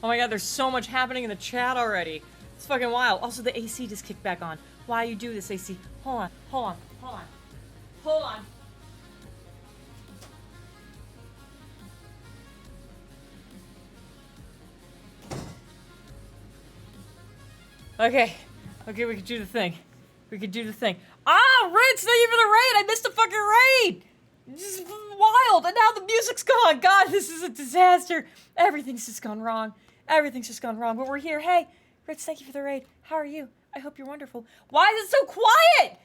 Oh my god, there's so much happening in the chat already. It's fucking wild. Also, the AC just kicked back on. Why you do this, AC? Hold on, hold on, hold on. Hold on. Okay. Okay, we could do the thing. We could do the thing. Ah, Ritz, thank you for the raid! I missed the fucking raid! This is wild, and now the music's gone! God, this is a disaster! Everything's just gone wrong. Everything's just gone wrong, but we're here. Hey, Ritz, thank you for the raid. How are you? I hope you're wonderful. Why is it so quiet?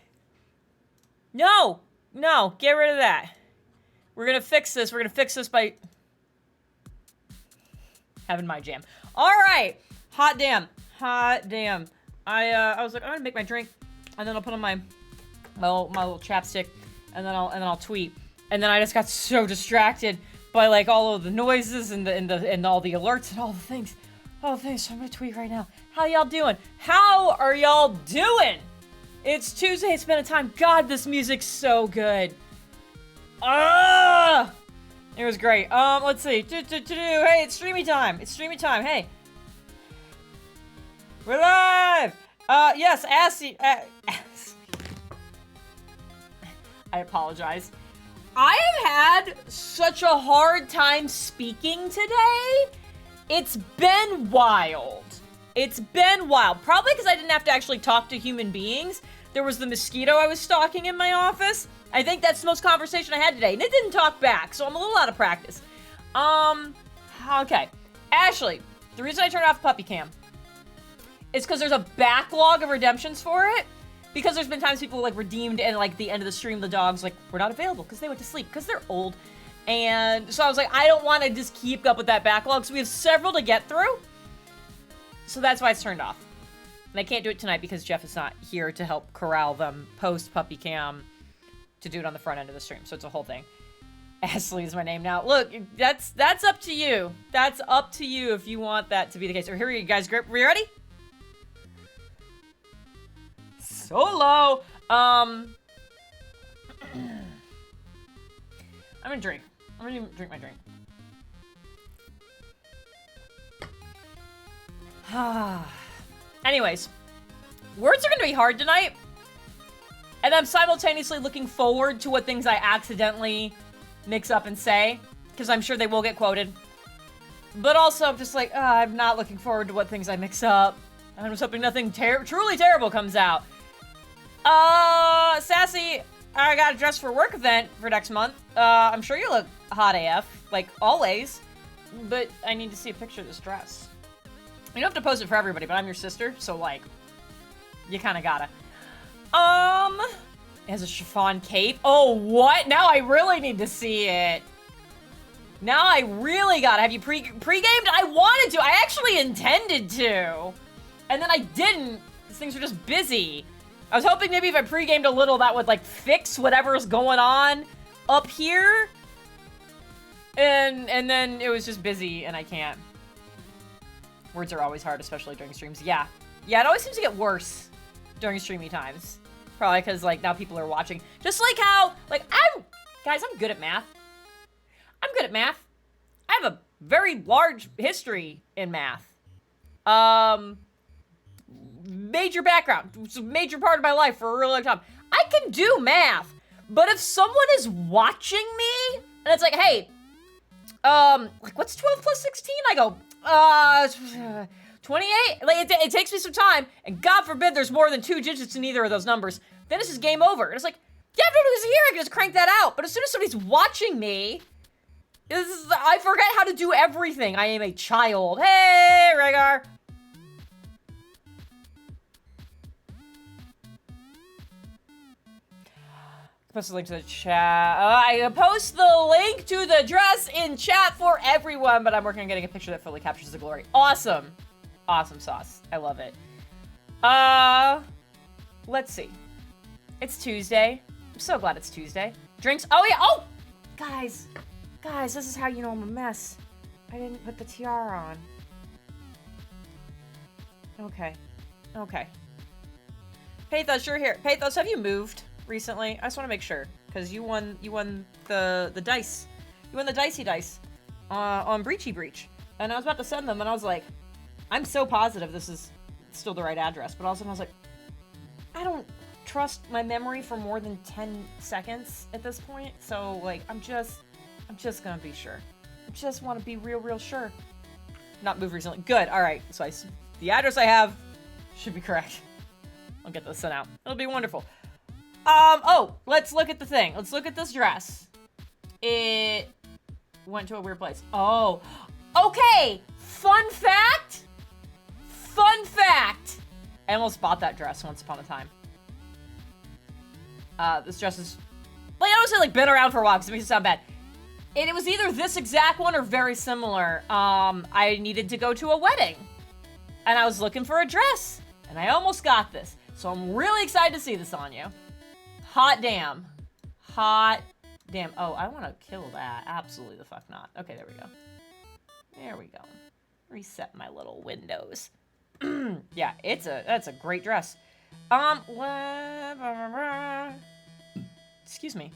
No! No, get rid of that. We're gonna fix this. We're gonna fix this by having my jam. Alright! Hot damn. Hot damn. I was like, I'm gonna make my drink, and then I'll put on my little chapstick, and then I'll tweet. And then I just got so distracted by like all of the noises and all the alerts and all the things. All the things. So I'm gonna tweet right now. How y'all doing? How are y'all doing? It's Tuesday, it's been a time. God, this music's so good. Ah! It was great. Let's see. Hey, it's streamy time. It's streamy time. Hey. We're live! Yes, Assy. I apologize. I have had such a hard time speaking today. It's been wild. It's been wild. Probably because I didn't have to actually talk to human beings. There was the mosquito I was stalking in my office. I think that's the most conversation I had today, and it didn't talk back, so I'm a little out of practice. Okay. Ashley, the reason I turned off Puppy Cam is because there's a backlog of redemptions for it. Because there's been times people like redeemed and like the end of the stream, the dogs like were not available because they went to sleep because they're old. And so I was like, I don't want to just keep up with that backlog. So we have several to get through. So that's why it's turned off. And I can't do it tonight because Jeff is not here to help corral them post Puppy Cam to do it on the front end of the stream. So it's a whole thing. Ashley is my name now. Look, that's up to you. That's up to you if you want that to be the case. So here you guys, are you ready? Solo. I'm gonna drink. I'm gonna drink my drink. Anyways, words are gonna be hard tonight. And I'm simultaneously looking forward to what things I accidentally mix up and say, because I'm sure they will get quoted. But also, I'm just like, I'm not looking forward to what things I mix up. I'm just hoping nothing truly terrible comes out. Sassy, I got a dress for work event for next month. I'm sure you look hot AF, like always, but I need to see a picture of this dress. You don't have to post it for everybody, but I'm your sister, so like, you kind of gotta. It has a chiffon cape. Oh, what? Now I really need to see it. Now I really gotta. Have you pre-gamed? I wanted to. I actually intended to. And then I didn't, because things were just busy. I was hoping maybe if I pre-gamed a little, that would, like, fix whatever's going on up here. And then it was just busy, and I can't. Words are always hard, especially during streams. Yeah. Yeah, it always seems to get worse during streamy times. Probably because, like, now people are watching. Just like how, like, guys, I'm good at math. I'm good at math. I have a very large history in math. Major background. It's a major part of my life for a really long time. I can do math, but if someone is watching me, and it's like, hey, like, what's 12 plus 16? I go, 28? Like, it takes me some time, and God forbid there's more than 2 digits in either of those numbers. Then it's just game over. And it's like, yeah, if nobody's here, I can just crank that out. But as soon as somebody's watching me, I forget how to do everything. I am a child. Hey, Rhaegar. Post the link to the chat. I post the link to the dress in chat for everyone, but I'm working on getting a picture that fully captures the glory. Awesome. Awesome sauce. I love it. Let's see. It's Tuesday. I'm so glad it's Tuesday. Drinks. Oh, yeah. Oh! Guys, this is how you know I'm a mess. I didn't put the tiara on. Okay. Pathos, you're here. Pathos, have you moved recently? I just want to make sure, because you won the dice. You won the dicey dice on Breachy Breach. And I was about to send them, and I was like, I'm so positive this is still the right address. But also I was like, I don't trust my memory for more than 10 seconds at this point. So, like, I'm just gonna be sure. I just want to be real sure. Not moved recently. Good. All right. So the address I have should be correct. I'll get this sent out. It'll be wonderful. Oh, let's look at the thing. Let's look at this dress. It went to a weird place. Oh, okay. Fun fact. I almost bought that dress once upon a time. This dress is, like, I don't say like been around for a while because it makes it sound bad. It was either this exact one or very similar. I needed to go to a wedding, and I was looking for a dress, and I almost got this. So I'm really excited to see this on you. Hot damn. Oh, I want to kill that. Absolutely the fuck not. Okay, there we go. Reset my little windows. Yeah, that's a great dress. Excuse me.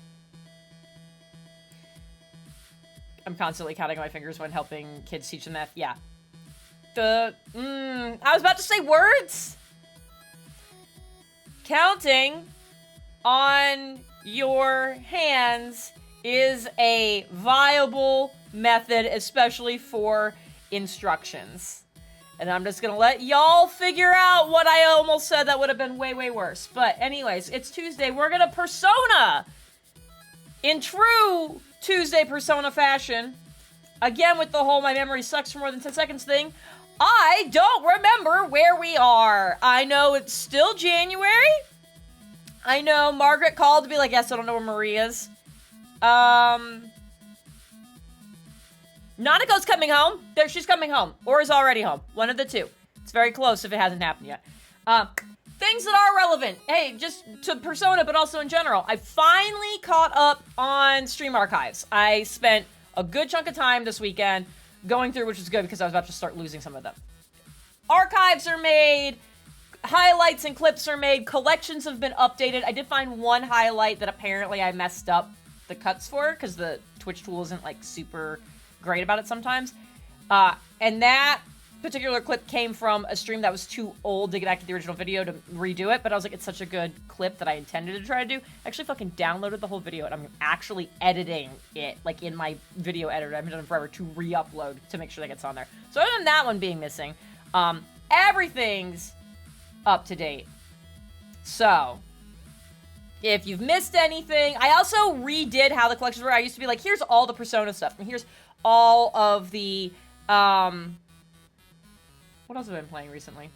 I'm constantly counting my fingers when helping kids teach them math. Yeah. I was about to say words. Counting on your hands is a viable method, especially for instructions. And I'm just gonna let y'all figure out what I almost said that would have been way worse. But anyways, it's Tuesday. We're gonna Persona! In true Tuesday Persona fashion, again with the whole my memory sucks for more than 10 seconds thing, I don't remember where we are. I know it's still January. I know Margaret called to be like, yes, I don't know where Marie is. Nanako's coming home. There, she's coming home. Or is already home. One of the two. It's very close if it hasn't happened yet. Things that are relevant. Hey, just to Persona, but also in general. I finally caught up on stream archives. I spent a good chunk of time this weekend going through, which is good because I was about to start losing some of them. Archives are made. Highlights and clips are made. Collections have been updated. I did find one highlight that apparently I messed up the cuts for because the Twitch tool isn't like super great about it sometimes. And that particular clip came from a stream that was too old to get back to the original video to redo it, but I was like, it's such a good clip that I intended to try to do. I actually fucking downloaded the whole video and I'm actually editing it, like in my video editor. I haven't done it forever to re-upload to make sure that gets on there. So other than that one being missing, everything's up to date. So if you've missed anything, I also redid how the collections were. I used to be like, here's all the Persona stuff, and here's all of the, what else have I been playing recently?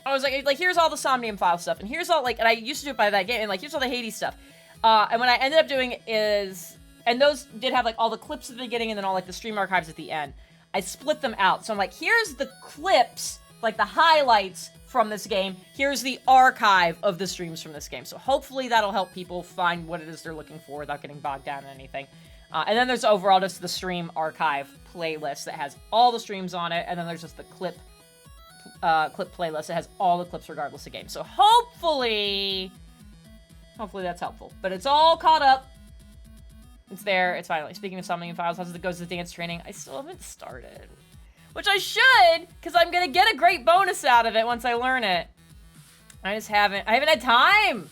I was like, here's all the Somnium File stuff, and here's all, like, and I used to do it by that game, and, like, here's all the Hades stuff. And what I ended up doing is, and those did have, like, all the clips at the beginning, and then all, like, the stream archives at the end. I split them out, so I'm like, here's the clips, like, the highlights from this game. Here's the archive of the streams from this game. So hopefully that'll help people find what it is they're looking for without getting bogged down in anything. And then there's overall just the stream archive playlist that has all the streams on it, and then there's just the clip playlist that has all the clips regardless of game. So hopefully that's helpful. But it's all caught up. It's there. It's finally. Speaking of Somnium Files, how's it goes to dance training? I still haven't started. Which I should, because I'm going to get a great bonus out of it once I learn it. I haven't had time.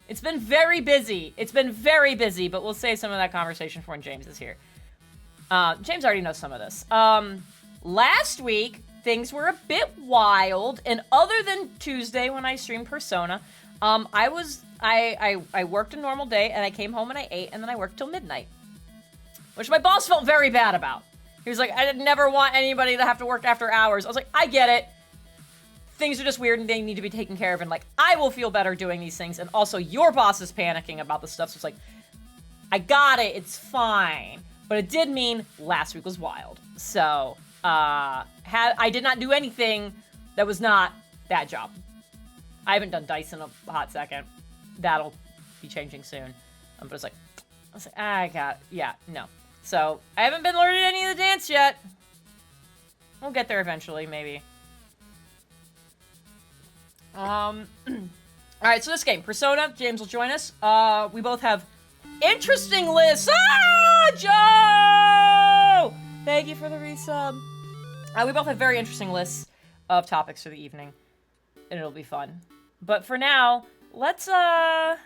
It's been very busy. But we'll save some of that conversation for when James is here. James already knows some of this. Last week, things were a bit wild, and other than Tuesday when I streamed Persona, I worked a normal day, and I came home and I ate, and then I worked till midnight. Which my boss felt very bad about. He was like, I never want anybody to have to work after hours. I was like, I get it. Things are just weird and they need to be taken care of, and like, I will feel better doing these things, and also your boss is panicking about the stuff, so it's like, I got it, it's fine. But it did mean last week was wild. So, I did not do anything that was not that job. I haven't done dice in a hot second. That'll be changing soon. But it's like, no. So, I haven't been learning any of the dance yet. We'll get there eventually, maybe. Alright, so this game, Persona, James will join us. We both have interesting lists. Ah, Joe! Thank you for the resub. We both have very interesting lists of topics for the evening, and it'll be fun. But for now, let's get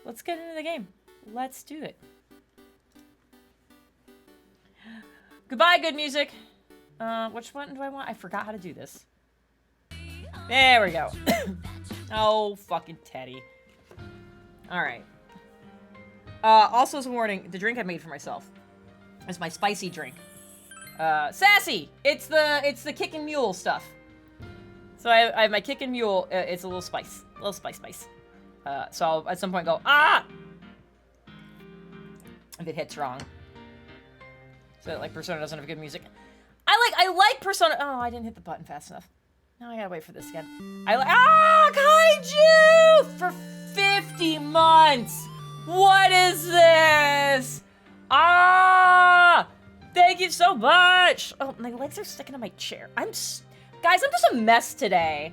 into the game. Let's do it. Goodbye, good music. Which one do I want? I forgot how to do this. There we go. Oh, fucking Teddy. All right. Also, as a warning, the drink I made for myself is my spicy drink. Sassy! It's the Kickin' Mule stuff. So I have my Kickin' Mule. It's a little spice. A little spice. So I'll at some point go, ah! If it hits wrong. So like Persona doesn't have good music. I like Persona. Oh, I didn't hit the button fast enough. Now I gotta wait for this again. Kaiju! For 50 months! What is this? Ah! Thank you so much! Oh, my legs are sticking to my chair. Guys, I'm just a mess today.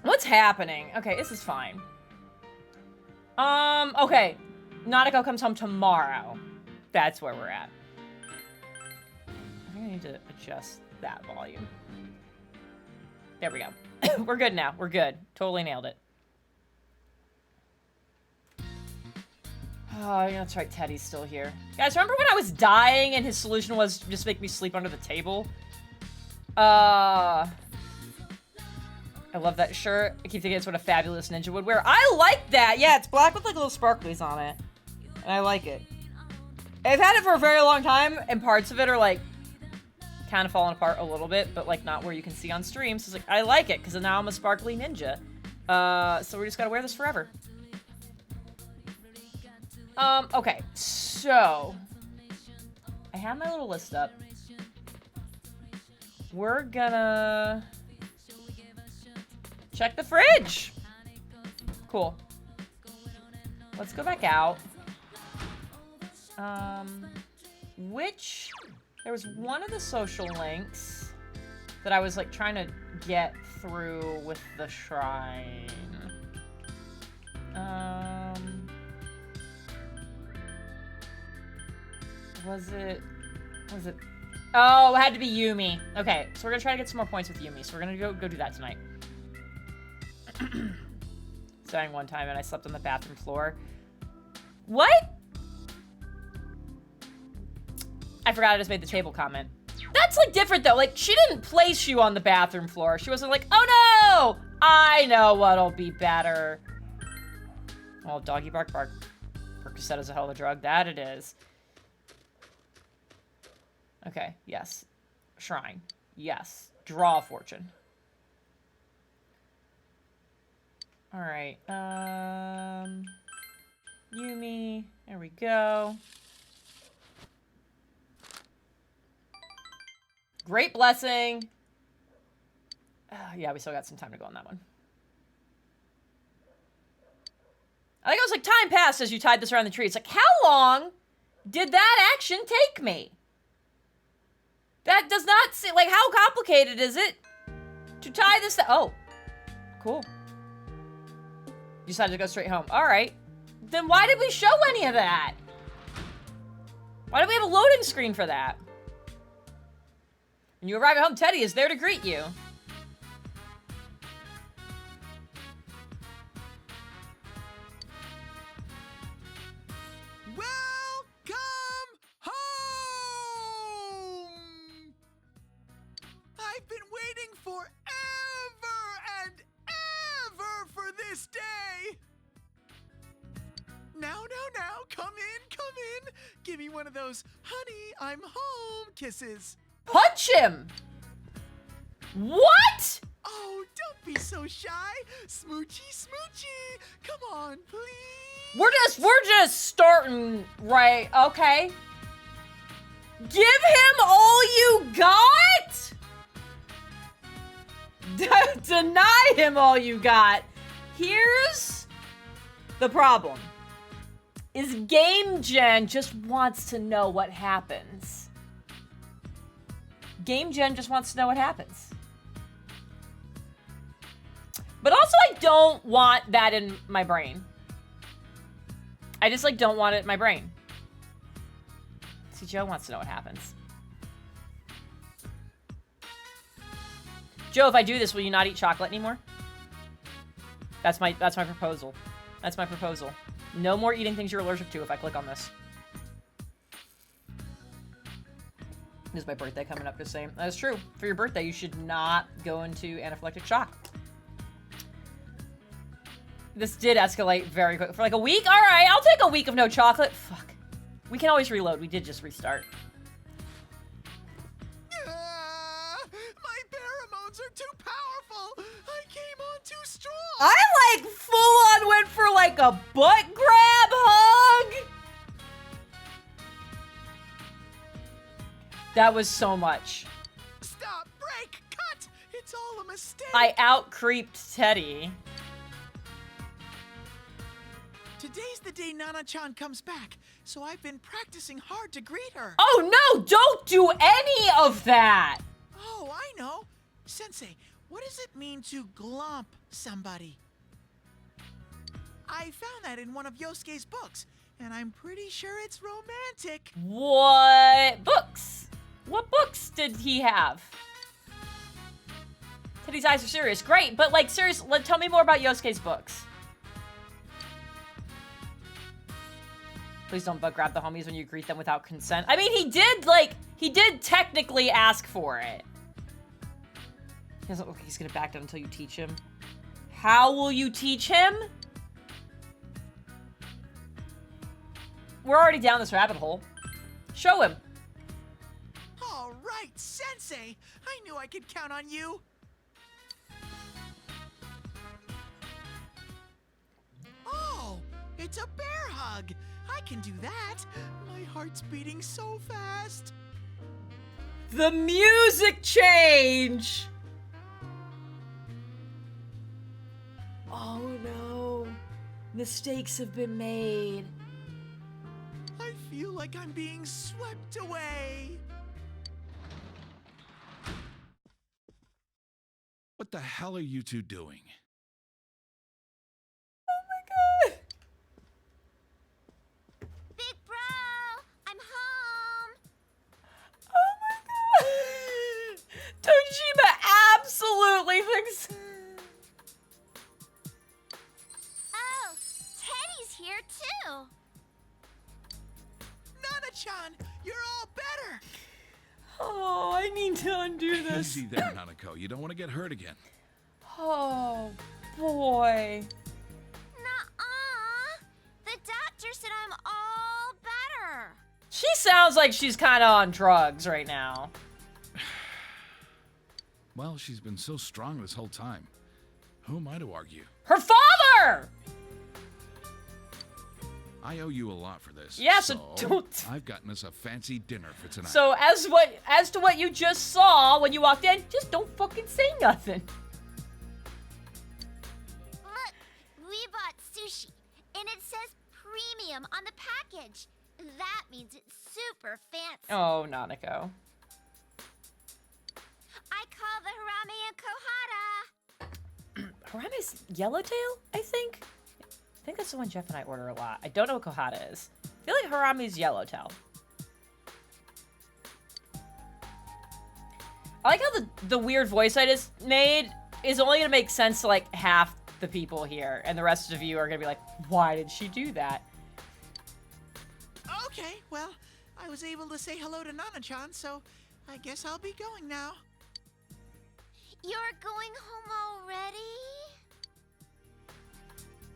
What's happening? Okay, this is fine. Okay. Nadeko comes home tomorrow. That's where we're at. I think I need to adjust that volume. There we go. We're good now. We're good. Totally nailed it. Oh, yeah, that's right. Teddy's still here. Guys, remember when I was dying and his solution was just make me sleep under the table? I love that shirt. I keep thinking it's what a fabulous ninja would wear. I like that. Yeah, it's black with like little sparklies on it. And I like it. I've had it for a very long time, and parts of it are like kind of falling apart a little bit, but like not where you can see on stream. So it's like, I like it because now I'm a sparkly ninja. So we just gotta wear this forever. Okay, so I have my little list up. We're gonna check the fridge. Cool. Let's go back out. There was one of the social links that I was like trying to get through with the shrine. Was it? Oh, it had to be Yumi. Okay, so we're gonna try to get some more points with Yumi. So we're gonna go do that tonight. Starting one time and I slept on the bathroom floor. What? I forgot I just made the table comment. That's like different though. Like she didn't place you on the bathroom floor. She wasn't like, oh no, I know what'll be better. Well, doggy bark bark. Percocet is a hell of a drug. That it is. Okay, yes. Shrine. Yes. Draw a fortune. Alright, Yumi. There we go. Great blessing. Yeah, we still got some time to go on that one. I think it was like time passed as you tied this around the tree. It's like, how long did that action take me? That does not seem like, how complicated is it to tie this? Oh, cool. You decided to go straight home. All right. Then why did we show any of that? Why did we have a loading screen for that? When you arrive at home, Teddy is there to greet you. Welcome home! I've been waiting forever and ever for this day. Now, come in. Give me one of those, honey, I'm home kisses. Punch him! What? Oh, don't be so shy. Smoochy. Come on, please. We're just starting, right? Okay. Give him all you got? Deny him all you got. Here's the problem. Is Game Gen just wants to know what happens. Game Gen just wants to know what happens. But also I don't want that in my brain. I just like don't want it in my brain. Foxy Joe wants to know what happens. Joe, if I do this, will you not eat chocolate anymore? That's my proposal. That's my proposal. No more eating things you're allergic to if I click on this. This is my birthday coming up, just saying. That is true. For your birthday, you should not go into anaphylactic shock. This did escalate very quick. For like a week? Alright, I'll take a week of no chocolate. Fuck. We can always reload. We did just restart. My pheromones are too powerful. I came on too strong. I like full on went for like a butt grab hug. That was so much. Stop, break, cut. It's all a mistake. I out-creeped Teddy. Today's the day Nana-chan comes back, so I've been practicing hard to greet her. Oh no, don't do any of that. Oh, I know. Sensei, what does it mean to glomp somebody? I found that in one of Yosuke's books, and I'm pretty sure it's romantic. What books? What books did he have? Teddy's eyes are serious. Great, but like, seriously, tell me more about Yosuke's books. Please don't butt grab the homies when you greet them without consent. I mean, he did technically ask for it. He doesn't look like he's gonna back down until you teach him. How will you teach him? We're already down this rabbit hole. Show him. All right, Sensei. I knew I could count on you. Oh, it's a bear hug. I can do that. My heart's beating so fast. The music change! Oh no. Mistakes have been made. I feel like I'm being swept away. What the hell are you two doing? Oh my god. Big bro, I'm home. Oh my god. Tojima absolutely thinks... Oh, Teddy's here too. Nana-chan, you're all better. Oh, I need to undo this. Easy there, Nanako. You don't want to get hurt again. Oh, boy. Nuh-uh. The doctor said I'm all better. She sounds like she's kind of on drugs right now. Well, she's been so strong this whole time. Who am I to argue? Her father! I owe you a lot for this. Yeah, so don't... I've gotten us a fancy dinner for tonight. So as to what you just saw when you walked in, just don't fucking say nothing. Look, we bought sushi, and it says premium on the package. That means it's super fancy. Oh, Nanako. I call the Harame and Kohara. Harame's Yellowtail, I think? I think that's the one Jeff and I order a lot. I don't know what Kohada is. I feel like Harame's Yellowtail. I like how the weird voice I just made is only gonna make sense to like half the people here, and the rest of you are gonna be like, why did she do that? Okay, well, I was able to say hello to Nana-chan, so I guess I'll be going now. You're going home already?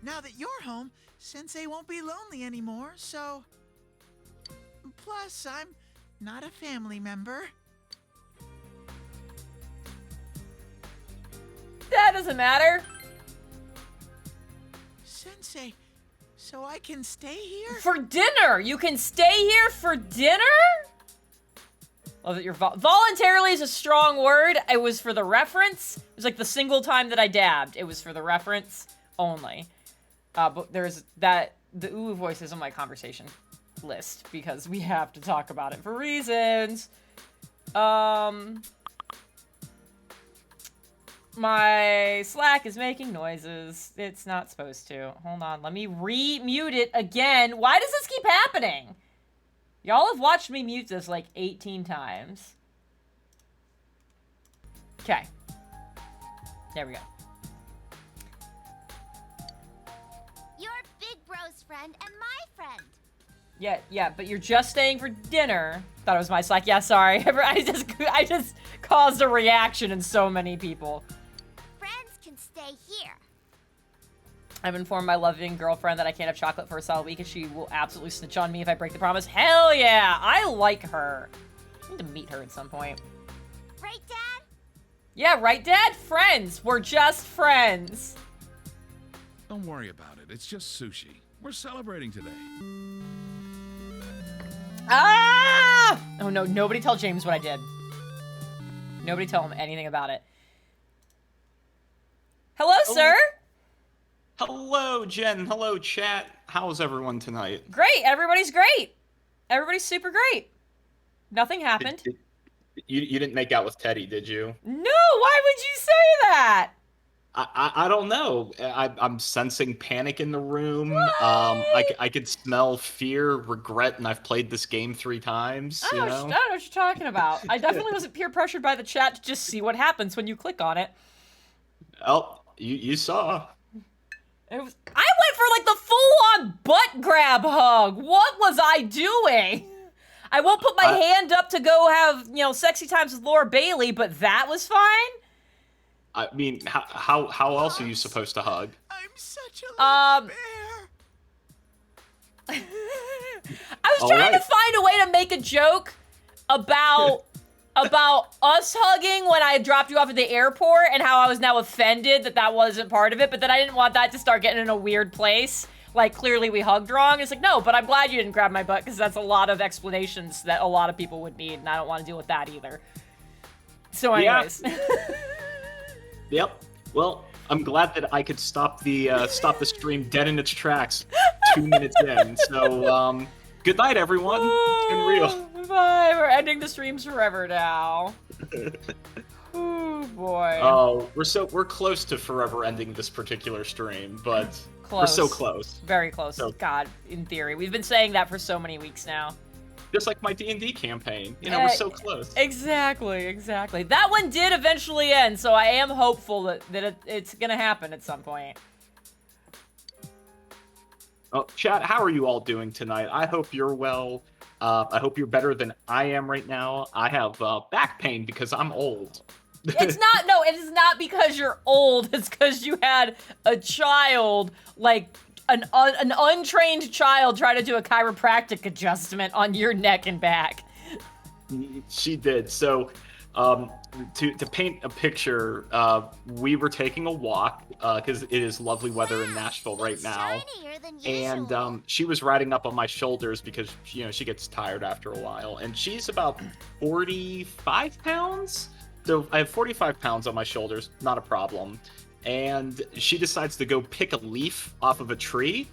Now that you're home, Sensei won't be lonely anymore, so... Plus, I'm not a family member. That doesn't matter. Sensei, so I can stay here? For dinner! You can stay here for dinner? Love that your voluntarily is a strong word. It was for the reference. It was like the single time that I dabbed. It was for the reference only. But there's the ooh voice is on my conversation list because we have to talk about it for reasons. My Slack is making noises. It's not supposed to. Hold on, let me re-mute it again. Why does this keep happening? Y'all have watched me mute this like 18 times. Okay. There we go. You're Big Bro's friend and my friend. Yeah, but you're just staying for dinner. Thought it was my Slack. Yeah, sorry. I just caused a reaction in so many people. Friends can stay here. I've informed my loving girlfriend that I can't have chocolate for a solid week, and she will absolutely snitch on me if I break the promise. Hell yeah! I like her. I need to meet her at some point. Right, Dad? Yeah, right, Dad? Friends. We're just friends. Don't worry about it. It's just sushi. We're celebrating today. Ah! Oh no, nobody tell James what I did. Nobody tell him anything about it. Hello, sir? Hello, Jen. Hello, chat. How's everyone tonight? Great, everybody's great. Everybody's super great. Nothing happened. You didn't make out with Teddy, did you? No, why would you say that? I don't know. I'm sensing panic in the room. What? I could smell fear, regret, and I've played this game 3 times. I don't know what you're talking about. I definitely wasn't peer pressured by the chat to just see what happens when you click on it. Oh, you saw. I went for like the full-on butt grab hug. What was I doing? I won't put my hand up to go have, sexy times with Laura Bailey, but that was fine. I mean, how else are you supposed to hug? I'm such a lucky bear. I was trying to find a way to make a joke about us hugging when I dropped you off at the airport and how I was now offended that wasn't part of it, but then I didn't want that to start getting in a weird place. Like, clearly we hugged wrong. It's like, no, but I'm glad you didn't grab my butt, because that's a lot of explanations that a lot of people would need, and I don't want to deal with that either. So anyways. Yeah. Yep. Well, I'm glad that I could stop the stream dead in its tracks 2 minutes in. So, good night, everyone. It's been real. Bye. We're ending the streams forever now. Oh boy. Oh, we're close to forever ending this particular stream, but close. We're so close. Very close. So, God, in theory, we've been saying that for so many weeks now. Just like my D&D campaign. We're so close. Exactly. That one did eventually end, so I am hopeful that it's gonna happen at some point. Oh, chat, how are you all doing tonight? I hope you're well. I hope you're better than I am right now. I have back pain because I'm old. It is not because you're old. It's because you had a child, like an untrained child, try to do a chiropractic adjustment on your neck and back. She did. So, to paint a picture, we were taking a walk because it is lovely weather in Nashville right now, and she was riding up on my shoulders because she gets tired after a while, and she's about 45 pounds. So I have 45 pounds on my shoulders, not a problem. And she decides to go pick a leaf off of a tree.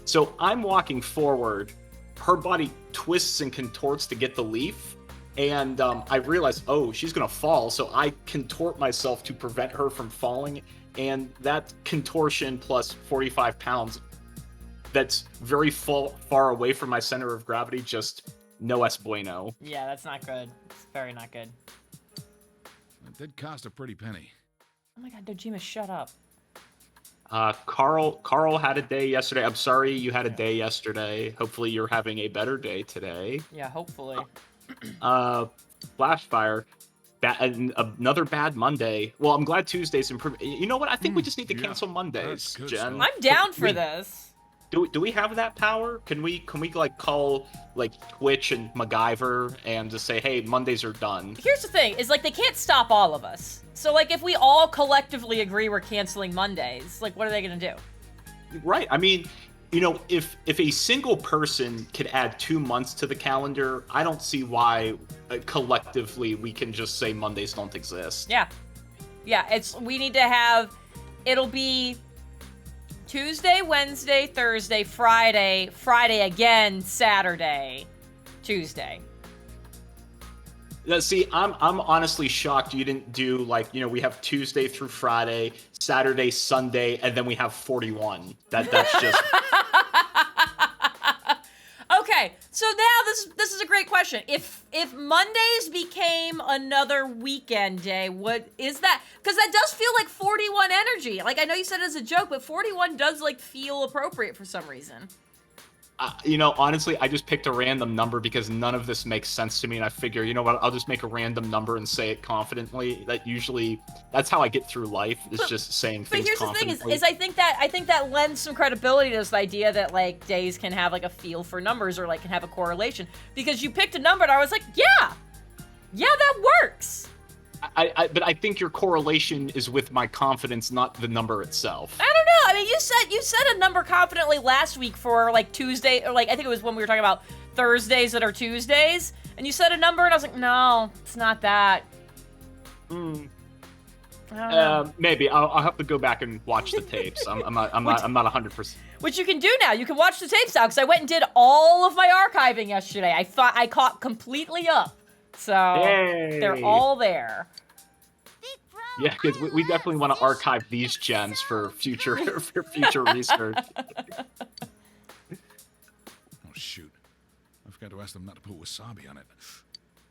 So I'm walking forward. Her body twists and contorts to get the leaf. And I realize, oh, she's going to fall. So I contort myself to prevent her from falling. And that contortion plus 45 pounds, that's very far away from my center of gravity, just no es bueno. Yeah, that's not good. It's very not good. It did cost a pretty penny. Oh my god, Dojima, shut up. Carl had a day yesterday. I'm sorry you had a day yesterday. Hopefully you're having a better day today. Yeah, hopefully. Flashfire. Another bad Monday. Well, I'm glad Tuesday's improving. You know what? I think we just need to cancel Mondays, Jen. I'm down for this. Do we have that power? Can we like call like Twitch and MacGyver and just say, hey, Mondays are done? Here's the thing, is like they can't stop all of us. So like if we all collectively agree we're canceling Mondays, like what are they gonna do? Right. I mean, if a single person could add 2 months to the calendar, I don't see why collectively we can just say Mondays don't exist. Yeah. We need to have, it'll be Tuesday, Wednesday, Thursday, Friday again, Saturday, Tuesday. See, I'm honestly shocked you didn't do we have Tuesday through Friday, Saturday, Sunday, and then we have 41. That's just Okay, So now this is a great question. If Mondays became another weekend day, what is that? Because that does feel like 41 energy. Like, I know you said it as a joke, but 41 does like feel appropriate for some reason. Honestly, I just picked a random number because none of this makes sense to me, and I figure, you know what, I'll just make a random number and say it confidently. That's how I get through life, is just saying things confidently. But here's the thing, is I think that lends some credibility to this idea that, like, days can have, like, a feel for numbers or, like, can have a correlation. Because you picked a number, and I was like, yeah, that works. But I think your correlation is with my confidence, not the number itself. I don't know. I mean, you said a number confidently last week for like Tuesday, or like I think it was when we were talking about Thursdays that are Tuesdays, and you said a number, and I was like, no, it's not that. I don't know. Maybe I'll have to go back and watch the tapes. I'm not 100%. Which you can do now. You can watch the tapes now because I went and did all of my archiving yesterday. I thought I caught completely up. So Yay. They're all there. Yeah, because we definitely want to archive these gems for future research. Oh, shoot. I forgot to ask them not to put wasabi on it.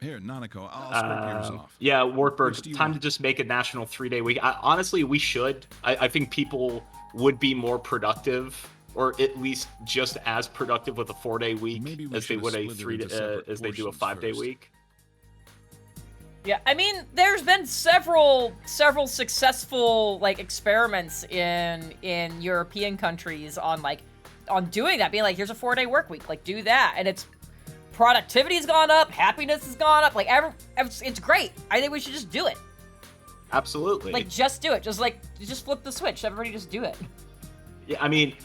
Here, Nanako, I'll scrape yours off. Yeah, Which Wartburg, do you time want? to just make a national 3-day week. Honestly, we should. I think people would be more productive, or at least just as productive with a 4-day week Maybe we as they should would have split it into separate as they do a portions 5-day first. week. Yeah, I mean, there's been several successful like experiments in European countries on doing that, being like, here's a 4-day work week, like do that, and it's productivity's gone up, happiness has gone up, like it's great. I think we should just do it. Absolutely. Like just do it. Just flip the switch. Everybody just do it. Yeah, I mean,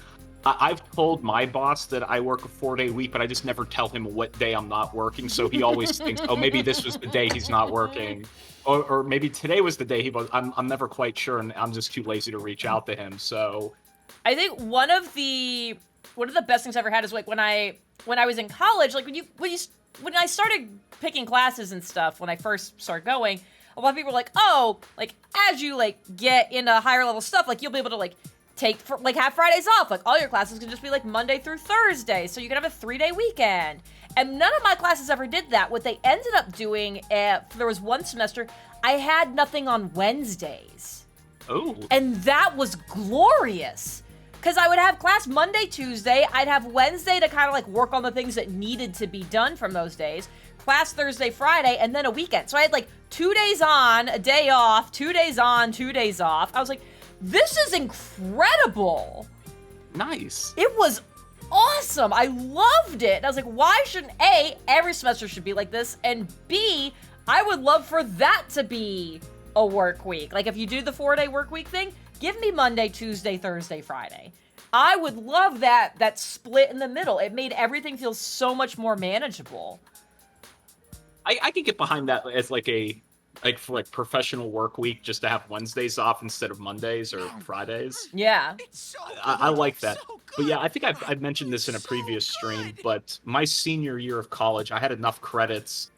I've told my boss that I work a 4-day week, but I just never tell him what day I'm not working. So he always thinks, oh, maybe this was the day he's not working, or maybe today was the day he was. I'm never quite sure, and I'm just too lazy to reach out to him. So I think one of the best things I ever had is like when I was in college, like when I started picking classes and stuff, when I first started going, a lot of people were like, oh, like as you like get into higher level stuff, like you'll be able to like have Fridays off. Like all your classes can just be like Monday through Thursday, so you can have a 3-day weekend. And none of my classes ever did that. What they ended up doing, there was one semester, I had nothing on Wednesdays. oh, And that was glorious. Because I would have class Monday, Tuesday. I'd have Wednesday to kind of like work on the things that needed to be done from those days. Class Thursday, Friday, and then a weekend. So I had like 2 days on, a day off, 2 days on, 2 days off. I was like, this is incredible. nice. It was awesome. I loved it. And I was like, why shouldn't A, every semester should be like this, and B, I would love for that to be a work week. Like if you do the 4-day work week thing, give me Monday, Tuesday, Thursday, Friday. I would love that split in the middle. It made everything feel so much more manageable. I can get behind that as for professional work week, just to have Wednesdays off instead of Mondays or Fridays. Yeah. It's so I good, like that. so But yeah, good. I think I've mentioned this in a previous So stream, good. but my senior year of college, I had enough credits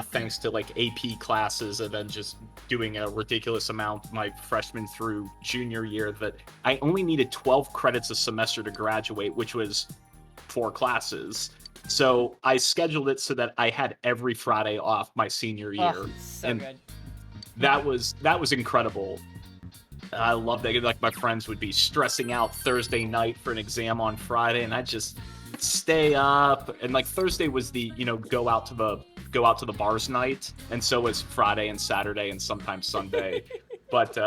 thanks to like AP classes and then just doing a ridiculous amount my freshman through junior year that I only needed 12 credits a semester to graduate, which was 4 classes. So I scheduled it so that I had every Friday off my senior year. Oh, so and good. that was incredible. I love that. Like my friends would be stressing out Thursday night for an exam on Friday, and I just stay up. And like Thursday was the go out to the bars night, and so was Friday and Saturday and sometimes Sunday. but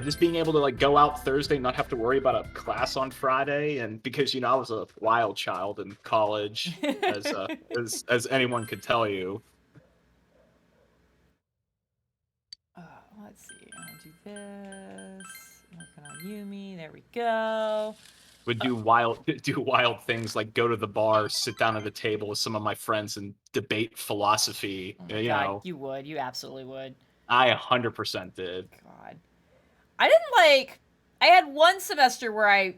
just being able to like go out Thursday, not have to worry about a class on Friday, and because I was a wild child in college, as anyone could tell you. Let's see. I'll do this. Working on Yumi. There we go. Would do wild things like go to the bar, sit down at a table with some of my friends, and debate philosophy. Oh my God, you would. You absolutely would. I 100% did. God. I had one semester where I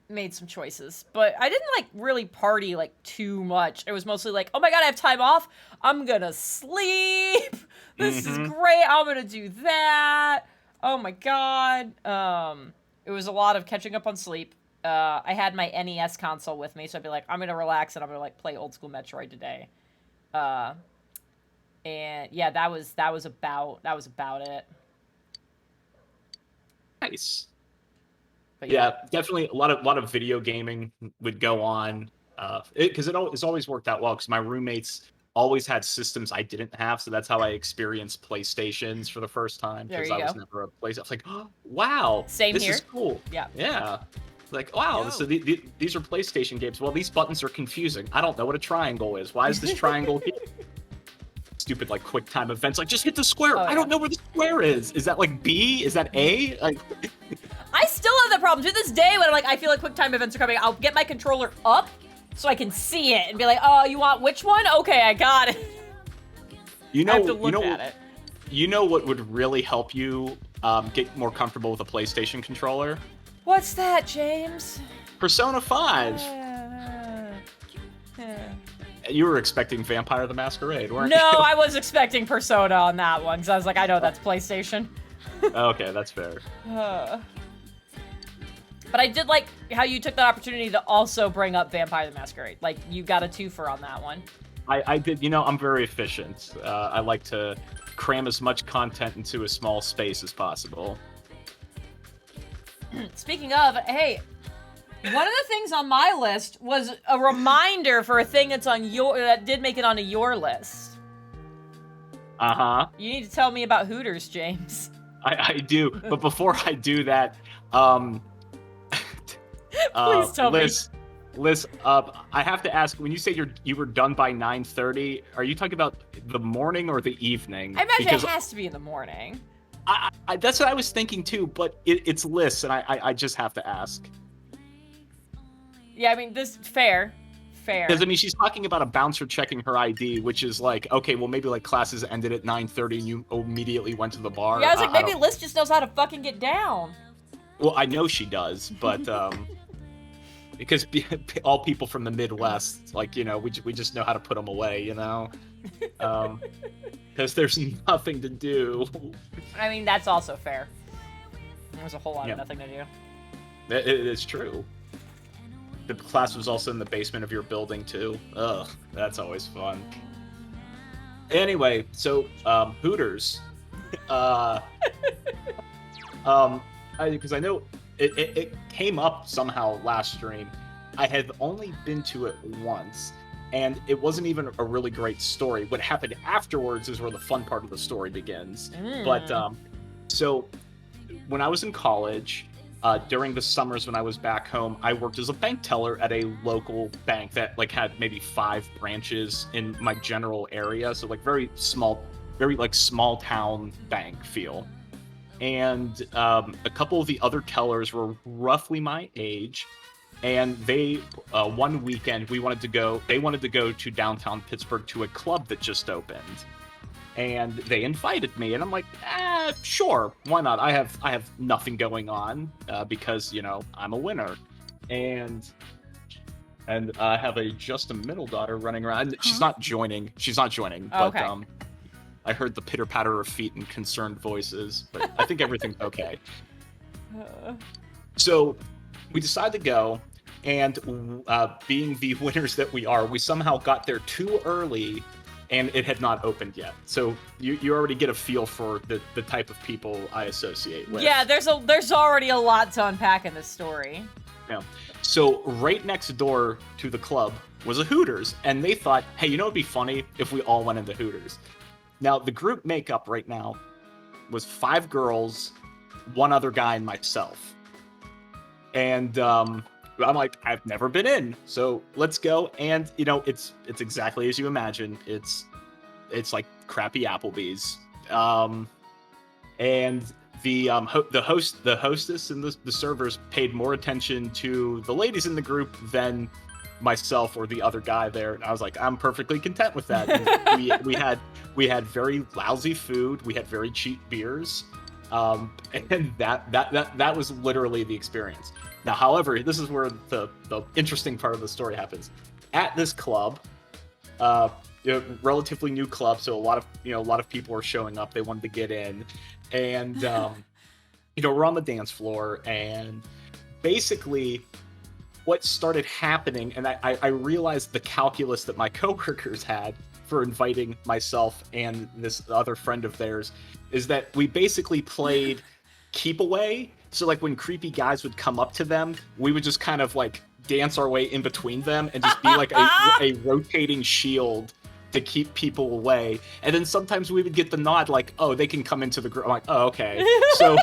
made some choices, but I didn't really party too much. It was mostly like, oh my God, I have time off. I'm gonna sleep. This is great. I'm gonna do that. Oh my God. It was a lot of catching up on sleep, I had my NES console with me, so I'd be like, I'm gonna relax and I'm gonna like play old school Metroid today. And yeah, that was about it. Nice. But Yeah, definitely a lot of video gaming would go on, because it's always worked out well. Because my roommates always had systems I didn't have, so that's how I experienced PlayStations for the first time. There Because you I was go. never a PlayStation. I was like, oh, wow, Same this here. is cool. Yeah. Yeah. Like, wow, so these are PlayStation games. Well, these buttons are confusing. I don't know what a triangle is. Why is this triangle here? Stupid like quick time events. Like, just hit the square. Oh, I don't know where the square is. Is that like B? Is that A? Like, I still have that problem to this day when I'm like, I feel like quick time events are coming. I'll get my controller up so I can see it and be like, oh, you want which one? Okay, I got it. you know, I have to look at it. You know what would really help you get more comfortable with a PlayStation controller? What's that, James? Persona 5. You were expecting Vampire the Masquerade, weren't No, you? I was expecting Persona on that one, because I was like, I know that's PlayStation. Okay, that's fair. But I did like how you took that opportunity to also bring up Vampire the Masquerade. Like, you got a twofer on that one. I did, I'm very efficient. I like to cram as much content into a small space as possible. Speaking of, hey, one of the things on my list was a reminder for a thing that did make it onto your list. Uh-huh. You need to tell me about Hooters, James. I do, but before I do that, Please tell me. Liz, I have to ask, when you say you were done by 9:30, are you talking about the morning or the evening? I imagine Because it has to be in the morning. I that's what I was thinking too, but it's Liz, and I just have to ask. Yeah, I mean, this fair. Because, I mean, she's talking about a bouncer checking her ID, which is like, okay, well, maybe, like, classes ended at 9:30 and you immediately went to the bar. Yeah, I was like, maybe Liz just knows how to fucking get down. Well, I know she does, but, because all people from the Midwest, like, we just know how to put them away, because there's nothing to do. I mean, that's also fair. There's a whole lot of nothing to do. It is true. The class was also in the basement of your building, too. Ugh, that's always fun. Anyway, so, Hooters. Because I know it came up somehow last stream. I had only been to it once, and it wasn't even a really great story. What happened afterwards is where the fun part of the story begins. But, so, when I was in college... during the summers when I was back home, I worked as a bank teller at a local bank that like had maybe 5 branches in my general area. So like very small town bank feel. And a couple of the other tellers were roughly my age. And they, one weekend, they wanted to go to downtown Pittsburgh to a club that just opened. And they invited me, and I'm like, sure, why not? I have nothing going on because I'm a winner, and I have a just a middle daughter running around. She's not joining, but okay. I heard the pitter patter of feet and concerned voices, but I think everything's okay. So we decided to go, and being the winners that we are, we somehow got there too early. And it had not opened yet. So you already get a feel for the type of people I associate with. Yeah, there's already a lot to unpack in this story. Yeah. So right next door to the club was a Hooters. And they thought, hey, it'd be funny if we all went into Hooters. Now, the group makeup right now was 5 girls, 1 other guy, and myself. And I'm like, I've never been in, so let's go. And it's exactly as you imagine. It's like crappy Applebee's. And the hostess and the servers paid more attention to the ladies in the group than myself or the other guy there. And I was like, I'm perfectly content with that. And we had very lousy food. We had very cheap beers. And that was literally the experience. Now, however, this is where the interesting part of the story happens. At this club, relatively new club, so a lot of people are showing up. They wanted to get in, and we're on the dance floor, and basically what started happening, and I realized the calculus that my coworkers had for inviting myself and this other friend of theirs, is that we basically played keep away. So like when creepy guys would come up to them, we would just kind of like dance our way in between them and just be like a rotating shield to keep people away. And then sometimes we would get the nod like, oh, they can come into the group. I'm like, oh, okay. So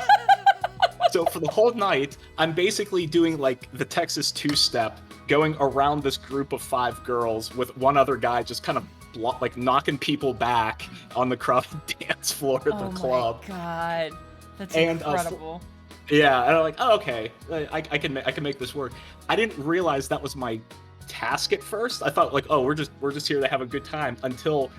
for the whole night, I'm basically doing like the Texas two-step, going around this group of 5 girls with one other guy just kind of like knocking people back on the crowded dance floor at the club. Oh my god, that's and, incredible. Yeah, and I'm like, oh, okay, I can make this work. I didn't realize that was my task at first. I thought like, oh, we're just here to have a good time, until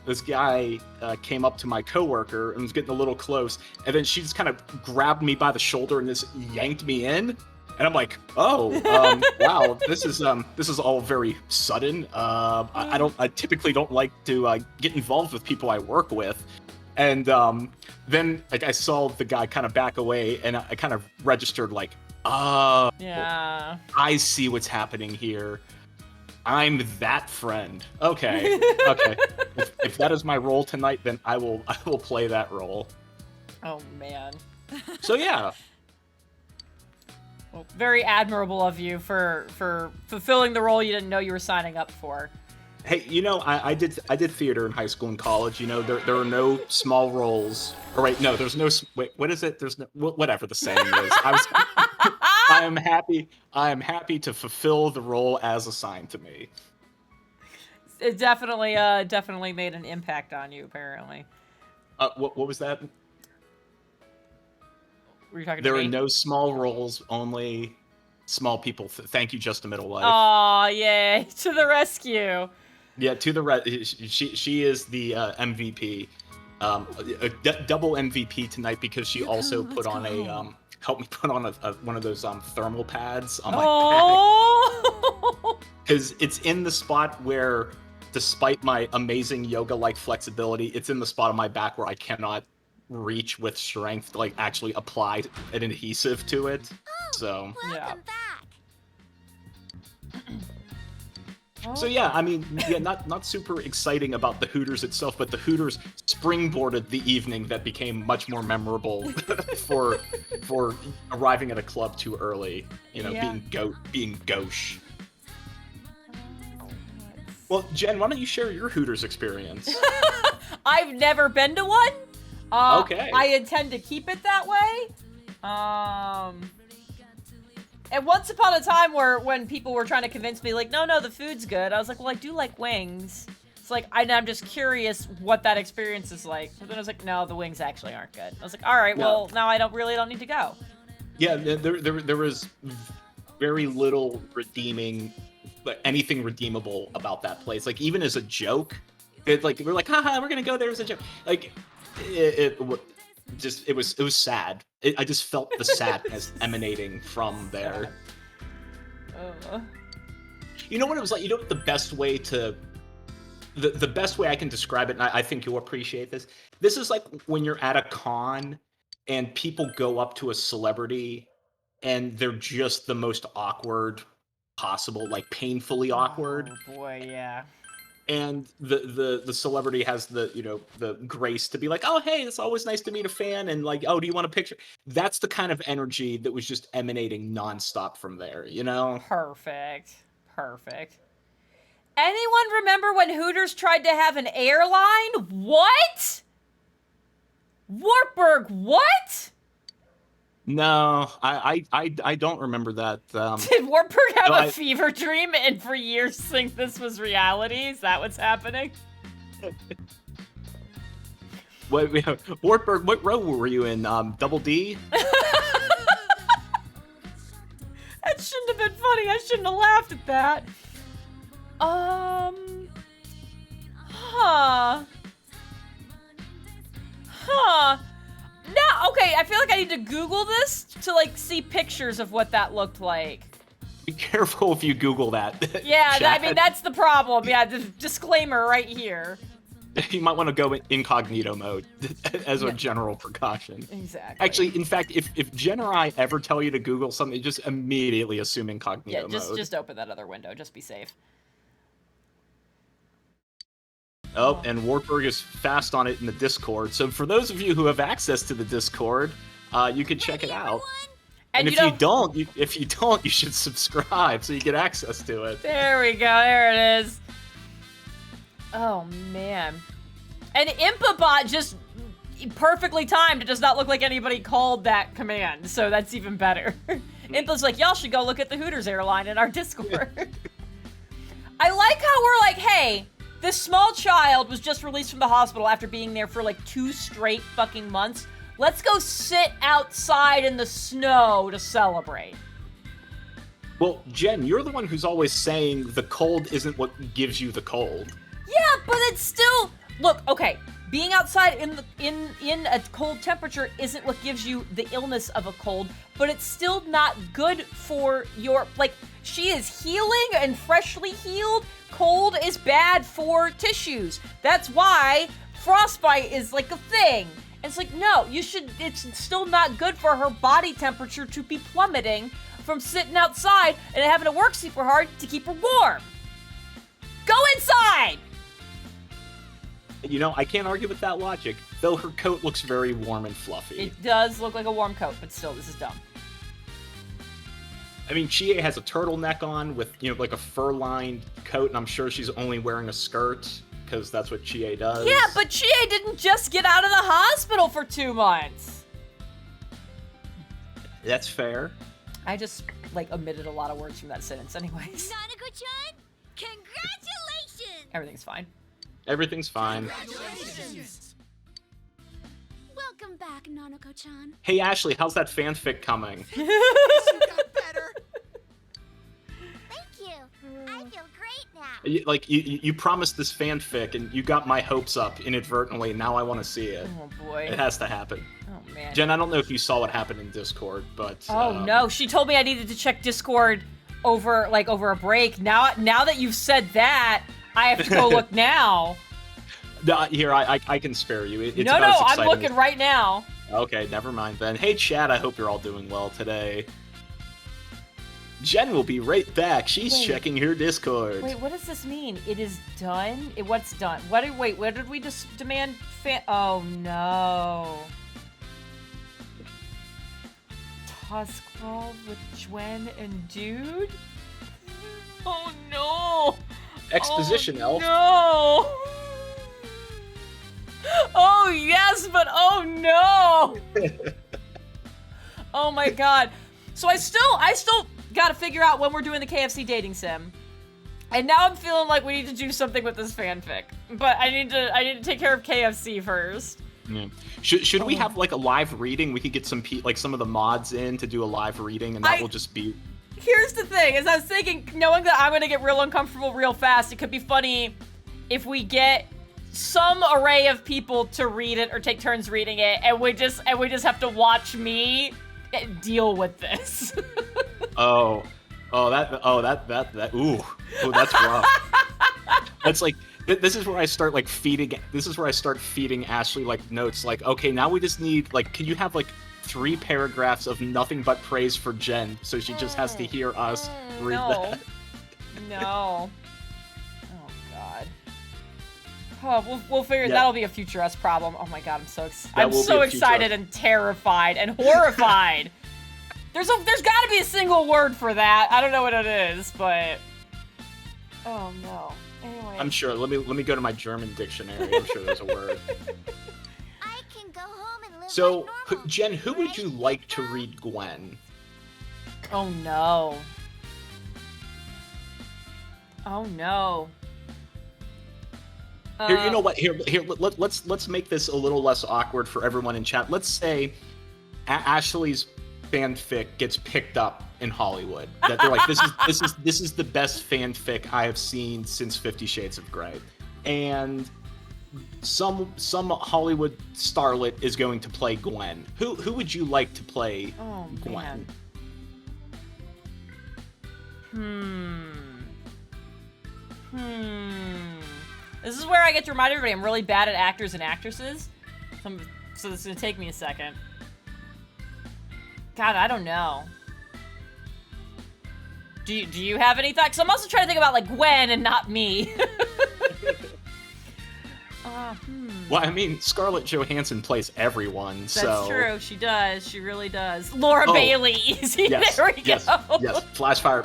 this guy came up to my coworker and was getting a little close, and then she just kind of grabbed me by the shoulder and just yanked me in. And I'm like, oh, wow, this is all very sudden. I typically don't like to get involved with people I work with. And then like I saw the guy kind of back away, and I kind of registered like, yeah, I see what's happening here. I'm that friend. Okay, okay. If that is my role tonight, then I will play that role. Oh man. So yeah. Well, very admirable of you for fulfilling the role you didn't know you were signing up for. Hey, you know, I did theater in high school and college. You know, there are no small roles. Or wait, no, there's no. Wait, what is it? There's no. Whatever the saying is. I am happy to fulfill the role as assigned to me. It definitely made an impact on you. Apparently. What was that? Were you talking there to are me? no small roles, only small people. Thank you, Just a Middle Life. Aw, yay! To the rescue. Yeah, to the she is the MVP, double MVP tonight, because she also put on a helped me put on one of those thermal pads on my back, because it's in the spot where, despite my amazing yoga-like flexibility, it's in the spot on my back where I cannot reach with strength to like actually apply an adhesive to it. So Welcome back. So yeah, I mean, yeah, not super exciting about the Hooters itself, but the Hooters springboarded the evening that became much more memorable for arriving at a club too early. You know, Yeah. being gauche. Well, Jen, why don't you share your Hooters experience? I've never been to one. Okay. I intend to keep it that way. And once upon a time when people were trying to convince me, like, no, the food's good, I was like, well, I do like wings. It's like, I'm just curious what that experience is like. But then I was like, no, the wings actually aren't good. I was like, all right, well, now I don't need to go. Yeah, there was very little redeeming, like anything redeemable about that place. Like even as a joke, we're like, haha, we're gonna go there as a joke. Like it was sad. I just felt the sadness emanating from there. You know what it was like? You know what the best way I can describe it, and I think you'll appreciate this. This is like when you're at a con and people go up to a celebrity and they're just the most awkward possible, like painfully awkward. Oh boy, yeah. And the celebrity has the grace to be like, oh, hey, it's always nice to meet a fan, and like, oh, do you want a picture? That's the kind of energy that was just emanating nonstop from there, you know? Perfect. Anyone remember when Hooters tried to have an airline? What? Wartburg, what? No, I don't remember that. Did Wartburg have a fever dream and for years think this was reality? Is that what's happening? Wartburg, what row were you in? Double D? That shouldn't have been funny. I shouldn't have laughed at that. No, okay, I feel like I need to Google this to, like, see pictures of what that looked like. Be careful if you Google that. Yeah, Chad. I mean, that's the problem. Yeah, the disclaimer right here. You might want to go in incognito mode as a Yeah. general precaution. Exactly. Actually, in fact, if Jen or I ever tell you to Google something, just immediately assume incognito yeah, mode. just open that other window. Just be safe. Oh, and Wartburg is fast on it in the Discord. So for those of you who have access to the Discord, you can check it out. And if you don't, you should subscribe so you get access to it. There we go. There it is. Oh man. And Impabot just perfectly timed. It does not look like anybody called that command, so that's even better. Impa's like, y'all should go look at the Hooters airline in our Discord. I like how we're like, hey, this small child was just released from the hospital after being there for like 2 straight fucking months. Let's go sit outside in the snow to celebrate. Well, Jen, you're the one who's always saying the cold isn't what gives you the cold. Yeah, but it's still look, okay. Being outside in a cold temperature isn't what gives you the illness of a cold, but it's still not good for your like she is healing and freshly healed. Cold is bad for tissues. That's why frostbite is like a thing. And it's like, no, it's still not good for her body temperature to be plummeting from sitting outside and having to work super hard to keep her warm. Go inside! You know, I can't argue with that logic, though her coat looks very warm and fluffy. It does look like a warm coat, but still, this is dumb. I mean, Chie has a turtleneck on with, like a fur-lined coat, and I'm sure she's only wearing a skirt, because that's what Chie does. Yeah, but Chie didn't just get out of the hospital for 2 months. That's fair. I just, omitted a lot of words from that sentence anyways. Nanako-chan, congratulations! Everything's fine. Everything's fine. Welcome back, Nanako-chan. Hey, Ashley, how's that fanfic coming? You got better. Thank you. I feel great now. You promised this fanfic, and you got my hopes up inadvertently. Now I want to see it. Oh boy. It has to happen. Oh man. Jen, I don't know if you saw what happened in Discord, but... Oh no, she told me I needed to check Discord over a break. Now that you've said that, I have to go look now. Here, I can spare you. It's No, about as I'm exciting looking right now. Okay, never mind then. Hey, Chad, I hope you're all doing well today. Jen will be right back. She's Wait. checking her Discord. Wait, what does this mean? It is done? What's done? Where did we just demand oh no. Tuskfall with Gwen and Dude? Oh no! Exposition elf. No! Oh yes, but oh no! Oh my god. So I still gotta figure out when we're doing the KFC dating sim. And now I'm feeling like we need to do something with this fanfic. But I need to take care of KFC first. Yeah. Should we have a live reading? We could get some of the mods in to do a live reading, and that will just be... Here's the thing, is I was thinking, knowing that I'm gonna get real uncomfortable real fast, it could be funny if we get some array of people to read it or take turns reading it, and we just have to watch me deal with this. Ooh, that's rough. That's this is where I start feeding Ashley notes okay, now we just need can you have 3 paragraphs of nothing but praise for Jen, so she just has to hear us read that. No. Oh god. Oh, we'll figure. Yeah. That'll be a future us problem. Oh my god, I'm so That will be a future excited us. and terrified and horrified. There's got to be a single word for that. I don't know what it is, but oh no. Anyway. I'm sure. Let me go to my German dictionary. I'm sure there's a word. I can go home and live So, like normal. Jen, who would you Right? like to read Gwen? Oh no. Oh no. Here, you know what? Here, let's make this a little less awkward for everyone in chat. Let's say Ashley's fanfic gets picked up in Hollywood. That they're like, this is the best fanfic I have seen since 50 Shades of Grey, and some Hollywood starlet is going to play Gwen. Who would you like to play Gwen? Man. This is where I get to remind everybody I'm really bad at actors and actresses. So this is gonna take me a second. God, I don't know. Do you have any thoughts? 'Cause I'm also trying to think about like Gwen and not me. Well, I mean, Scarlett Johansson plays everyone, so... That's true. She does. She really does. Laura Bailey. Easy. Yes, There we yes, go. yes. Flashfire,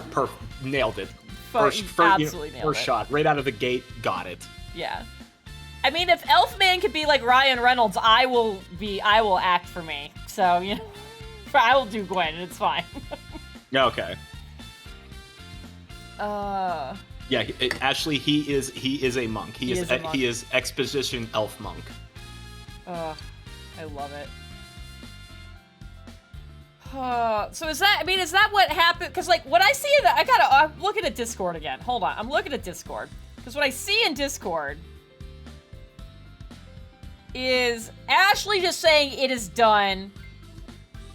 nailed it. Absolutely nailed first it. shot, right out of the gate, got it. Yeah. I mean, if Elfman could be like Ryan Reynolds, I will act for me. So, you know, I will do Gwen, and it's fine. Okay. Yeah, Ashley, he is a monk. He is a monk. He is exposition elf monk. I love it. So is that what happened? Because like what I see in I'm looking at Discord again. Hold on, I'm looking at Discord because what I see in Discord is Ashley just saying it is done,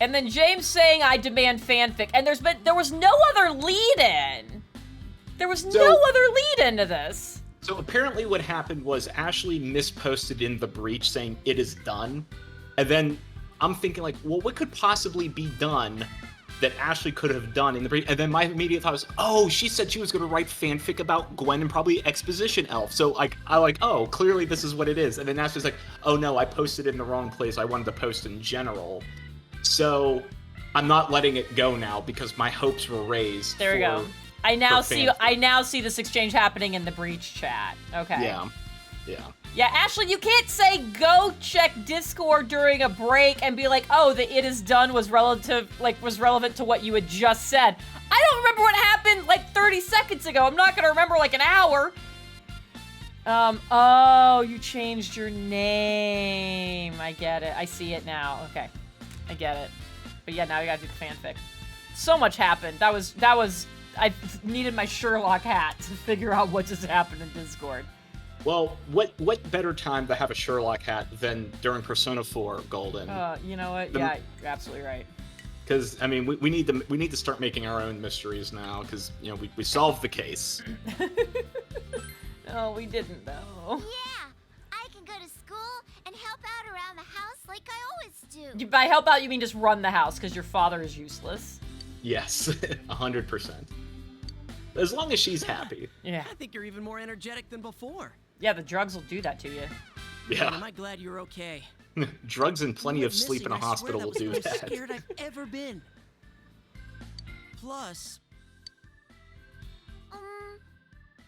and then James saying I demand fanfic, and there was no other lead-in. There was no other lead-in to this. So apparently what happened was Ashley misposted in the breach saying it is done, and then I'm thinking like, well, what could possibly be done that Ashley could have done in the breach? And then my immediate thought was, oh, she said she was going to write fanfic about Gwen and probably exposition elf. So oh, clearly this is what it is. And then Ashley's like, oh no, I posted it in the wrong place. I wanted to post in general. So I'm not letting it go now because my hopes were raised. There we go. I now fanfic. see this exchange happening in the breach chat. Okay. Yeah. Yeah, Ashley, you can't say go check Discord during a break and be like, oh, the it is done was relevant to what you had just said. I don't remember what happened like 30 seconds ago. I'm not gonna remember like an hour. Oh, you changed your name. I get it. I see it now. Okay. I get it. But yeah, now we gotta do the fanfic. So much happened. I needed my Sherlock hat to figure out what just happened in Discord. Well, what better time to have a Sherlock hat than during Persona 4 Golden? You know what? Yeah, you're absolutely right. Because I mean, we need to start making our own mysteries now. Because you know we solved the case. No, we didn't though. Yeah, I can go to school and help out around the house like I always do. By help out, you mean just run the house because your father is useless. Yes, 100%. As long as she's happy. Yeah. I think you're even more energetic than before. Yeah, the drugs will do that to you. Man, Yeah, am I glad you're okay. drugs and plenty You of went sleep in a missing, I hospital swear will do that was the most that. scared I've ever been. Plus, I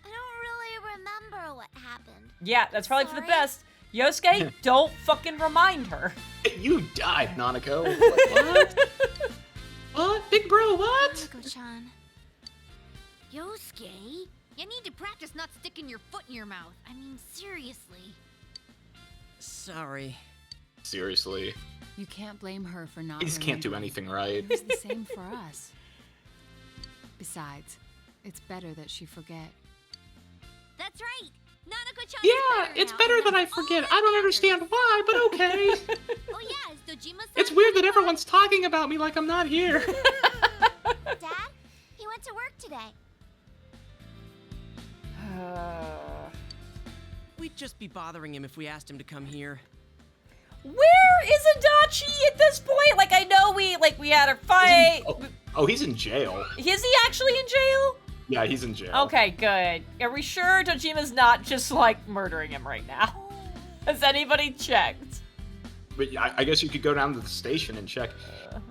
don't really remember what happened. Yeah, that's probably for the Sorry. best. Yosuke, don't fucking remind her. You died, Nanako. What? What? Big bro, what? Nanako-chan. Yosuke? You need to practice not sticking your foot in your mouth. I mean, seriously. sorry. Seriously. You can't blame her for not He just can't do remembering. anything right. It was the same for us. Besides, it's better that she forget. That's right. Nanako-chan Yeah, it's better that I forget. I don't understand why, but okay. Oh yeah, is Dojima-san It's weird that coming everyone's talking about me like I'm not here. home? Dad, he went to work today. We'd just be bothering him if we asked him to come here. Where is Adachi at this point? Like, I know we had a fight. Oh, he's in jail. Is he actually in jail? Yeah, he's in jail. Okay, good. Are we sure Dojima's not just, like, murdering him right now? Has anybody checked? But I guess you could go down to the station and check.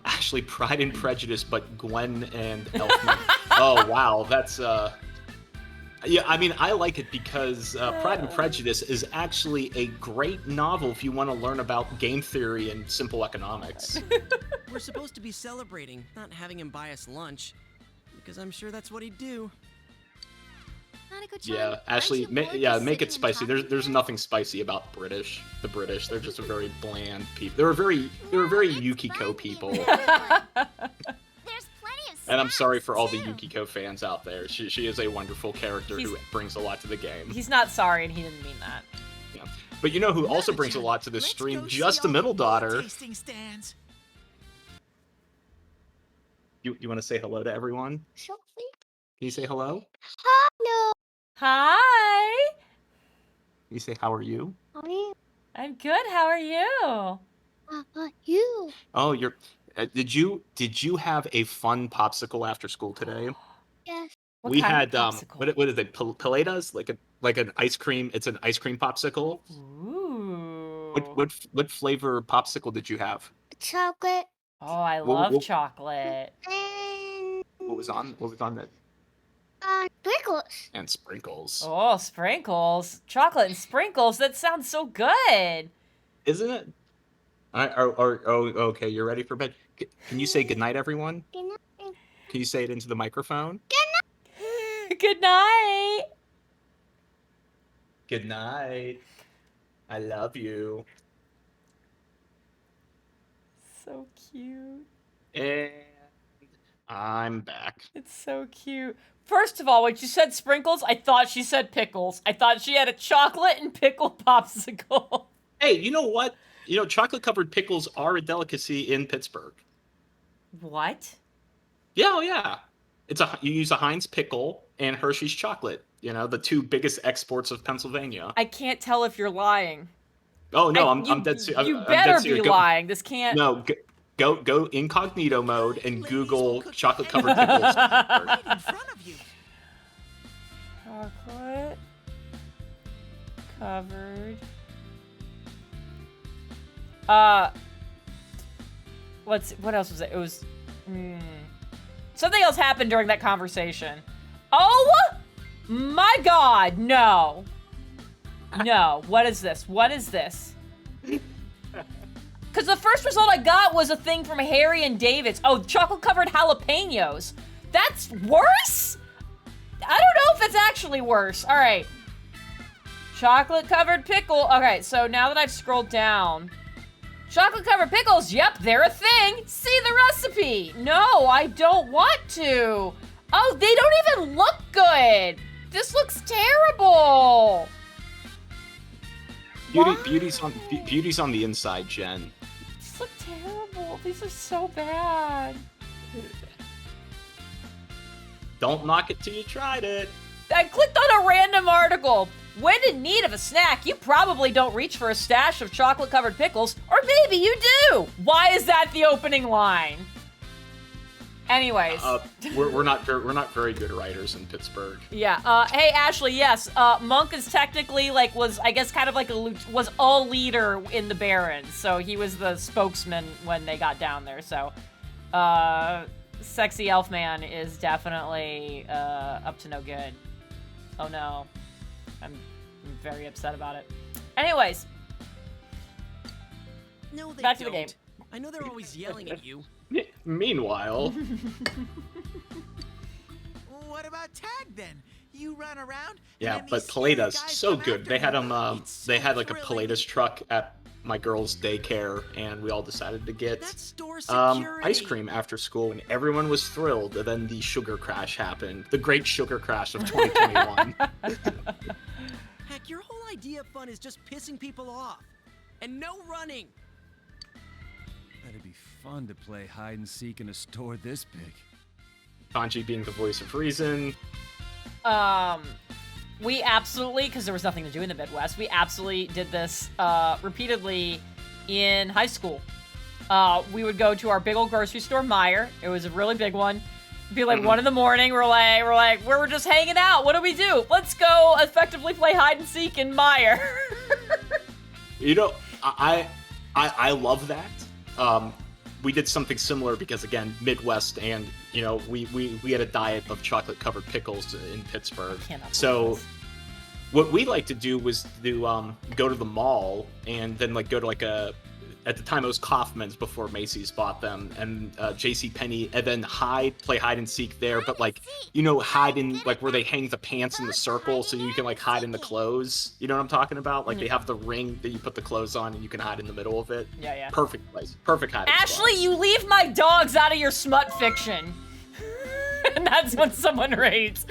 Ashley, Pride and Prejudice, but Gwen and Elfman. Oh, wow. That's, yeah, I mean, I like it because Pride and Prejudice is actually a great novel if you want to learn about game theory and simple economics. We're supposed to be celebrating, not having him buy us lunch. Because I'm sure that's what he'd do. Nanako-chan, Yeah, aren't Ashley, you bored make just it sitting and spicy. talking There's to nothing spicy about the British. They're just a very bland people. They were very Yukiko people. There's plenty of And I'm sorry for all the snacks, Yukiko fans out there. She is a wonderful character who He's- brings a lot to the game. He's not sorry, and he didn't mean that. Yeah. But you know who also brings a lot to this Let's stream? go Just see a all middle the daughter. tasting stands. You want to say hello to everyone? Can you say hello? No. Hi! You say, how are you? How are you? I'm good. How are you? How about you? Oh, you're. Did you have a fun popsicle after school today? Yes. What We kind had of popsicle? what is it? Paletas, like an ice cream. It's an ice cream popsicle. Ooh. What flavor popsicle did you have? Chocolate Oh, I What- love what- chocolate. and What was on that? sprinkles. And sprinkles. Oh, sprinkles. Chocolate and sprinkles. That sounds so good. Isn't it? Okay, you're ready for bed. Can you say goodnight, everyone? Good night. Can you say it into the microphone? Good night. Good night. I love you. So cute. And I'm back. It's so cute. First of all, when she said sprinkles, I thought she said pickles. I thought she had a chocolate and pickle popsicle. Hey, you know what? Chocolate covered pickles are a delicacy in Pittsburgh. What? Yeah, oh yeah. You use a Heinz pickle and Hershey's chocolate. The two biggest exports of Pennsylvania. I can't tell if you're lying. Oh no, You I'm dead serious. You I'm better dead be serious. lying. This can't. No, go incognito mode and Ladies Google will cook chocolate you covered pickles. right in front of you. Chocolate covered. What else was it? It was something else happened during that conversation. Oh my god, no. No, what is this? What is this? Because the first result I got was a thing from Harry and David's. Oh, chocolate covered jalapenos. That's worse? I don't know if it's actually worse. All right. Chocolate covered pickle. Okay, so now that I've scrolled down. Chocolate covered pickles. Yep, they're a thing. See the recipe. No, I don't want to. Oh, they don't even look good. This looks terrible. Beauty's on the inside, Jen. These look terrible. These are so bad. Don't knock it till you tried it. I clicked on a random article. When in need of a snack, you probably don't reach for a stash of chocolate-covered pickles, or maybe you do. Why is that the opening line? Anyways. We're not very good writers in Pittsburgh. Yeah. Hey, Ashley. Yes. Monk is technically was I guess kind of like was a leader in the Barons, so he was the spokesman when they got down there. So, Sexy Elf Man is definitely up to no good. Oh no, I'm very upset about it. Anyways, No, they back to the don't. game. I know they're always yelling at you. Meanwhile, What about tag then? You run around. yeah, and then but these scary Paletas guys so come good. after They had you. them. It's They so had like a thrilling. Paletas truck at my girls' daycare, and we all decided to get That's store security. ice cream after school, and everyone was thrilled. And then the sugar crash happened, the great sugar crash of 2021. Heck, your whole idea of fun is just pissing people off. And no running. That'd be fun to play hide and seek in a store this big. Kanji being the voice of reason. We absolutely, because there was nothing to do in the Midwest, we absolutely did this repeatedly in high school. We would go to our big old grocery store, Meijer. It was a really big one. It'd be like 1 a.m. We're just hanging out. What do we do? Let's go effectively play hide and seek in Meijer. I love that. We did something similar because again, Midwest, and we had a diet of chocolate covered pickles in Pittsburgh. Cannot So believe this. what we like to do was go to the mall and then go to at the time it was Kaufman's before Macy's bought them, and JCPenney, and then play hide and seek there, but hide in where they hang the pants in the circle so you can hide in the clothes. You know what I'm talking about? They have the ring that you put the clothes on and you can hide in the middle of it. Yeah. Perfect place. Perfect hiding spot. Ashley, you leave my dogs out of your smut fiction. And that's when someone rates.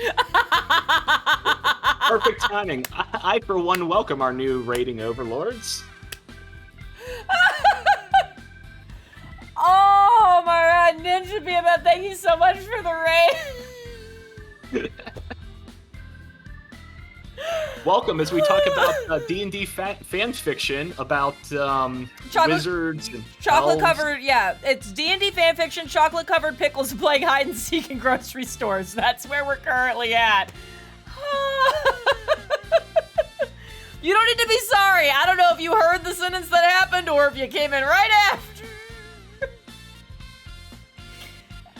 Perfect timing. I, for one, welcome our new rating overlords. Oh my god, Ninja Behemoth, thank you so much for the raid. welcome as we talk about D&D fan fiction about wizards and chocolate elves. covered. Yeah, it's D&D fan fiction. Chocolate covered pickles playing hide and seek in grocery stores. That's where we're currently at. You don't need to be sorry. I don't know if you heard the sentence that happened or if you came in right after.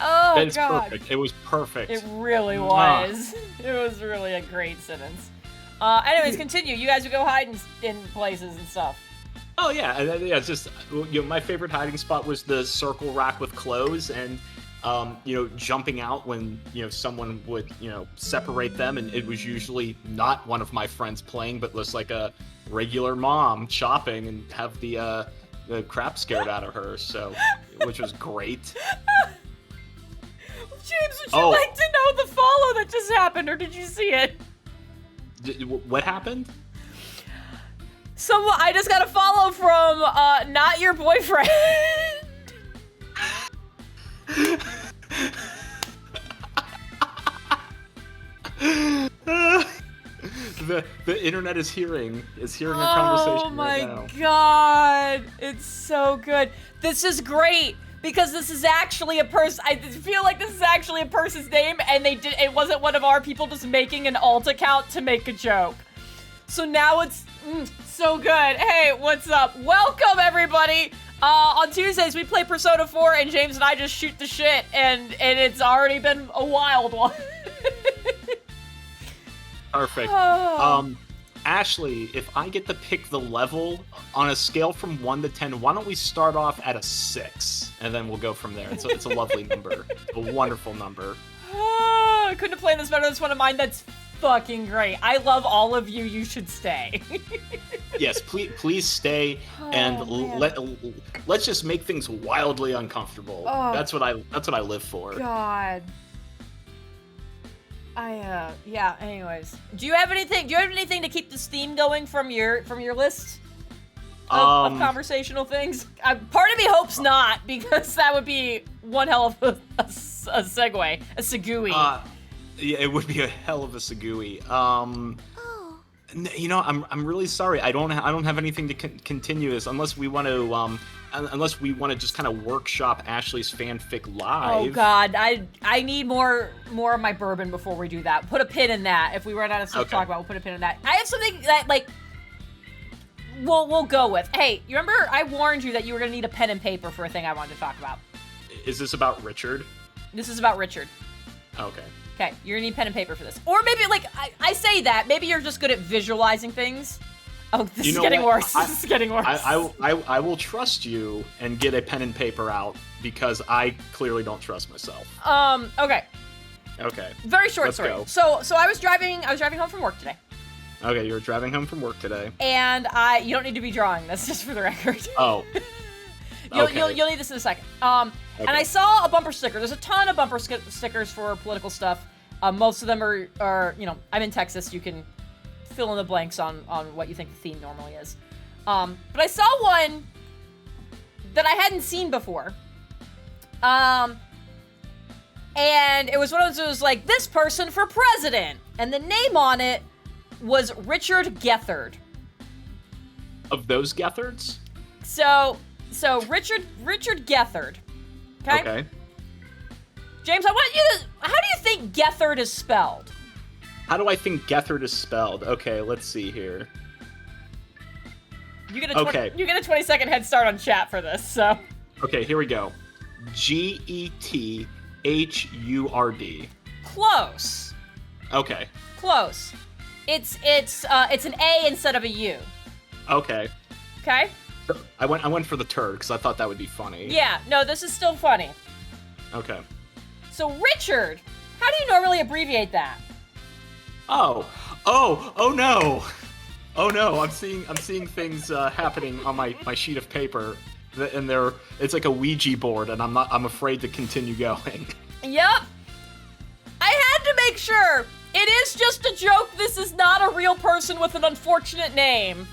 Oh, That's God. perfect. It was perfect. It really was. It was really a great sentence. Anyways, continue. You guys would go hide in places and stuff. Oh yeah, and yeah. It's just my favorite hiding spot was the circle rack with clothes, and jumping out when someone would separate them, and it was usually not one of my friends playing, but was like a regular mom shopping and have the crap scared out of her. So, which was great. James, would you like to know the follow that just happened, or did you see it? What happened? I just got a follow from not your boyfriend. The internet is hearing a conversation right now. Oh my god, it's so good. This is great because this is actually a person. I feel like this is actually a person's name, and it wasn't one of our people just making an alt account to make a joke. So now it's so good. Hey, what's up? Welcome everybody. On Tuesdays we play Persona 4, and James and I just shoot the shit, and it's already been a wild one. Perfect. Ashley, if I get to pick the level on a scale from 1 to 10, why don't we start off at a 6, and then we'll go from there. It's a lovely number, a wonderful number. I couldn't have played this better. That's one of mine. That's fucking great. I love all of you. You should stay. Yes, please stay, and let's just make things wildly uncomfortable. That's what I live for. God. Yeah, anyways. Do you have anything to keep this theme going from your list of conversational things? Part of me hopes not, because that would be one hell of a segue, a segue. Yeah, it would be a hell of a segue. I'm really sorry. I don't have anything to continue this unless we want to just kind of workshop Ashley's fanfic live. Oh God, I need more of my bourbon before we do that. Put a pin in that. If we run out of stuff to talk about, we'll put a pin in that. I have something that we'll go with. Hey, you remember I warned you that you were gonna need a pen and paper for a thing I wanted to talk about. Is this about Richard? This is about Richard. Okay. Okay, you're gonna need pen and paper for this. Or maybe, I say that, maybe you're just good at visualizing things. Oh, this is getting worse. This is getting worse. I will trust you and get a pen and paper out because I clearly don't trust myself. Okay. Okay. Very short Let's story. go. So I was driving home from work today. Okay, you're driving home from work today. And you don't need to be drawing this, just for the record. Oh. You'll need this in a second. And I saw a bumper sticker. There's a ton of bumper stickers for political stuff. Most of them are I'm in Texas. You can fill in the blanks on what you think the theme normally is. But I saw one that I hadn't seen before. And it was one of those, like, this person for president. And the name on it was Richard Gethard. Of those Gethards? So Richard Gethard. Okay? James, how do you think Gethard is spelled? How do I think Gethard is spelled? Okay, let's see here. You get a 20-second head start on chat for this, so. Okay, here we go. Gethurd. Close. Okay. Close. It's an A instead of a U. Okay. Okay? I went for the turd because I thought that would be funny. Yeah, no, this is still funny. Okay. So Richard, how do you normally abbreviate that? Oh no. Oh no, I'm seeing things happening on my sheet of paper, and it's like a Ouija board, and I'm afraid to continue going. Yep. I had to make sure. It is just a joke. This is not a real person with an unfortunate name.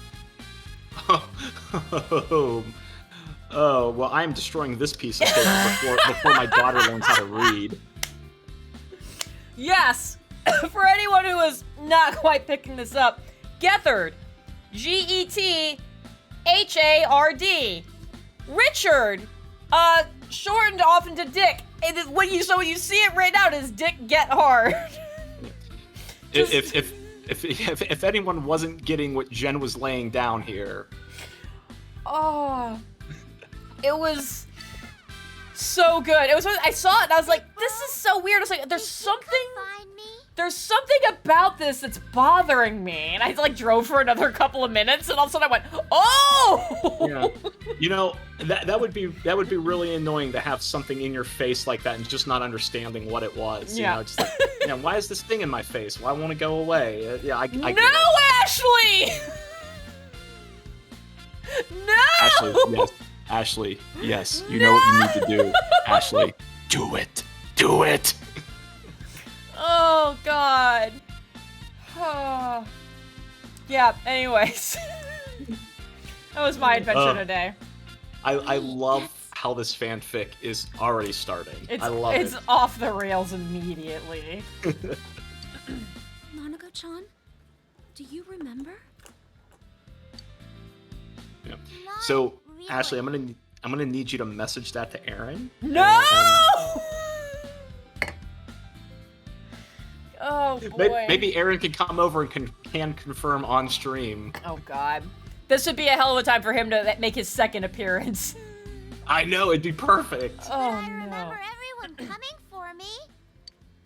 Oh, well, I'm destroying this piece of paper before my daughter learns how to read. Yes. For anyone who is not quite picking this up, Gethard. Gethard. Richard. Shortened often to Dick. And when you see it right out is Dick Get Hard. If anyone wasn't getting what Jen was laying down here. Oh, it was so good. It was. I saw it and I was like, "This is so weird." I was like, "There's something about this that's bothering me." And I like drove for another couple of minutes, and all of a sudden I went, "Oh!" Yeah. You know, that would be really annoying to have something in your face like that and just not understanding what it was. Yeah. You know, just like, why is this thing in my face? Why won't it go away? Yeah, I No, get it. Ashley! No! Ashley, yes. You know what you need to do. Ashley, do it. Do it. Oh, God. Oh. Yeah, anyways. That was my adventure today. I love how this fanfic is already starting. I love It's off the rails immediately. Nanako-chan, do you remember? Yeah. So, Ashley, I'm gonna need you to message that to Aaron. No! Oh boy. Maybe Aaron can come over and can confirm on stream. Oh god. This would be a hell of a time for him to make his second appearance. I know, it'd be perfect. Oh I no. remember everyone coming for me.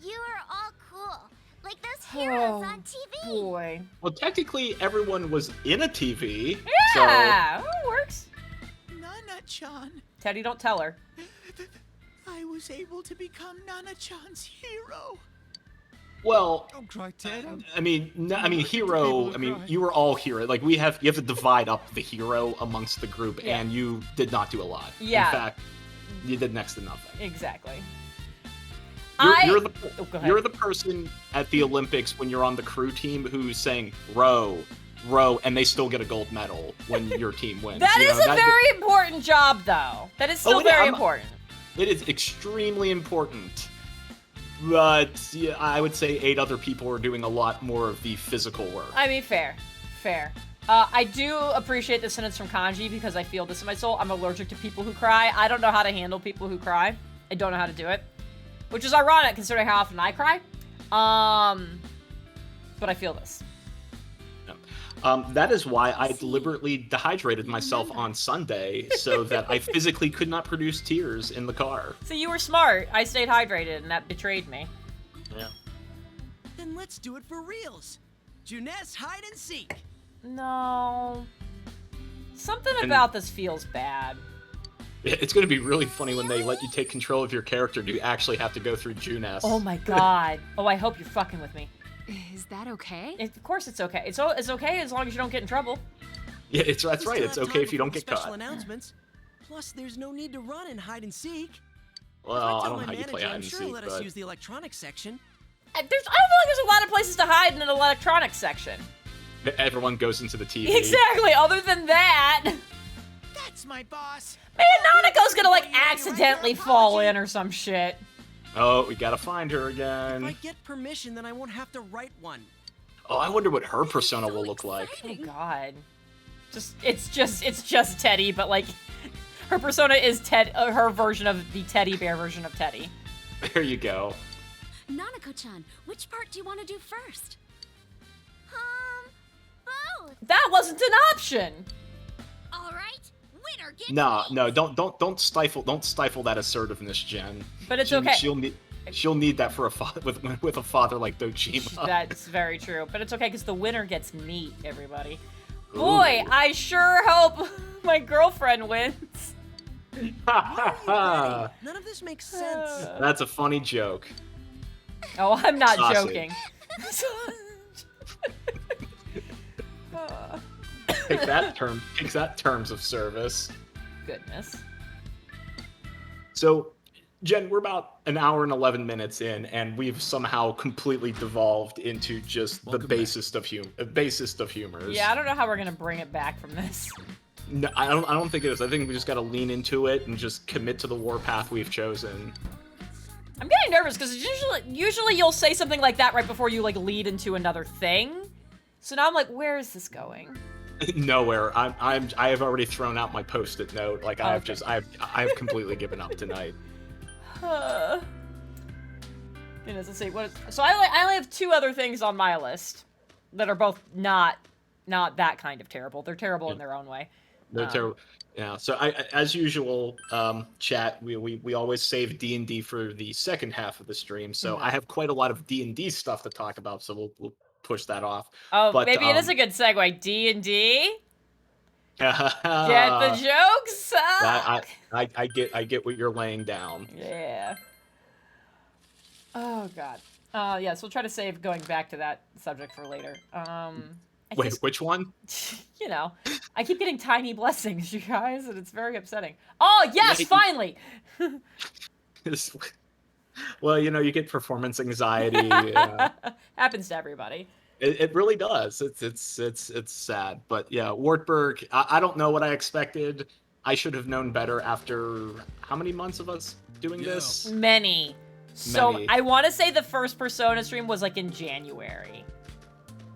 You are all cool. Like those heroes on TV. Boy. Well, technically, everyone was in a TV. Yeah, it works. Nana-chan. Teddy, don't tell her. I was able to become Nana-chan's hero. Well, Don't cry, Ted. hero. You were all hero. Like you have to divide up the hero amongst the group, Yeah. and you did not do a lot. Yeah. In fact, you did next to nothing. Exactly. You're go ahead. you're the person at the Olympics when you're on the crew team who's saying row, row, and they still get a gold medal when your team wins. That You is know, a very important job, though. That is still very important. It is extremely important. But yeah, I would say 8 other people are doing a lot more of the physical work. I mean, fair. I do appreciate the sentence from Kanji because I feel this in my soul. I'm allergic to people who cry. I don't know how to handle people who cry. I don't know how to do it. Which is ironic considering how often I cry. But I feel this. That is why I deliberately dehydrated myself on Sunday so that I physically could not produce tears in the car. So you were smart. I stayed hydrated and that betrayed me. Yeah. Then let's do it for reals. Junes hide and seek. No. Something about this feels bad. It's going to be really funny when they let you take control of your character to actually have to go through Junes. Oh my god. Oh, I hope you're fucking with me. Is that okay? Of course it's okay. It's okay as long as you don't get in trouble. Yeah, that's right. We It's still have okay time if you don't before get the special caught. announcements. Plus, there's no need to run and hide and seek. Well, If I tell don't know my how you play manager, hide I'm and sure seek, he'll let us but use the electronics section. I don't feel like there's a lot of places to hide in an electronics section. everyone goes into the TV. Exactly, other than that. That's my boss. Man, Nanako's gonna like accidentally fall in or some shit. Oh, we gotta find her If I again. get permission, then I won't have to write one. Oh, I wonder what her persona will look like. Oh god. It's just Teddy, but like her persona is her version of the teddy bear version of Teddy. There you go. Nanako-chan, which part do you want to do first? Both. That wasn't an option. All right. Winner gets No, don't stifle that assertiveness, Jen. But it's okay. She'll need that for with a father like Dojima. That's very true. But it's okay because the winner gets meat, everybody. Boy, I sure hope my girlfriend wins. None of this makes sense. That's a funny joke. Oh, I'm not Sausage. joking. Take that terms of service. Goodness. So, Jen, we're about an hour and 11 minutes in, and we've somehow completely devolved into just the basest of humors. Yeah, I don't know how we're gonna bring it back from this. No, I don't think it is. I think we just got to lean into it and just commit to the warpath we've chosen. I'm getting nervous because usually you'll say something like that right before you like lead into another thing. So now I'm like, where is this going? Nowhere. I have already thrown out my post-it note. Like I have completely given up tonight. Goodness, let's see. So I only have 2 other things on my list that are both not that kind of terrible. They're terrible in their own way. They're terrible. Yeah. So as usual, chat, we always save D&D for the second half of the stream. So I have quite a lot of D&D stuff to talk about. So we'll push that off. Oh, but, maybe it is a good segue. D&D. Get the jokes. I get what you're laying down. Yeah. Oh God. Yes, we'll try to save going back to that subject for later. Wait, which one? You know, I keep getting tiny blessings, you guys, and it's very upsetting. Oh yes, finally. Well, you know, you get performance anxiety. Happens to everybody. It really does. It's sad, but yeah, Wartburg. I don't know what I expected. I should have known better after how many months of us doing this? Many. So I want to say the first Persona stream was like in January.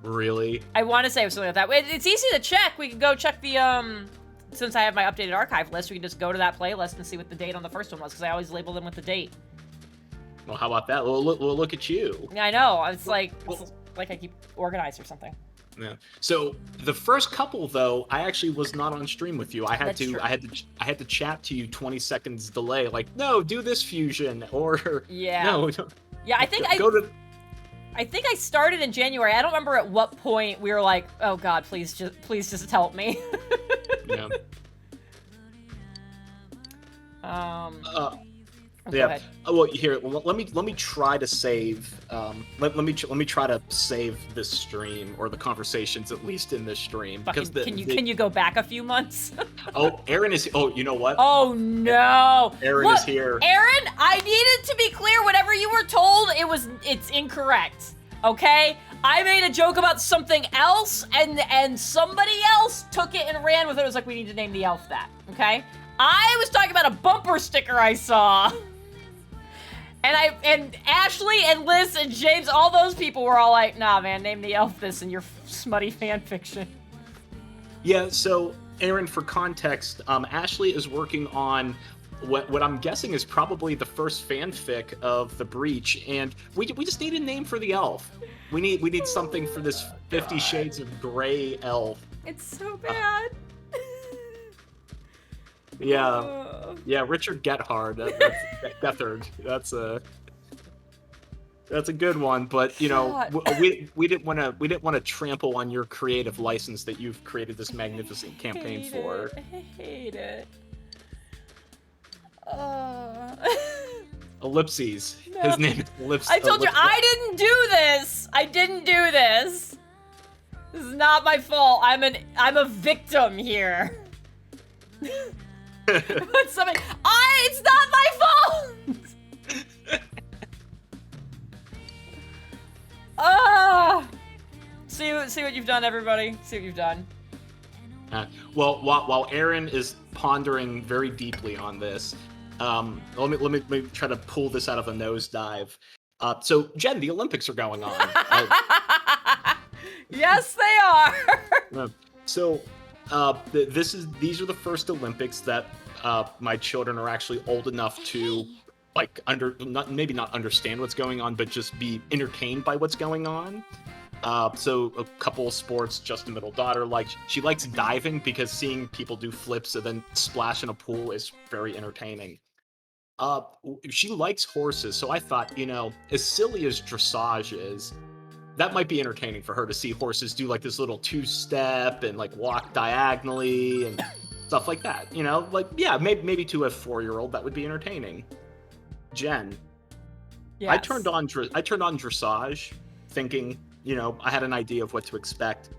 Really? I want to say it was something like that. It's easy to check. We can go check the since I have my updated archive list, we can just go to that playlist and see what the date on the first one was, because I always label them with the date. Well, how about that? Well, look at you. I know. It's like I keep organized or something. Yeah. So the first couple, though, I actually was not on stream with you. I had to chat to you 20 seconds delay. Like, no, do this fusion, or yeah. No. Yeah, I think I think I started in January. I don't remember at what point we were like, oh God, please just help me. Yeah. Go ahead. Well, here, let me try to save. Let me try to save this stream, or the conversations at least in this stream. Because can you go back a few months? Oh, Aaron is. Oh, you know what? Oh no. Aaron is here. Aaron, I needed to be clear. Whatever you were told, it's incorrect. Okay? I made a joke about something else, and somebody else took it and ran with it. It was like, we need to name the elf that. Okay? I was talking about a bumper sticker I saw. And Ashley and Liz and James, all those people were all like, nah, man, name the elf this in your smutty fan fiction. Yeah, so, Aaron, for context, Ashley is working on what I'm guessing is probably the first fanfic of The Breach, and we just need a name for the elf. We need something for this 50 Shades of Grey elf. It's so bad. Yeah, Richard Gethard. Gethard. That's a good one, but you know, we didn't want to trample on your creative license that you've created this magnificent campaign for. I hate it. Ellipses. No. His name is Ellipses. I told you I didn't do this. I didn't do this. This is not my fault. I'm a victim here. It's not my fault. See what you've done, everybody. See what you've done. Well, while Aaron is pondering very deeply on this, let me try to pull this out of a nosedive. So Jen, the Olympics are going on. Yes, they are. So these are the first Olympics that my children are actually old enough to maybe not understand what's going on, but just be entertained by what's going on. So a couple of sports, just a middle daughter, she likes diving because seeing people do flips and then splash in a pool is very entertaining. She likes horses, so I thought, as silly as dressage is, that might be entertaining for her to see horses do this little two-step and walk diagonally and stuff like that. Maybe to a 4-year-old that would be entertaining. Jen, yes. I turned on dressage, thinking, I had an idea of what to expect.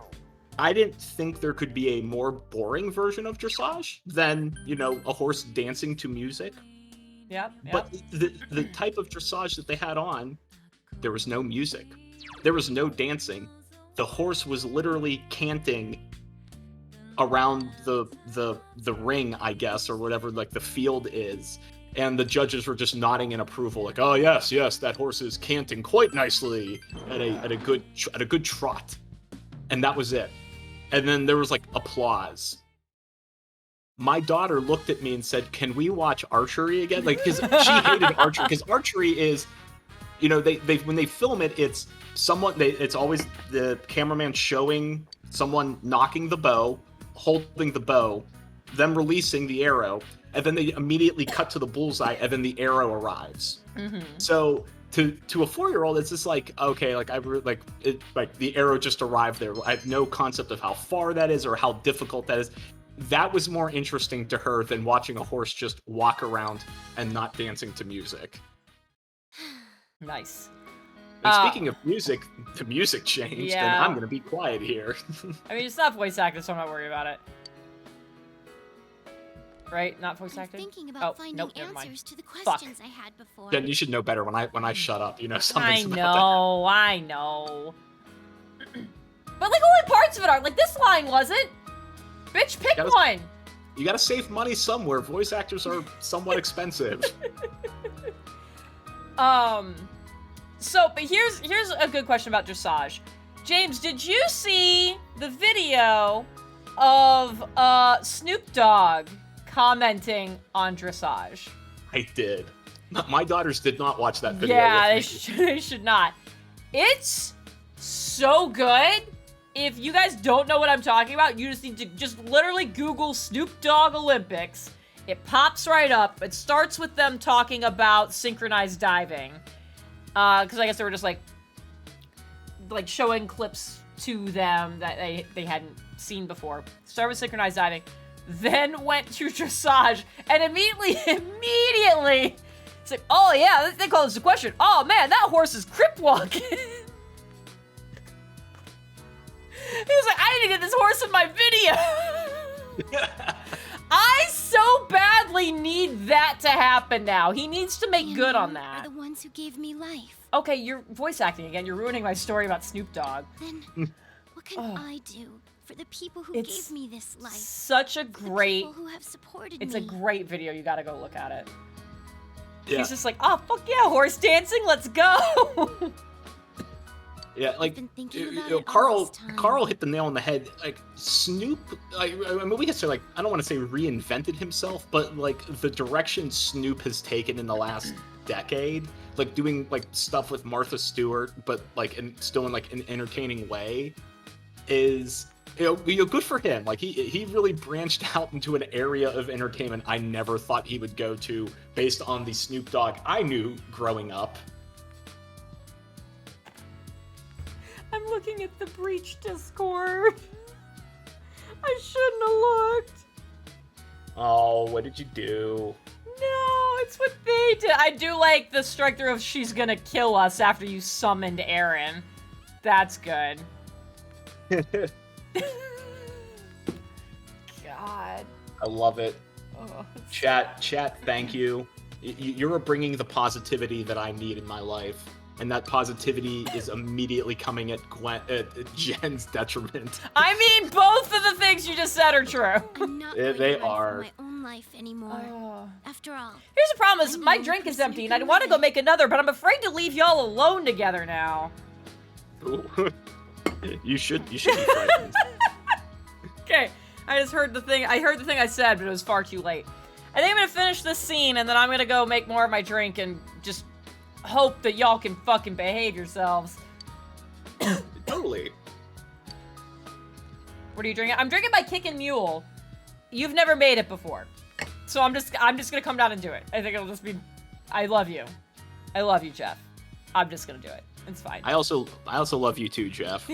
I didn't think there could be a more boring version of dressage than, a horse dancing to music. Yep. But the type of dressage that they had on, there was no music. There was no dancing. The horse was literally canting around the ring, I guess, or whatever the field is. And the judges were just nodding in approval, oh yes, that horse is canting quite nicely at a good trot. and that was it. And then there was like applause. My daughter looked at me and said, "Can we watch archery again?" Like, because she hated archery. Because archery is, you know, they when they film it, it's it's always the cameraman showing someone knocking the bow, holding the bow, them releasing the arrow, and then they immediately cut to the bullseye, and then the arrow arrives. Mm-hmm. So to a 4-year-old, it's just like, okay, like like the arrow just arrived there. I have no concept of how far that is or how difficult that is. That was more interesting to her than watching a horse just walk around and not dancing to music. Nice. And speaking of music, the music changed, and I'm gonna be quiet here. I mean, it's not voice acted, so I'm not worried about it. Right? Not voice acted? Thinking about finding never mind. answers to the questions I had before. Jen, you should know better when I shut up. You know something's I know. But like only parts of it are like this line wasn't. Bitch, pick one. You gotta save money somewhere. Voice actors are somewhat expensive. So, but here's a good question about dressage. James, did you see the video of Snoop Dogg commenting on dressage? I did. My daughters did not watch that video. Yeah, they should not. It's so good. If you guys don't know what I'm talking about, you just need to just literally Google Snoop Dogg Olympics. It pops right up. It starts with them talking about synchronized diving. Because I guess they were just like showing clips to them that they hadn't seen before. Start with synchronized diving. Then went to dressage. And immediately, it's like, oh yeah, they call this a question. Oh man, that horse is crip walking. He was like, I need to get this horse in my video. I so badly need that to happen now. He needs to make good on that. Are the ones who gave me life. Okay, you're voice acting again. You're ruining my story about Snoop Dogg. Then what can I do for the people who gave me this life? Such a great. The people who have supported it's me. a great video. You gotta go look at it. Yeah. He's just like, oh fuck yeah, horse dancing, let's go. Yeah, like Carl hit the nail on the head. Like Snoop, I mean, we could say like I don't want to say reinvented himself, but like the direction Snoop has taken in the last decade, like doing like stuff with Martha Stewart, but like still in like an entertaining way, is good for him. Like he really branched out into an area of entertainment I never thought he would go to, based on the Snoop Dogg I knew growing up. I'm looking at the Breach Discord. I shouldn't have looked. Oh, what did you do? No, it's what they did. I do like the strike through of she's gonna kill us after you summoned Aaron. That's good. God. I love it. Oh, Chat, thank you. You're bringing the positivity that I need in my life. And that positivity is immediately coming at Jen's detriment. I mean, both of the things you just said are true. I'm not they are. my own life anymore. After all, here's the problem: is my drink is empty, and I want to go make another, but I'm afraid to leave y'all alone together now. You should be frightened. Okay, I just heard the thing. I heard the thing I said, but it was far too late. I think I'm gonna finish this scene, and then I'm gonna go make more of my drink and just hope that y'all can fucking behave yourselves. Totally. What are you drinking? I'm drinking my Kickin' Mule. You've never made it before. So I'm just gonna come down and do it. I think it'll just be, I love you. I love you, Jeff. I'm just gonna do it. It's fine. I also love you too, Jeff.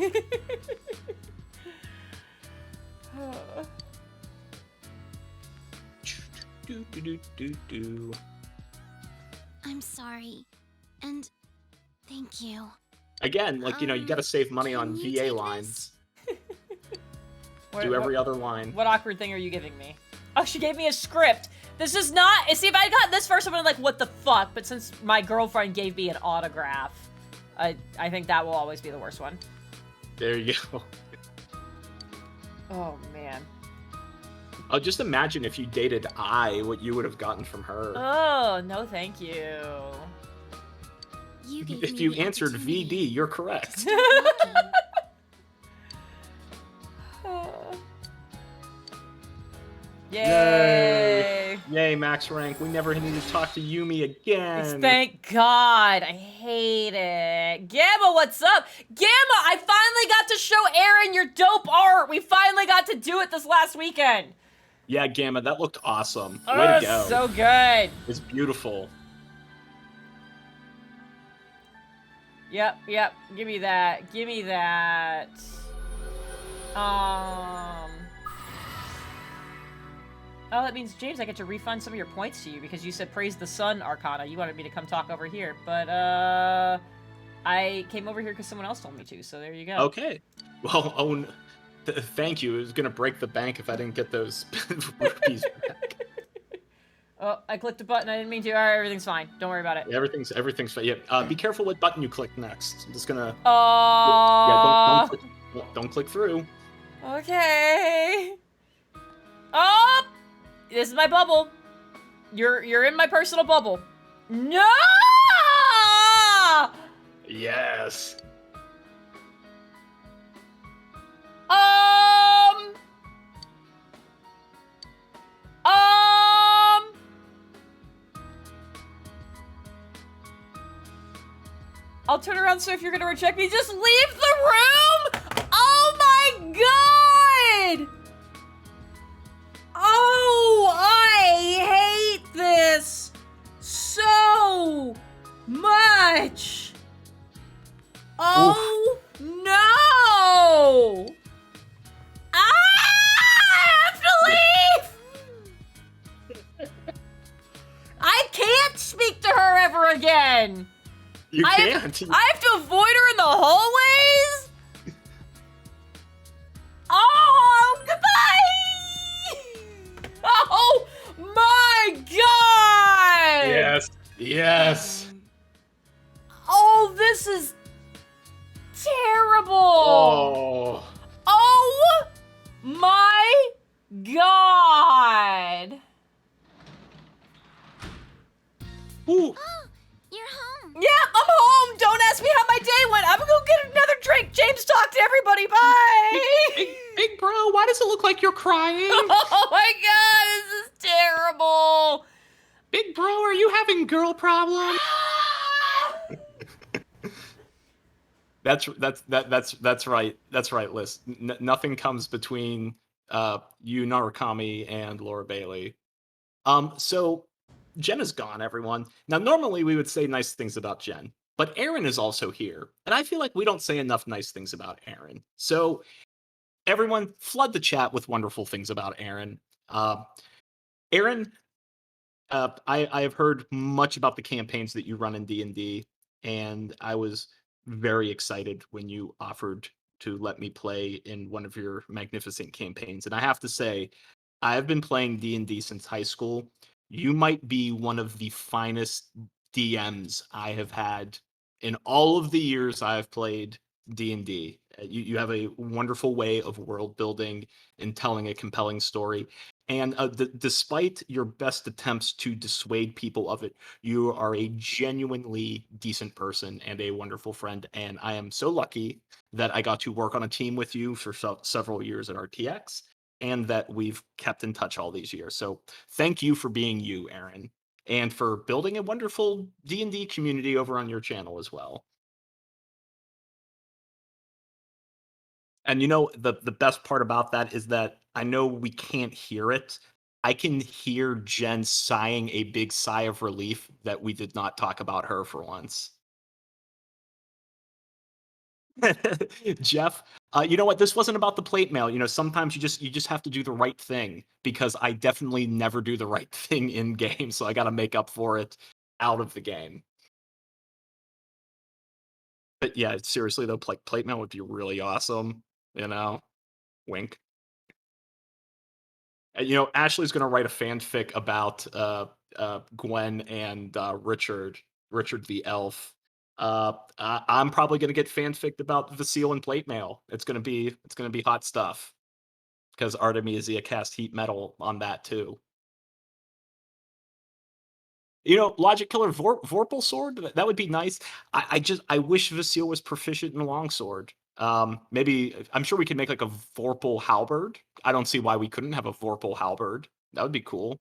I'm sorry. And thank you. Again, like, you gotta save money on VA lines. Do every other line. What awkward thing are you giving me? Oh, she gave me a script. This is not... See, if I got this first, I'm gonna like, what the fuck? But since my girlfriend gave me an autograph, I think that will always be the worst one. There you go. Oh, man. Oh, just imagine if you dated what you would have gotten from her. Oh, no thank you. You gave if me you the answered opportunity. VD, you're correct. Yay! Yay, max rank. We never need to talk to Yumi again. Thank God. I hate it. Gamma, what's up? Gamma, I finally got to show Aaron your dope art. We finally got to do it this last weekend. Yeah, Gamma, that looked awesome. Way to go. So good. It's beautiful. Yep. Give me that. Give me that. Oh, that means, James, I get to refund some of your points to you because you said praise the sun, Arcana. You wanted me to come talk over here, but, I came over here because someone else told me to, so there you go. Okay. Well, Owen, thank you. It was going to break the bank if I didn't get those rupees back. Oh, I clicked a button. I didn't mean to. All right, everything's fine. Don't worry about it. Everything's fine. Yeah, be careful what button you click next. I'm just gonna. Don't click through. Okay. Oh, this is my bubble. You're in my personal bubble. No. Yes. I'll turn around, so if you're gonna reject me, just leave the room! Oh my god! Oh, I hate this so much! Oh, no! I have to leave! I can't speak to her ever again! You can't. I have to avoid her in the hallways? Oh, goodbye! Oh, my God! Yes. Oh, this is terrible. Oh, my God. Ooh. You're home. Yep, I'm home. Don't ask me how my day went. I'm gonna go get another drink. James, talk to everybody. Bye. Big bro, why does it look like you're crying? Oh my god, this is terrible. Big bro, are you having girl problems? That's right. That's right, Liz. Nothing comes between you, Narukami, and Laura Bailey. So Jen is gone, everyone. Now, normally we would say nice things about Jen, but Aaron is also here, and I feel like we don't say enough nice things about Aaron. So, everyone, flood the chat with wonderful things about Aaron. Aaron, I have heard much about the campaigns that you run in D&D, and I was very excited when you offered to let me play in one of your magnificent campaigns. And I have to say, I've been playing D&D since high school. You might be one of the finest DMs I have had in all of the years I've played D&D. You have a wonderful way of world building and telling a compelling story. And despite your best attempts to dissuade people of it, you are a genuinely decent person and a wonderful friend. And I am so lucky that I got to work on a team with you for several years at RTX, and that we've kept in touch all these years. So thank you for being you, Aaron, and for building a wonderful D&D community over on your channel as well. And you know, the best part about that is that I know we can't hear it. I can hear Jen sighing a big sigh of relief that we did not talk about her for once. Jeff, you know what? This wasn't about the plate mail. You know, sometimes you just have to do the right thing, because I definitely never do the right thing in game, so I got to make up for it out of the game. But yeah, seriously though, plate mail would be really awesome. You know, wink. You know, Ashley's gonna write a fanfic about Gwen and Richard the elf. I'm probably gonna get fanficked about Vasile and plate mail. It's gonna be hot stuff, because Artemisia cast heat metal on that too. You know, Logic Killer Vorpal sword, that would be nice. I wish Vasile was proficient in longsword. Maybe I'm sure we could make like a Vorpal halberd. I don't see why we couldn't have a Vorpal halberd. That would be cool.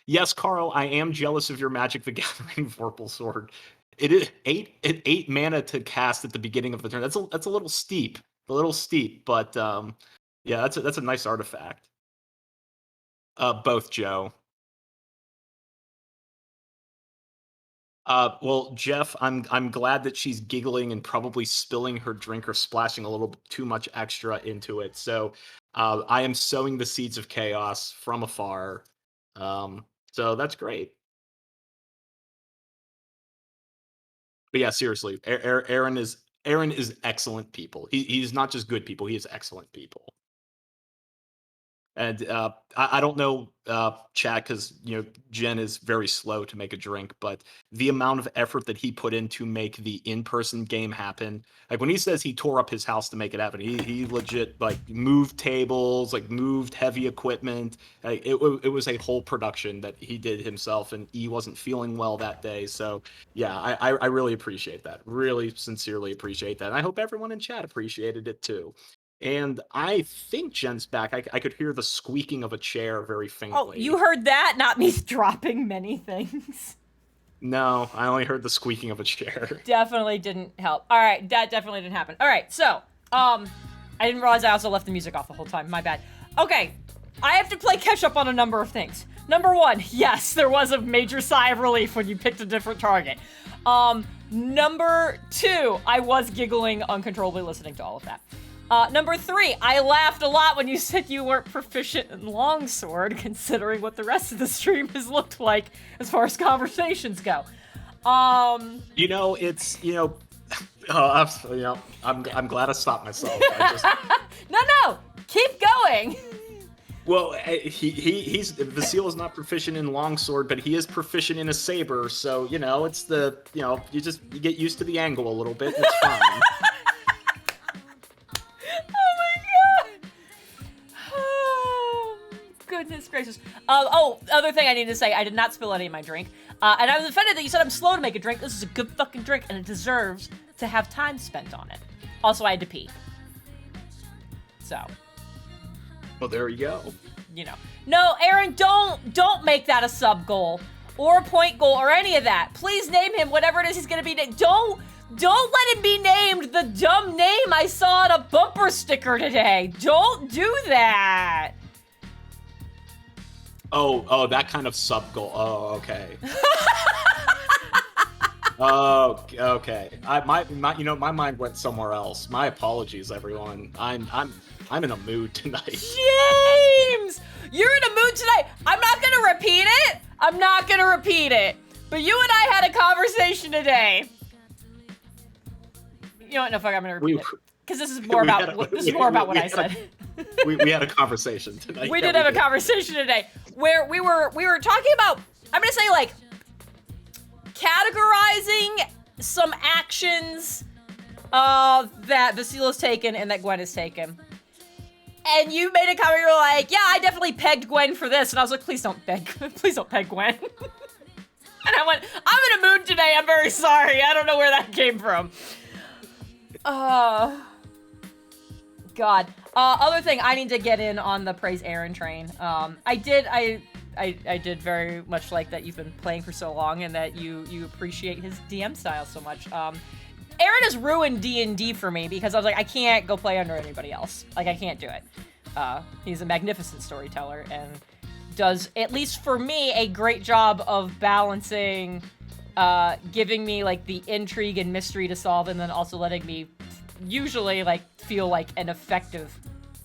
Yes, Carl, I am jealous of your Magic the Gathering Vorpal Sword. It is eight mana to cast at the beginning of the turn. That's a little steep. But yeah, that's a nice artifact. Both, Joe. Well, Jeff, I'm glad that she's giggling and probably spilling her drink or splashing a little too much extra into it. So, I am sowing the seeds of chaos from afar. So that's great. But yeah, seriously, Aaron is excellent people. He's not just good people; he is excellent people. And I don't know, Chad, because Jen is very slow to make a drink, but the amount of effort that he put in to make the in-person game happen, like when he says he tore up his house to make it happen, he legit like moved tables, like moved heavy equipment. Like, it was a whole production that he did himself, and he wasn't feeling well that day. So yeah, I really appreciate that. Really sincerely appreciate that. And I hope everyone in chat appreciated it too. And I think Jen's back. I could hear the squeaking of a chair very faintly. Oh, you heard that? Not me dropping many things. No, I only heard the squeaking of a chair. Definitely didn't help. All right, that definitely didn't happen. All right, so, I didn't realize I also left the music off the whole time. My bad. Okay, I have to play catch up on a number of things. Number one, yes, there was a major sigh of relief when you picked a different target. Number two, I was giggling uncontrollably listening to all of that. Number three, I laughed a lot when you said you weren't proficient in longsword, considering what the rest of the stream has looked like as far as conversations go. I'm glad I stopped myself. No, keep going. Well, he's Vasile is not proficient in longsword, but he is proficient in a saber. So it's you get used to the angle a little bit. It's fine. Goodness gracious. Other thing I need to say, I did not spill any of my drink. And I was offended that you said I'm slow to make a drink. This is a good fucking drink, and it deserves to have time spent on it. Also, I had to pee. So. Well, there you go. No, Aaron, don't make that a sub goal. Or a point goal, or any of that. Please name him whatever it is he's gonna be named. Don't let him be named the dumb name I saw on a bumper sticker today. Don't do that. Oh, that kind of sub goal. Oh, okay. Oh, okay. My mind went somewhere else. My apologies, everyone. I'm in a mood tonight. James, you're in a mood tonight. I'm not gonna repeat it. But you and I had a conversation today. You know what? No, fuck. I'm gonna repeat it because this is more about what I said. We had a conversation tonight. We did have a conversation today where we were talking about, I'm gonna say, like, categorizing some actions that Vasile's taken and that Gwen has taken. And you made a comment, you were like, yeah, I definitely pegged Gwen for this. And I was like, please don't peg Gwen. And I went, I'm in a mood today, I'm very sorry. I don't know where that came from. God. Other thing, I need to get in on the praise Aaron train. I did very much like that you've been playing for so long and that you appreciate his DM style so much. Aaron has ruined D&D for me because I was like, I can't go play under anybody else. Like, I can't do it. He's a magnificent storyteller and does, at least for me, a great job of balancing, giving me, like, the intrigue and mystery to solve and then also letting me usually, like, feel like an effective,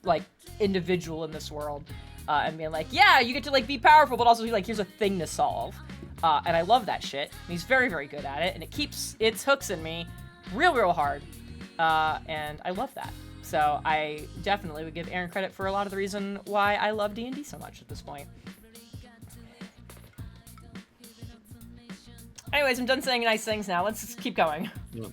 like, individual in this world. And being like, yeah, you get to, like, be powerful, but also be like, here's a thing to solve. And I love that shit. And he's very, very good at it, and it keeps its hooks in me real hard. And I love that. So I definitely would give Aaron credit for a lot of the reason why I love D&D so much at this point. Anyways, I'm done saying nice things now. Let's just keep going. Yeah.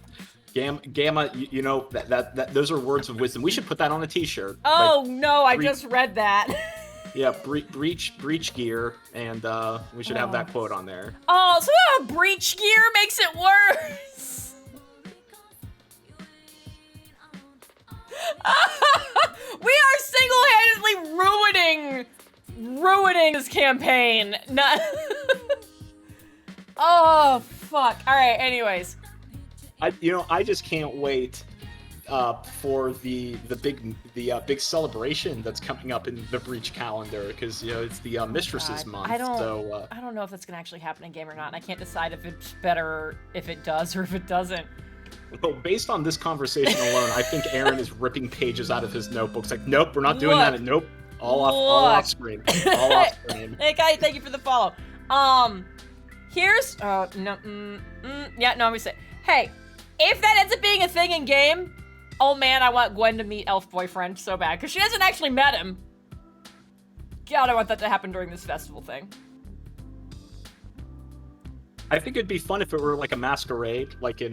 Gamma, that those are words of wisdom. We should put that on a t-shirt. Oh, like, no, I just read that. Yeah, breach gear, and we should have that quote on there. Oh, so breach gear makes it worse. We are single-handedly playing this campaign. Not. Oh fuck. All right. Anyways. I just can't wait for the big celebration that's coming up in the Breach calendar, because it's the Mistresses month. I don't know if that's gonna actually happen in game or not, and I can't decide if it's better if it does or if it doesn't. Well, based on this conversation alone, I think Aaron is ripping pages out of his notebooks. Like, nope, we're not doing that. Nope, all off screen. All off screen. Hey guy, thank you for the follow. Here's I'm gonna say, hey, if that ends up being a thing in game, oh man, I want Gwen to meet Elf Boyfriend so bad, because she hasn't actually met him. God, I want that to happen during this festival thing. I think it'd be fun if it were like a masquerade, like in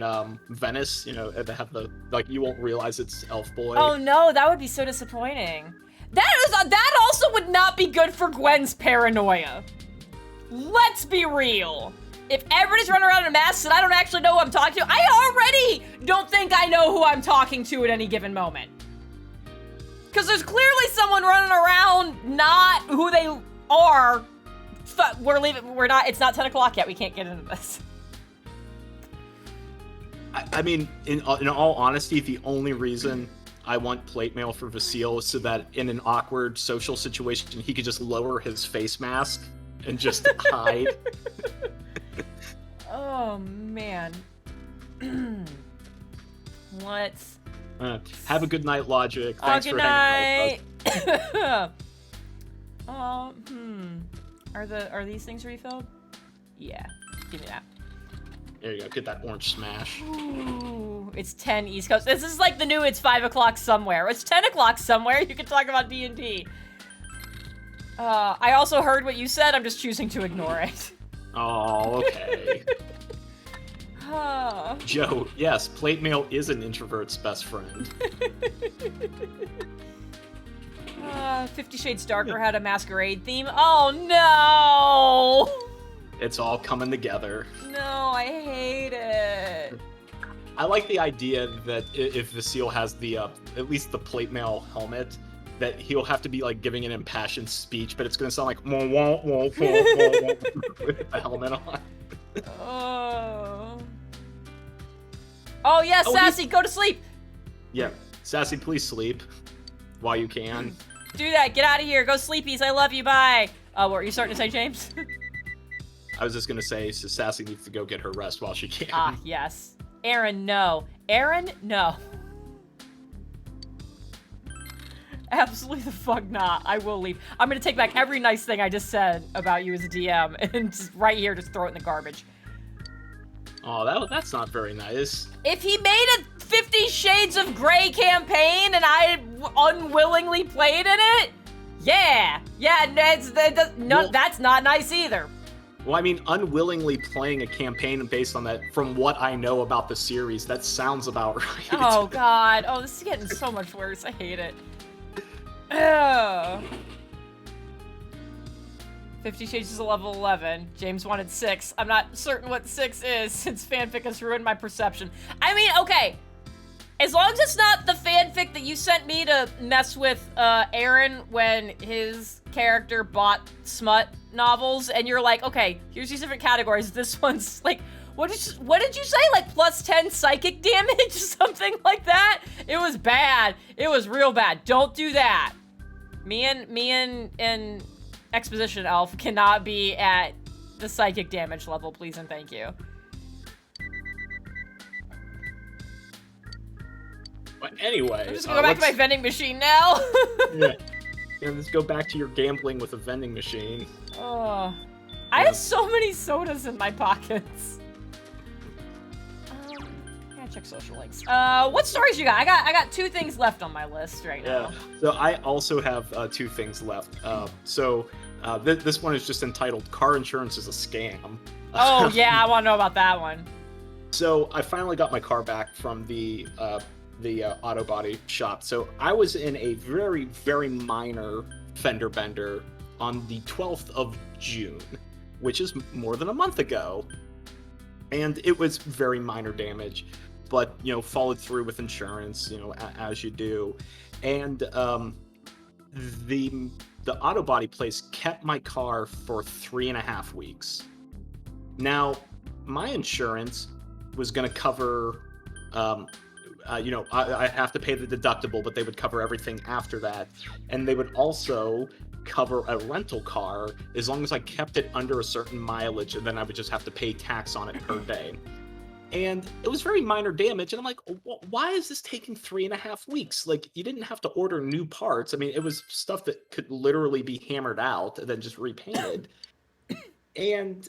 Venice, they have you won't realize it's Elf Boy. Oh no, that would be so disappointing. That also would not be good for Gwen's paranoia. Let's be real. If everybody's running around in masks and I don't actually know who I'm talking to, I already don't think I know who I'm talking to at any given moment. Because there's clearly someone running around not who they are. It's not 10 o'clock yet. We can't get into this. I mean, in all honesty, the only reason I want plate mail for Vasile is so that in an awkward social situation, he could just lower his face mask and just hide. Oh, man. Let's... have a good night, Logic. Thanks good for hanging out with us. Are these things refilled? Yeah. Give me that. There you go. Get that orange smash. Ooh, it's 10 East Coast. This is like the new it's 5 o'clock somewhere. It's 10 o'clock somewhere. You can talk about D&D. I also heard what you said. I'm just choosing to ignore it. Oh, okay. Joe, yes, plate mail is an introvert's best friend. 50 Shades Darker had a masquerade theme. Oh no! It's all coming together. No, I hate it. I like the idea that if Vasile has the at least the plate mail helmet, that he'll have to be like giving an impassioned speech, but it's gonna sound like wah, wah, wah, wah, wah, with the helmet on. Oh yeah, Sassy, go to sleep. Yeah, Sassy, please sleep while you can. Do that. Get out of here. Go sleepies. I love you. Bye. What were you starting to say, James? I was just gonna say, so Sassy needs to go get her rest while she can. Ah, yes. Aaron, no. Aaron, no. Absolutely the fuck not. I will leave. I'm gonna take back every nice thing I just said about you as a DM and just right here just throw it in the garbage. Oh, that's not very nice. If he made a 50 Shades of Grey campaign and I unwillingly played in it, yeah, that's not nice either. Well, I mean, unwillingly playing a campaign based on that, from what I know about the series, that sounds about right. Oh, God. Oh, this is getting so much worse. I hate it. Ugh. 50 Shades is a level 11. James wanted 6. I'm not certain what 6 is, since fanfic has ruined my perception. I mean, okay. As long as it's not the fanfic that you sent me to mess with Aaron when his character bought smut novels, and you're like, okay, here's these different categories. This one's like, what did you say? Like plus 10 psychic damage, something like that? It was bad. It was real bad. Don't do that. Me and Exposition Elf cannot be at the psychic damage level, please and thank you. But anyway, I'm just gonna go back to my vending machine now. Yeah, let's go back to your gambling with a vending machine. Oh, I have so many sodas in my pockets. I gotta check social links. What stories you got? I got 2 things left on my list right now. Yeah. So I also have 2 things left. This one is just entitled "Car Insurance is a Scam." Oh yeah, I want to know about that one. So I finally got my car back from the auto body shop. So I was in a very, very minor fender bender on the 12th of June, which is more than a month ago. And it was very minor damage, but, followed through with insurance, as you do. And the the auto body place kept my car for 3.5 weeks. Now, my insurance was going to cover, I have to pay the deductible, but they would cover everything after that. And they would also cover a rental car as long as I kept it under a certain mileage, and then I would just have to pay tax on it per day. And it was very minor damage, and I'm like, why is this taking 3.5 weeks? Like, you didn't have to order new parts. I mean, it was stuff that could literally be hammered out and then just repainted. And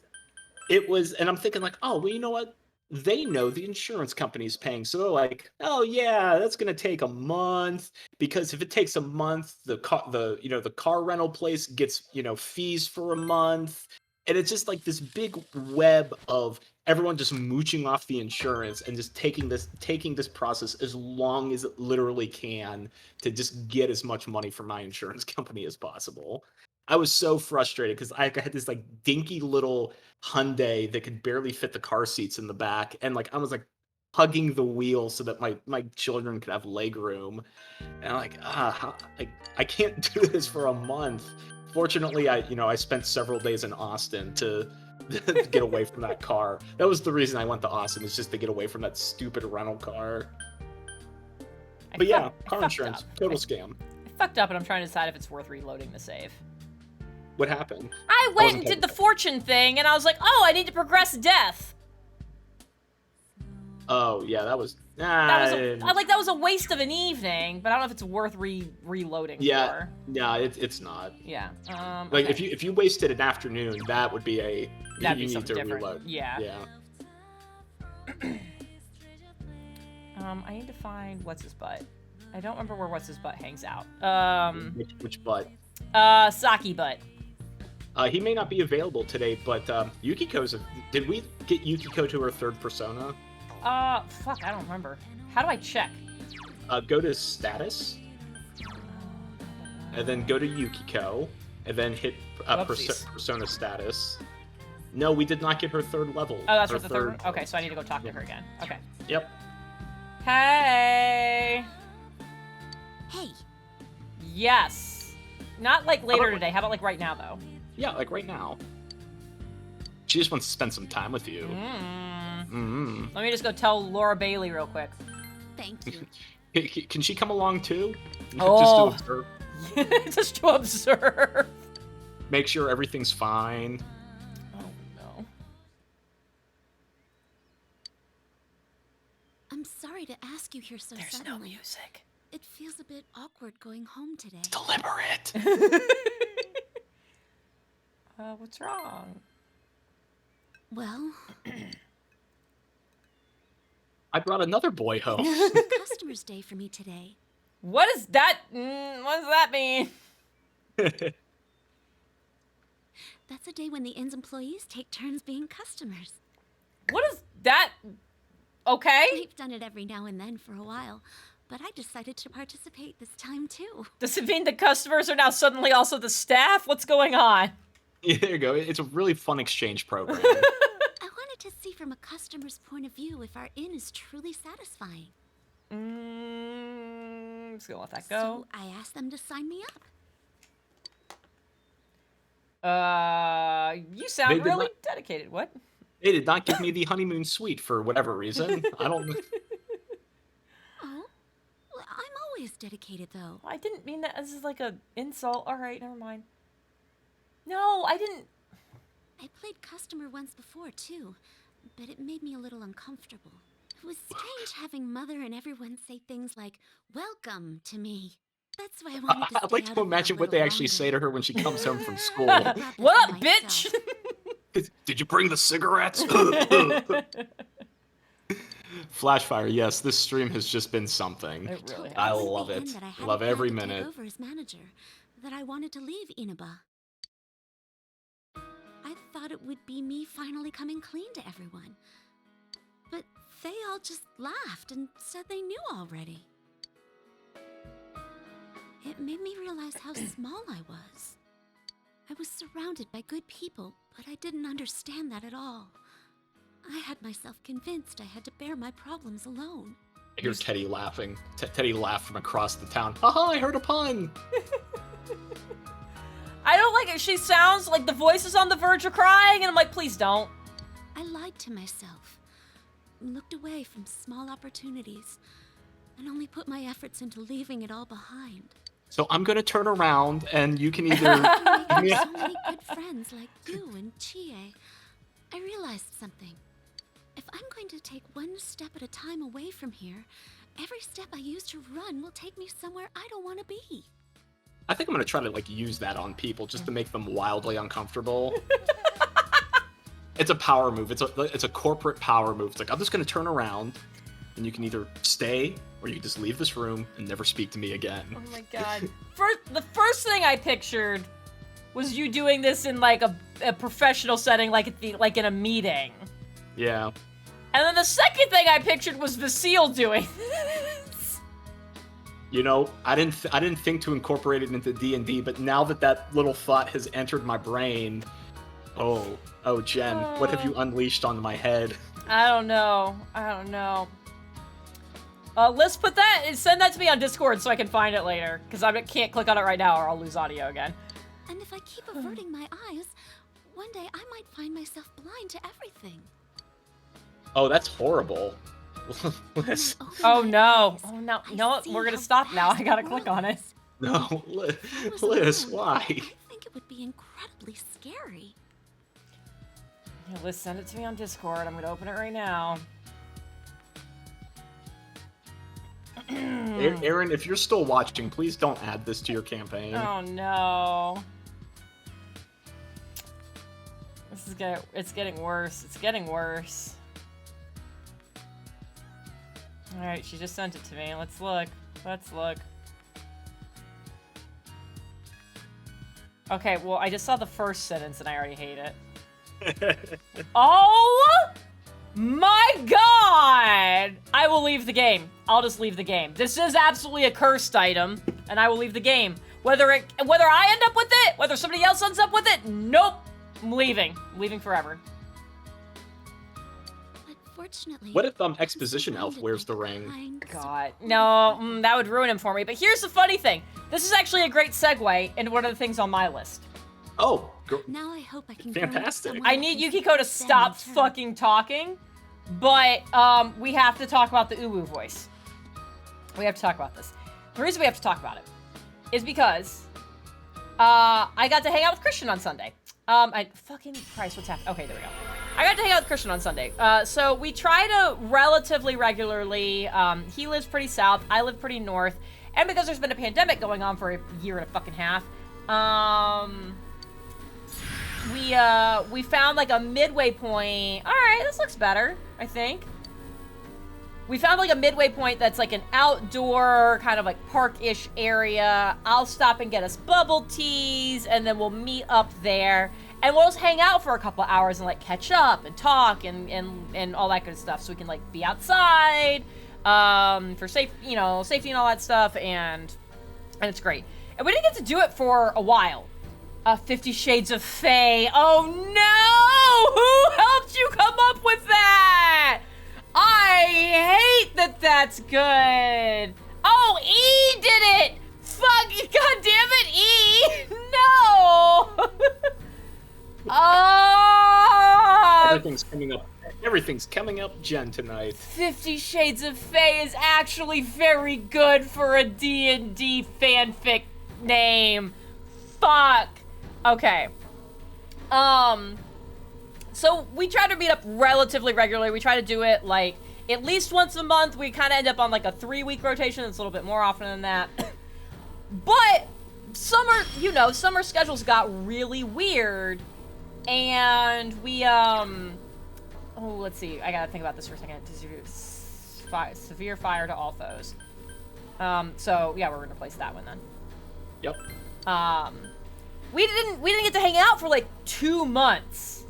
I'm thinking like, oh, well, you know what? They know the insurance company's paying. So they're like, oh yeah, that's going to take a month, because if it takes a month, the car rental place gets, fees for a month. And it's just like this big web of everyone just mooching off the insurance and just taking this process as long as it literally can to just get as much money from my insurance company as possible. I was so frustrated because I had this like dinky little Hyundai that could barely fit the car seats in the back, and like I was like hugging the wheel so that my children could have leg room, and I'm like, I can't do this for a month. Fortunately, I spent several days in Austin to get away from that car. That was the reason I went to Austin, is just to get away from that stupid rental car. But yeah, car insurance, total scam. I fucked up, and I'm trying to decide if it's worth reloading the save. What happened? I went and did the fortune thing, and I was like, oh, I need to progress death. Oh, yeah, that was... that was a waste of an evening, but I don't know if it's worth reloading for. Yeah, it's not. Yeah. Like, okay. if you wasted an afternoon, that would be That'd you be need to different. reload. Yeah. Yeah. I need to find what's his butt. I don't remember where what's his butt hangs out. Which butt? Saki butt. He may not be available today, but Yukiko's... Did we get Yukiko to her third persona? Fuck, I don't remember. How do I check? Go to status, and then go to Yukiko, and then hit persona status. No, we did not get her third level. Oh, that's for the third one? Okay, so I need to go talk to her again. Okay. Yep. Hey! Hey! Yes! Not like later today. How about like right now, though? Yeah, like right now. She just wants to spend some time with you. Let me just go tell Laura Bailey real quick. Thank you. Can she come along too? Oh. Just to observe. Just to observe. Make sure everything's fine. Oh no. I'm sorry to ask you here so There's suddenly. no music. It feels a bit awkward going home today. Deliberate. What's wrong? Well, I brought another boy home. it's Customer's Day for me today. What is that? What does that mean? That's a day when the inn's employees take turns being customers. What is that? Okay. We've done it every now and then for a while, but I decided to participate this time too. Does it mean the customers are now suddenly also the staff? What's going on? Yeah, there you go. It's a really fun exchange program. I wanted to see from a customer's point of view if our inn is truly satisfying. Just gonna let that go. So I asked them to sign me up. You sound really dedicated. What? They did not give me the honeymoon suite for whatever reason. I don't know. Oh, well, I'm always dedicated though. I didn't mean that as like a insult. All right, never mind. No, I didn't. I played customer once before too, but it made me a little uncomfortable. It was strange having Mother and everyone say things like, "Welcome" to me. That's why I wanted to I'd like to imagine what they actually say to her when she comes home from school. What up, bitch? Did you bring the cigarettes? Flashfire, yes, this stream has just been something. It really has. I love it. Love every minute. Over as manager, that I wanted to leave Inaba. I thought it would be me finally coming clean to everyone. But they all just laughed and said they knew already. It made me realize how small I was. I was surrounded by good people, but I didn't understand that at all. I had myself convinced I had to bear my problems alone. I hear Teddy laughing. Teddy laughed from across the town. Haha, I heard a pun! I don't like it. She sounds like the voice is on the verge of crying, and I'm like, please don't. I lied to myself, looked away from small opportunities, and only put my efforts into leaving it all behind. So I'm gonna turn around, and you can either. Making so many good friends like you and Chie, I realized something. If I'm going to take one step at a time away from here, every step I use to run will take me somewhere I don't want to be. I think I'm gonna try to like use that on people just to make them wildly uncomfortable. It's a power move. It's a corporate power move. It's like, I'm just gonna turn around, and you can either stay or you can just leave this room and never speak to me again. Oh my god. The first thing I pictured was you doing this in like a professional setting, like in a meeting. Yeah. And then the second thing I pictured was Vasile doing this. You know, I didn't think to incorporate it into D&D, but now that little thought has entered my brain, oh Jen, what have you unleashed on my head? I don't know. Let's send that to me on Discord so I can find it later, because I can't click on it right now or I'll lose audio again. And if I keep averting my eyes, one day I might find myself blind to everything. Oh, that's horrible. Liz. Oh no. Oh no. You know what? We're gonna stop now. I gotta click on it. No, Liz, why? I think it would be incredibly scary. Yeah, Liz, send it to me on Discord. I'm gonna open it right now. Aaron, if you're still watching, please don't add this to your campaign. Oh no. It's getting worse. It's getting worse. Alright, she just sent it to me. Let's look. Okay, well, I just saw the first sentence and I already hate it. Oh my god! I will leave the game. I'll just leave the game. This is absolutely a cursed item, and I will leave the game. Whether I end up with it, whether somebody else ends up with it, nope. I'm leaving. I'm leaving forever. Unfortunately, What if Exposition Elf wears the ring? God, no, that would ruin him for me. But here's the funny thing. This is actually a great segue into one of the things on my list. Oh, now I hope I can fantastic. I need Yukiko to stop fucking talking, but we have to talk about the Uwu voice. We have to talk about this. The reason we have to talk about it is because I got to hang out with Christian on Sunday. Fucking Christ, what's happening? Okay, there we go. I got to hang out with Christian on Sunday. So we try to relatively regularly. He lives pretty south. I live pretty north. And because there's been a pandemic going on for a year and a fucking half, we found like a midway point. All right, this looks better, I think. We found like a midway point that's like an outdoor kind of like park-ish area. I'll stop and get us bubble teas, and then we'll meet up there. And we'll just hang out for a couple of hours and like catch up and talk and all that good stuff, so we can like be outside for safety and all that stuff, and it's great. And we didn't get to do it for a while. 50 Shades of Fae. Oh no! Who helped you come up with that? I hate that that's good. Oh, E did it! Fuck, god damn it, E! No! Everything's coming up Jen tonight. 50 Shades of Fae is actually very good for a D&D fanfic name. Fuck. Okay. So we try to meet up relatively regularly. We try to do it like at least once a month. We kind of end up on like a 3-week rotation. It's a little bit more often than that. But summer schedules got really weird. And we, let's see. I gotta think about this for a second. Severe fire to all foes. So yeah, we're gonna replace that one then. Yep. We didn't get to hang out for like 2 months.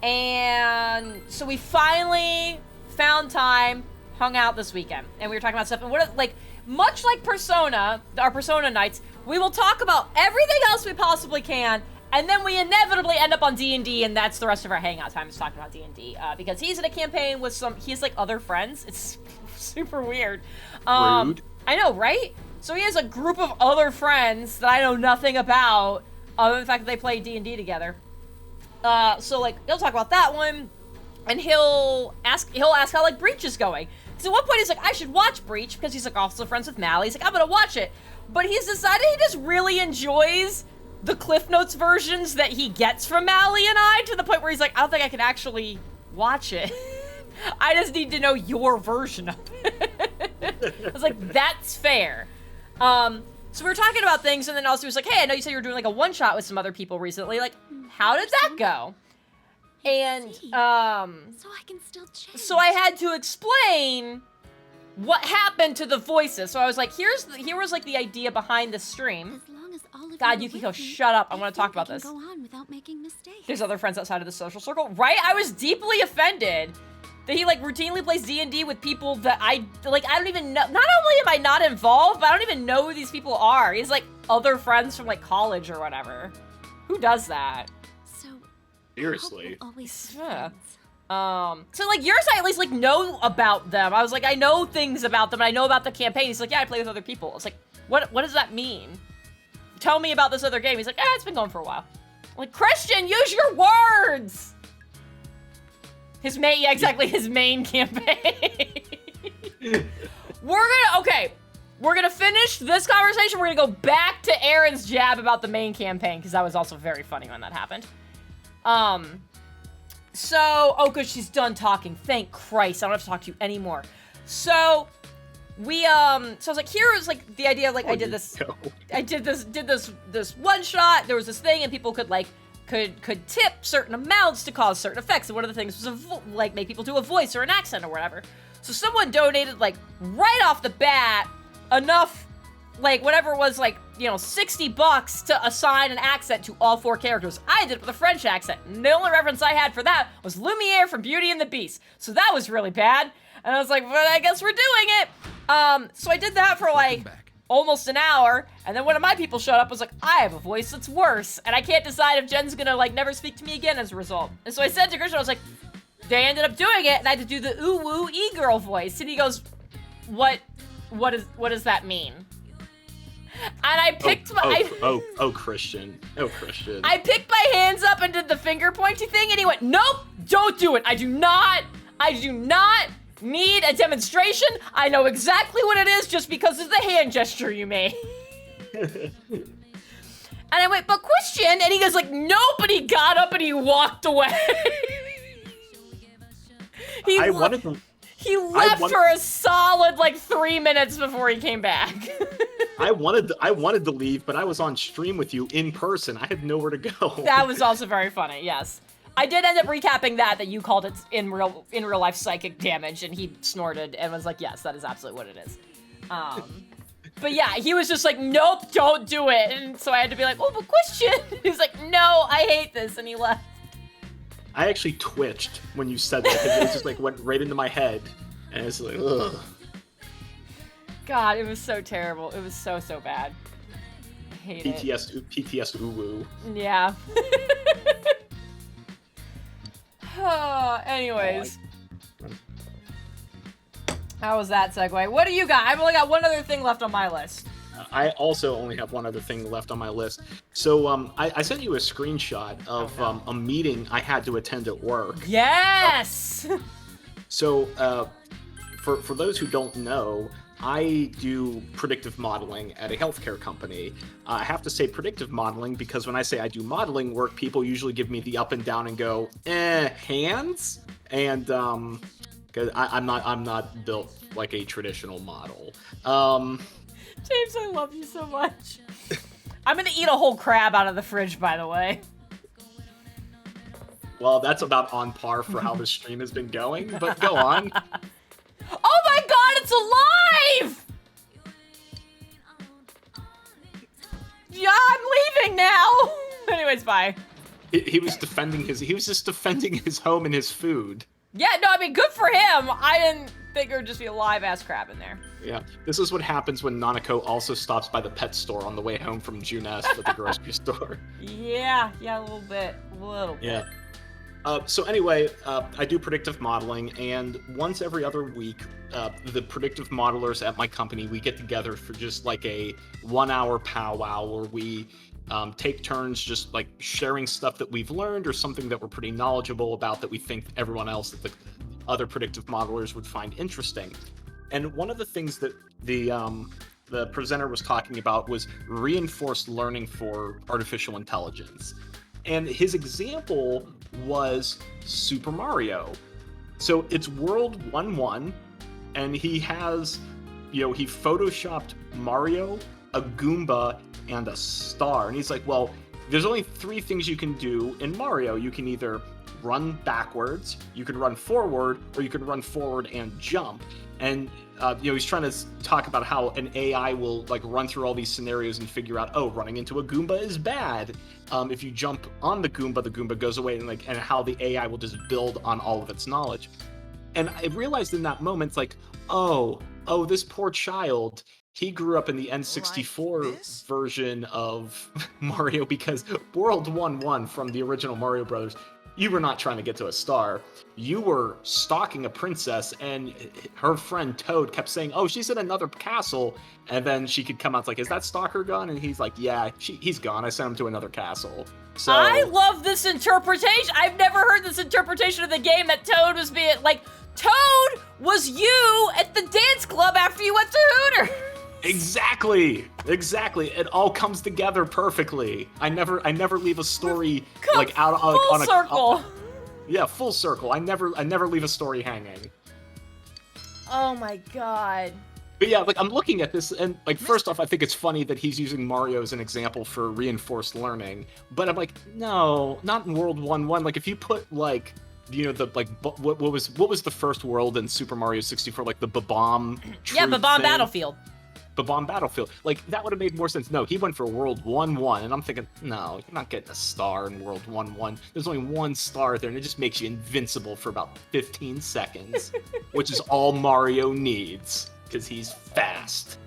And so we finally found time, hung out this weekend, and we were talking about stuff. And much like Persona, our Persona nights, we will talk about everything else we possibly can, and then we inevitably end up on D&D, and that's the rest of our hangout time is talking about D&D. Because he's in a campaign with he has like other friends. It's super weird. Rude. I know, right? So he has a group of other friends that I know nothing about. other than the fact that they play D&D together. So like they'll talk about that one, and he'll ask how like Breach is going. Because at one point he's like, I should watch Breach, because he's like also friends with Mally. He's like, I'm gonna watch it, but he's decided he just really enjoys the Cliff Notes versions that he gets from Mally and I, to the point where he's like, I don't think I can actually watch it. I just need to know your version of it. I was like, that's fair. So we were talking about things, and then also he was like, hey, I know you said you were doing like a one-shot with some other people recently. Like, how did that go? And, So I can still change. so I had to explain what happened to the voices. So I was like, here was like the idea behind the stream. As long as all of God, you are Yukiko, with me, shut up. I want think to talk about can this. Go on without making mistakes. There's other friends outside of the social circle, right? I was deeply offended that he like routinely plays D&D with people that I don't even know. Not only am I not involved, but I don't even know who these people are. He's like other friends from like college or whatever. Who does that? So Seriously. I hope we'll always be Yeah. friends. So like yours, I at least like know about them. I was like, I know things about them, and I know about the campaign. He's like, yeah, I play with other people. It's like, what does that mean? Tell me about this other game. He's like, it's been going for a while. I'm like, Christian, use your words. His main, yeah, exactly, his main campaign. We're gonna finish this conversation. We're gonna go back to Aaron's jab about the main campaign, because that was also very funny when that happened. Good, she's done talking. Thank Christ, I don't have to talk to you anymore. So I was like, here was like the idea of like, I did this one shot. There was this thing, and people could tip certain amounts to cause certain effects. And one of the things was like make people do a voice or an accent or whatever. So someone donated like right off the bat enough, like whatever it was, like, you know, $60 to assign an accent to all 4 characters. I did it with a French accent. And the only reference I had for that was Lumiere from Beauty and the Beast. So that was really bad. And I was like, well, I guess we're doing it. So I did that for like almost an hour, and then one of my people showed up and was like, I have a voice that's worse, and I can't decide if Jen's gonna like never speak to me again as a result. And so I said to Christian, I was like, they ended up doing it, and I had to do the ooh woo e-girl voice. And he goes, what does that mean? And I picked Christian. I picked my hands up and did the finger pointy thing, and he went, nope, don't do it. I do not need a demonstration. I know exactly what it is just because of the hand gesture you made. And I went, but Christian, and he goes like, nope, and he got up and he walked away. He left for a solid like 3 minutes before he came back. I wanted to leave, but I was on stream with you in person. I had nowhere to go. That was also very funny, yes. I did end up recapping that you called it in real life psychic damage, and he snorted and was like, yes, that is absolutely what it is. But yeah, he was just like, nope, don't do it. And so I had to be like, oh, but Christian. He's like, no, I hate this, and he left. I actually twitched when you said that, because it just like went right into my head, and it's like, ugh. God, it was so terrible. It was so bad. I hate it. PTS uwu. Yeah. Anyways. How was that segue? What do you got? I've only got one other thing left on my list. I also only have one other thing left on my list. So I sent you a screenshot of a meeting I had to attend at work. Yes! So for those who don't know, I do predictive modeling at a healthcare company. I have to say predictive modeling because when I say I do modeling work, people usually give me the up and down and go, hands? And because I'm not built like a traditional model. James, I love you so much. I'm gonna eat a whole crab out of the fridge, by the way. Well, that's about on par for how the stream has been going, but go on. Oh my god, it's alive! Yeah, I'm leaving now. Anyways, bye. He was just defending his home and his food. Yeah, no, I mean, good for him. I didn't think it would just be a live ass crab in there. Yeah, this is what happens when Nanako also stops by the pet store on the way home from Junes at the grocery store. Yeah, a little bit. Yeah. So anyway, I do predictive modeling, and once every other week, the predictive modelers at my company, we get together for just like a 1 hour powwow where we take turns just like sharing stuff that we've learned or something that we're pretty knowledgeable about that we think everyone else, that the other predictive modelers would find interesting. And one of the things that the presenter was talking about was reinforced learning for artificial intelligence. And his example was Super Mario. So it's World 1-1, and he has, he photoshopped Mario, a Goomba, and a star. And he's like, well, there's only 3 things you can do in Mario. You can either run backwards, you can run forward, or you can run forward and jump. And he's trying to talk about how an AI will like run through all these scenarios and figure out, oh, running into a Goomba is bad. If you jump on the Goomba goes away, and how the AI will just build on all of its knowledge. And I realized in that moment, it's like, oh, this poor child, he grew up in the N64 version of Mario, because World 1-1 from the original Mario Brothers, you were not trying to get to a star. You were stalking a princess, and her friend Toad kept saying, oh, she's in another castle. And then she could come out, like, is that stalker gone? And he's like, yeah, he's gone. I sent him to another castle. So I love this interpretation. I've never heard this interpretation of the game, that Toad was being, like, Toad was you at the dance club after you went to Hooter. Exactly. It all comes together perfectly. I never leave a story like out on full circle. Yeah, full circle. I never leave a story hanging. Oh my god. But yeah, like I'm looking at this, and like first off, I think it's funny that he's using Mario as an example for reinforced learning. But I'm like, no, not in World 1-1. Like if you put like, what was the first world in Super Mario 64? Like the Babam. Yeah, Babam Battlefield. Babam Battlefield. Like, that would have made more sense. No, he went for World 1-1, and I'm thinking, no, you're not getting a star in World 1-1. There's only 1 star there, and it just makes you invincible for about 15 seconds, which is all Mario needs, because he's fast.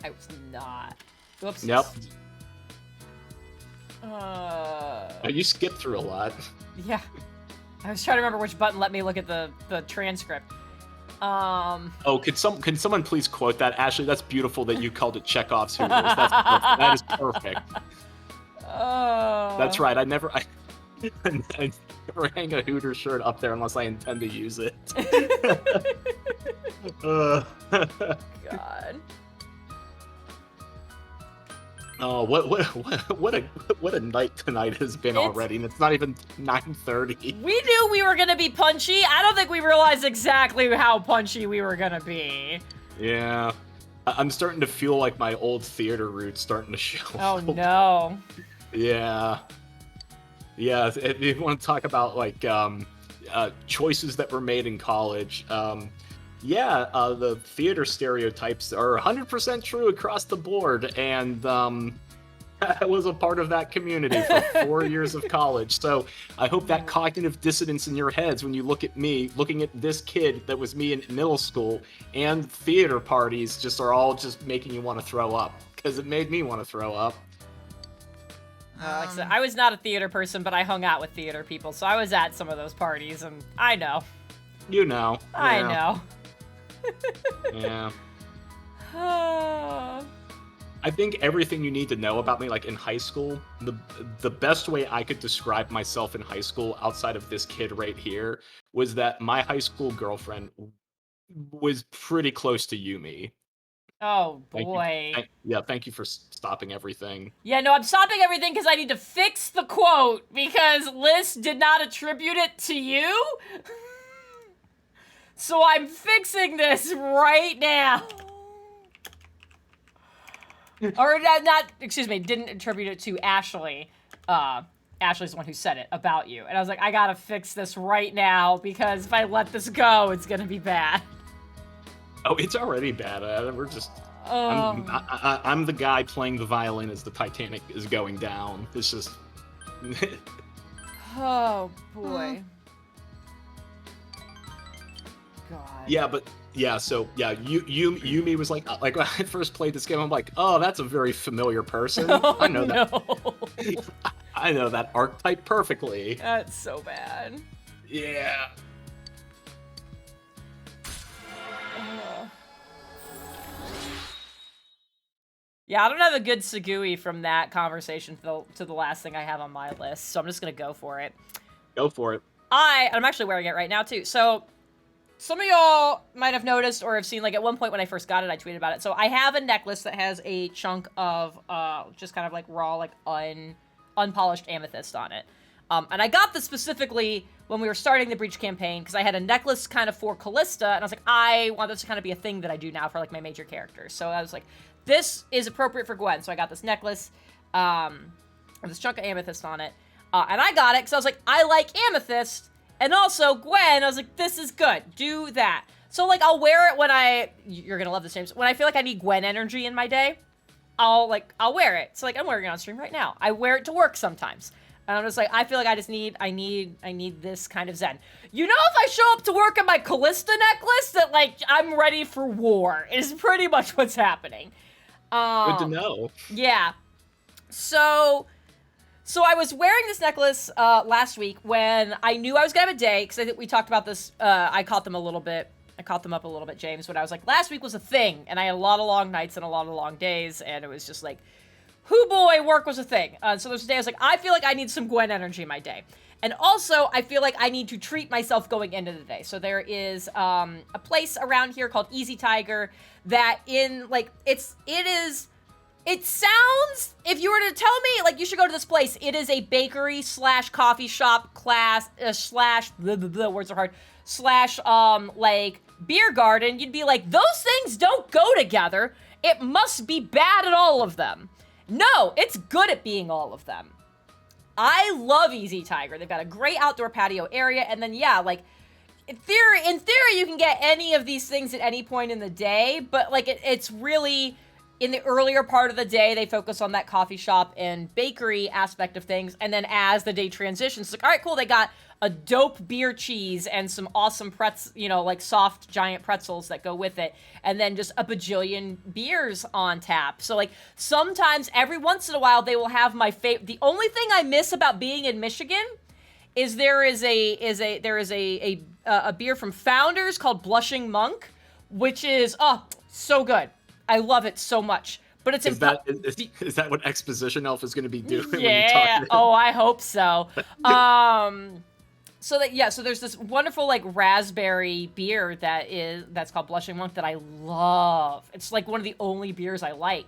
I was not. Whoops. Yep. You skipped through a lot. Yeah. I was trying to remember which button let me look at the transcript. Oh, can someone please quote that? Ashley, that's beautiful that you called it Chekhov's Hooters. That is perfect. Oh. That's right. I never hang a Hooters shirt up there unless I intend to use it. God. Oh, what a night tonight has been already, and it's not even 9:30. We knew we were gonna be punchy. I don't think we realized exactly how punchy we were gonna be. Yeah. I'm starting to feel like my old theater roots starting to show. Oh no. Yeah. Yeah, if you want to talk about like choices that were made in college, the theater stereotypes are 100% true across the board, and I was a part of that community for 4 years of college. So I hope that cognitive dissonance in your heads when you look at me, looking at this kid that was me in middle school, and theater parties just are all just making you want to throw up, because it made me want to throw up. Like I said, I was not a theater person, but I hung out with theater people, so I was at some of those parties, and I know. You know. I know. Yeah. I think everything you need to know about me, like in high school, the best way I could describe myself in high school outside of this kid right here was that my high school girlfriend was pretty close to Yumi. Oh boy. Thank you for stopping everything. Yeah, no, I'm stopping everything because I need to fix the quote, because Liz did not attribute it to you. So I'm fixing this right now. Or didn't attribute it to Ashley. Ashley's the one who said it about you. And I was like, I gotta fix this right now, because if I let this go, it's gonna be bad. Oh, it's already bad. We're just... I'm the guy playing the violin as the Titanic is going down. It's just... Oh, boy. God. Yeah, but... Yeah, so, yeah, Yumi was like when I first played this game, I'm like, oh, that's a very familiar person. Oh, I know that. No. I know that archetype perfectly. That's so bad. Yeah. Yeah, I don't have a good Segui from that conversation to the last thing I have on my list, so I'm just gonna go for it. Go for it. I'm actually wearing it right now, too. So, some of y'all might have noticed or have seen, like, at one point when I first got it, I tweeted about it. So, I have a necklace that has a chunk of, just kind of, like, raw, like, unpolished amethyst on it. And I got this specifically when we were starting the Breach campaign, because I had a necklace kind of for Callista, and I was like, I want this to kind of be a thing that I do now for, like, my major characters. So, I was like, this is appropriate for Gwen. So, I got this necklace, with this chunk of amethyst on it. And I got it because I was like, I like amethyst. And also, Gwen, I was like, this is good. Do that. So, like, I'll wear it you're going to love this, James. When I feel like I need Gwen energy in my day, I'll wear it. So, like, I'm wearing it on stream right now. I wear it to work sometimes. And I'm just like, I feel like I need this kind of zen. You know, if I show up to work in my Callista necklace, that, like, I'm ready for war. It is pretty much what's happening. Good to know. Yeah. So I was wearing this necklace last week when I knew I was gonna have a day, because I think we talked about this. I caught them up a little bit, James, when I was like, last week was a thing, and I had a lot of long nights and a lot of long days, and it was just like, hoo boy, work was a thing. So there's a day I was like, I feel like I need some Gwen energy in my day. And also, I feel like I need to treat myself going into the day. So there is a place around here called Easy Tiger that it sounds, if you were to tell me, like, you should go to this place, it is a bakery / coffee shop words are hard, / like, beer garden, you'd be like, those things don't go together. It must be bad at all of them. No, it's good at being all of them. I love Easy Tiger. They've got a great outdoor patio area, and then, yeah, like, in theory, you can get any of these things at any point in the day, but, like, it's really... In the earlier part of the day, they focus on that coffee shop and bakery aspect of things. And then as the day transitions, it's like, all right, cool, they got a dope beer cheese and some awesome like soft giant pretzels that go with it. And then just a bajillion beers on tap. So, like, sometimes every once in a while, they will have my favorite. The only thing I miss about being in Michigan is there is a beer from Founders called Blushing Monk, which is, so good. I love it so much. But it's is that what Exposition Elf is going to be doing? Yeah. When you talk to him? Oh, I hope so. So there's this wonderful, like, raspberry beer that's called Blushing Monk that I love. It's like one of the only beers I like.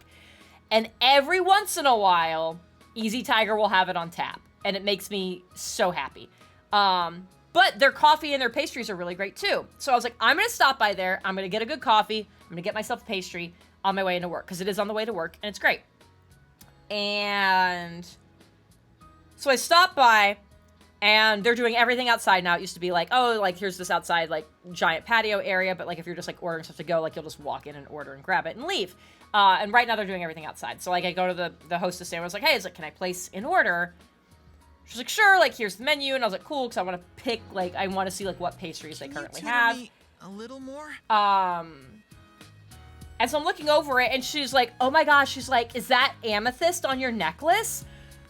And every once in a while, Easy Tiger will have it on tap, and it makes me so happy. But their coffee and their pastries are really great too. So I was like, I'm going to stop by there. I'm going to get a good coffee. I'm going to get myself a pastry on my way into work, because it is on the way to work, and it's great. And so I stopped by, and they're doing everything outside now. It used to be like, oh, like, here's this outside, like, giant patio area, but, like, if you're just, like, ordering stuff to go, like, you'll just walk in and order and grab it and leave. And right now they're doing everything outside. So, like, I go to the hostess there, and I was like, hey, can I place an order? She's like, sure, like, here's the menu. And I was like, cool, because I want to pick, like, I want to see, like, what pastries they currently have. Me a little more? And so I'm looking over it, and she's like, oh my gosh, she's like, is that amethyst on your necklace?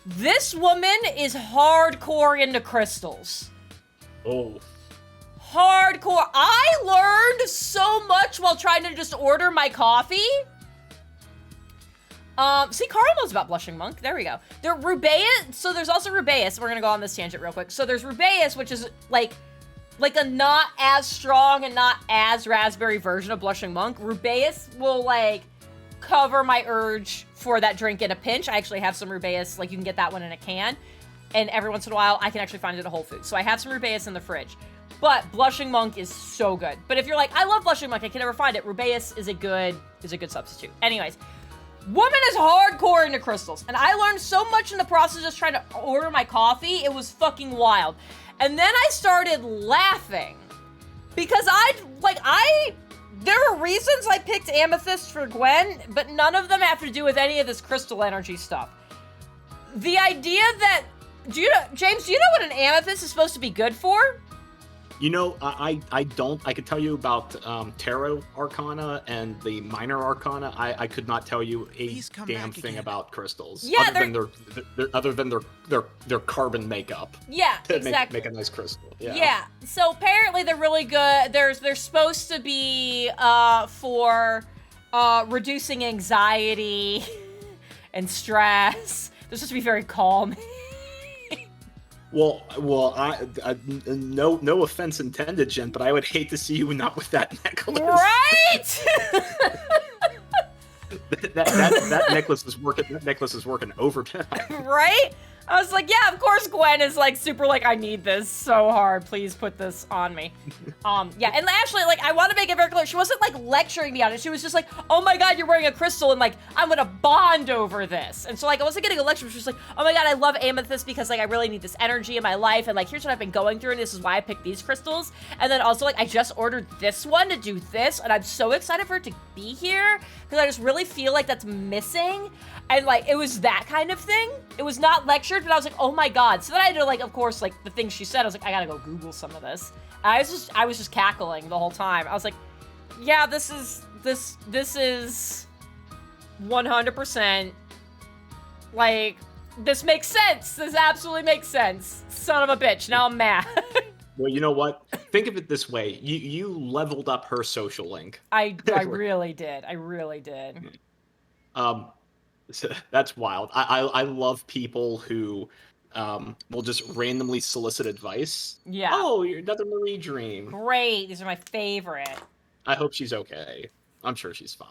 This woman is hardcore into crystals. Oh. Hardcore. I learned so much while trying to just order my coffee. See, Carl knows about Blushing Monk. There we go. There, Rubeus. So there's also Rubeus. We're gonna go on this tangent real quick. So there's Rubeus, which is like a not as strong and not as raspberry version of Blushing Monk. Rubeus will, like, cover my urge for that drink in a pinch. I actually have some Rubeus. Like, you can get that one in a can. And every once in a while, I can actually find it at Whole Foods. So I have some Rubeus in the fridge. But Blushing Monk is so good. But if you're like, I love Blushing Monk, I can never find it, Rubeus is a good substitute. Anyways. Woman is hardcore into crystals, and I learned so much in the process of just trying to order my coffee. It was fucking wild. And then I started laughing because there were reasons I picked Amethyst for Gwen, but none of them have to do with any of this crystal energy stuff. The idea that, James, do you know what an amethyst is supposed to be good for? You know, I don't. I could tell you about Tarot Arcana and the Minor Arcana. I could not tell you a damn thing about crystals. Yeah, other than their carbon makeup. Yeah, exactly. Make a nice crystal. Yeah. Yeah. So apparently they're really good. They're supposed to be for reducing anxiety and stress. They're supposed to be very calm. Well, no offense intended, Jen, but I would hate to see you not with that necklace. Right? that necklace is working. That necklace is working overtime. Right? I was like, yeah, of course Gwen is like super like, I need this so hard. Please put this on me. Yeah, and actually, like, I want to make it very clear. She wasn't like lecturing me on it. She was just like, oh my god, you're wearing a crystal, and like, I'm gonna bond over this. And so like, I wasn't getting a lecture. She was like, oh my god, I love amethyst because like I really need this energy in my life, and like here's what I've been going through, and this is why I picked these crystals. And then also like, I just ordered this one to do this, and I'm so excited for it to be here because I just really feel like that's missing. And like, it was that kind of thing. It was not lectured, but I was like, oh my god. So then I had to like, of course, like the things she said, I was like, I gotta go Google some of this. And I was just cackling the whole time. I was like, yeah, this is 100%, like, this makes sense. This absolutely makes sense. Son of a bitch. Now I'm mad. Well, you know what? Think of it this way. You leveled up her social link. I really did. I really did. So that's wild. I love people who will just randomly solicit advice. Yeah. Oh, you're another Marie Dream. Great. These are my favorite. I hope she's okay. I'm sure she's fine.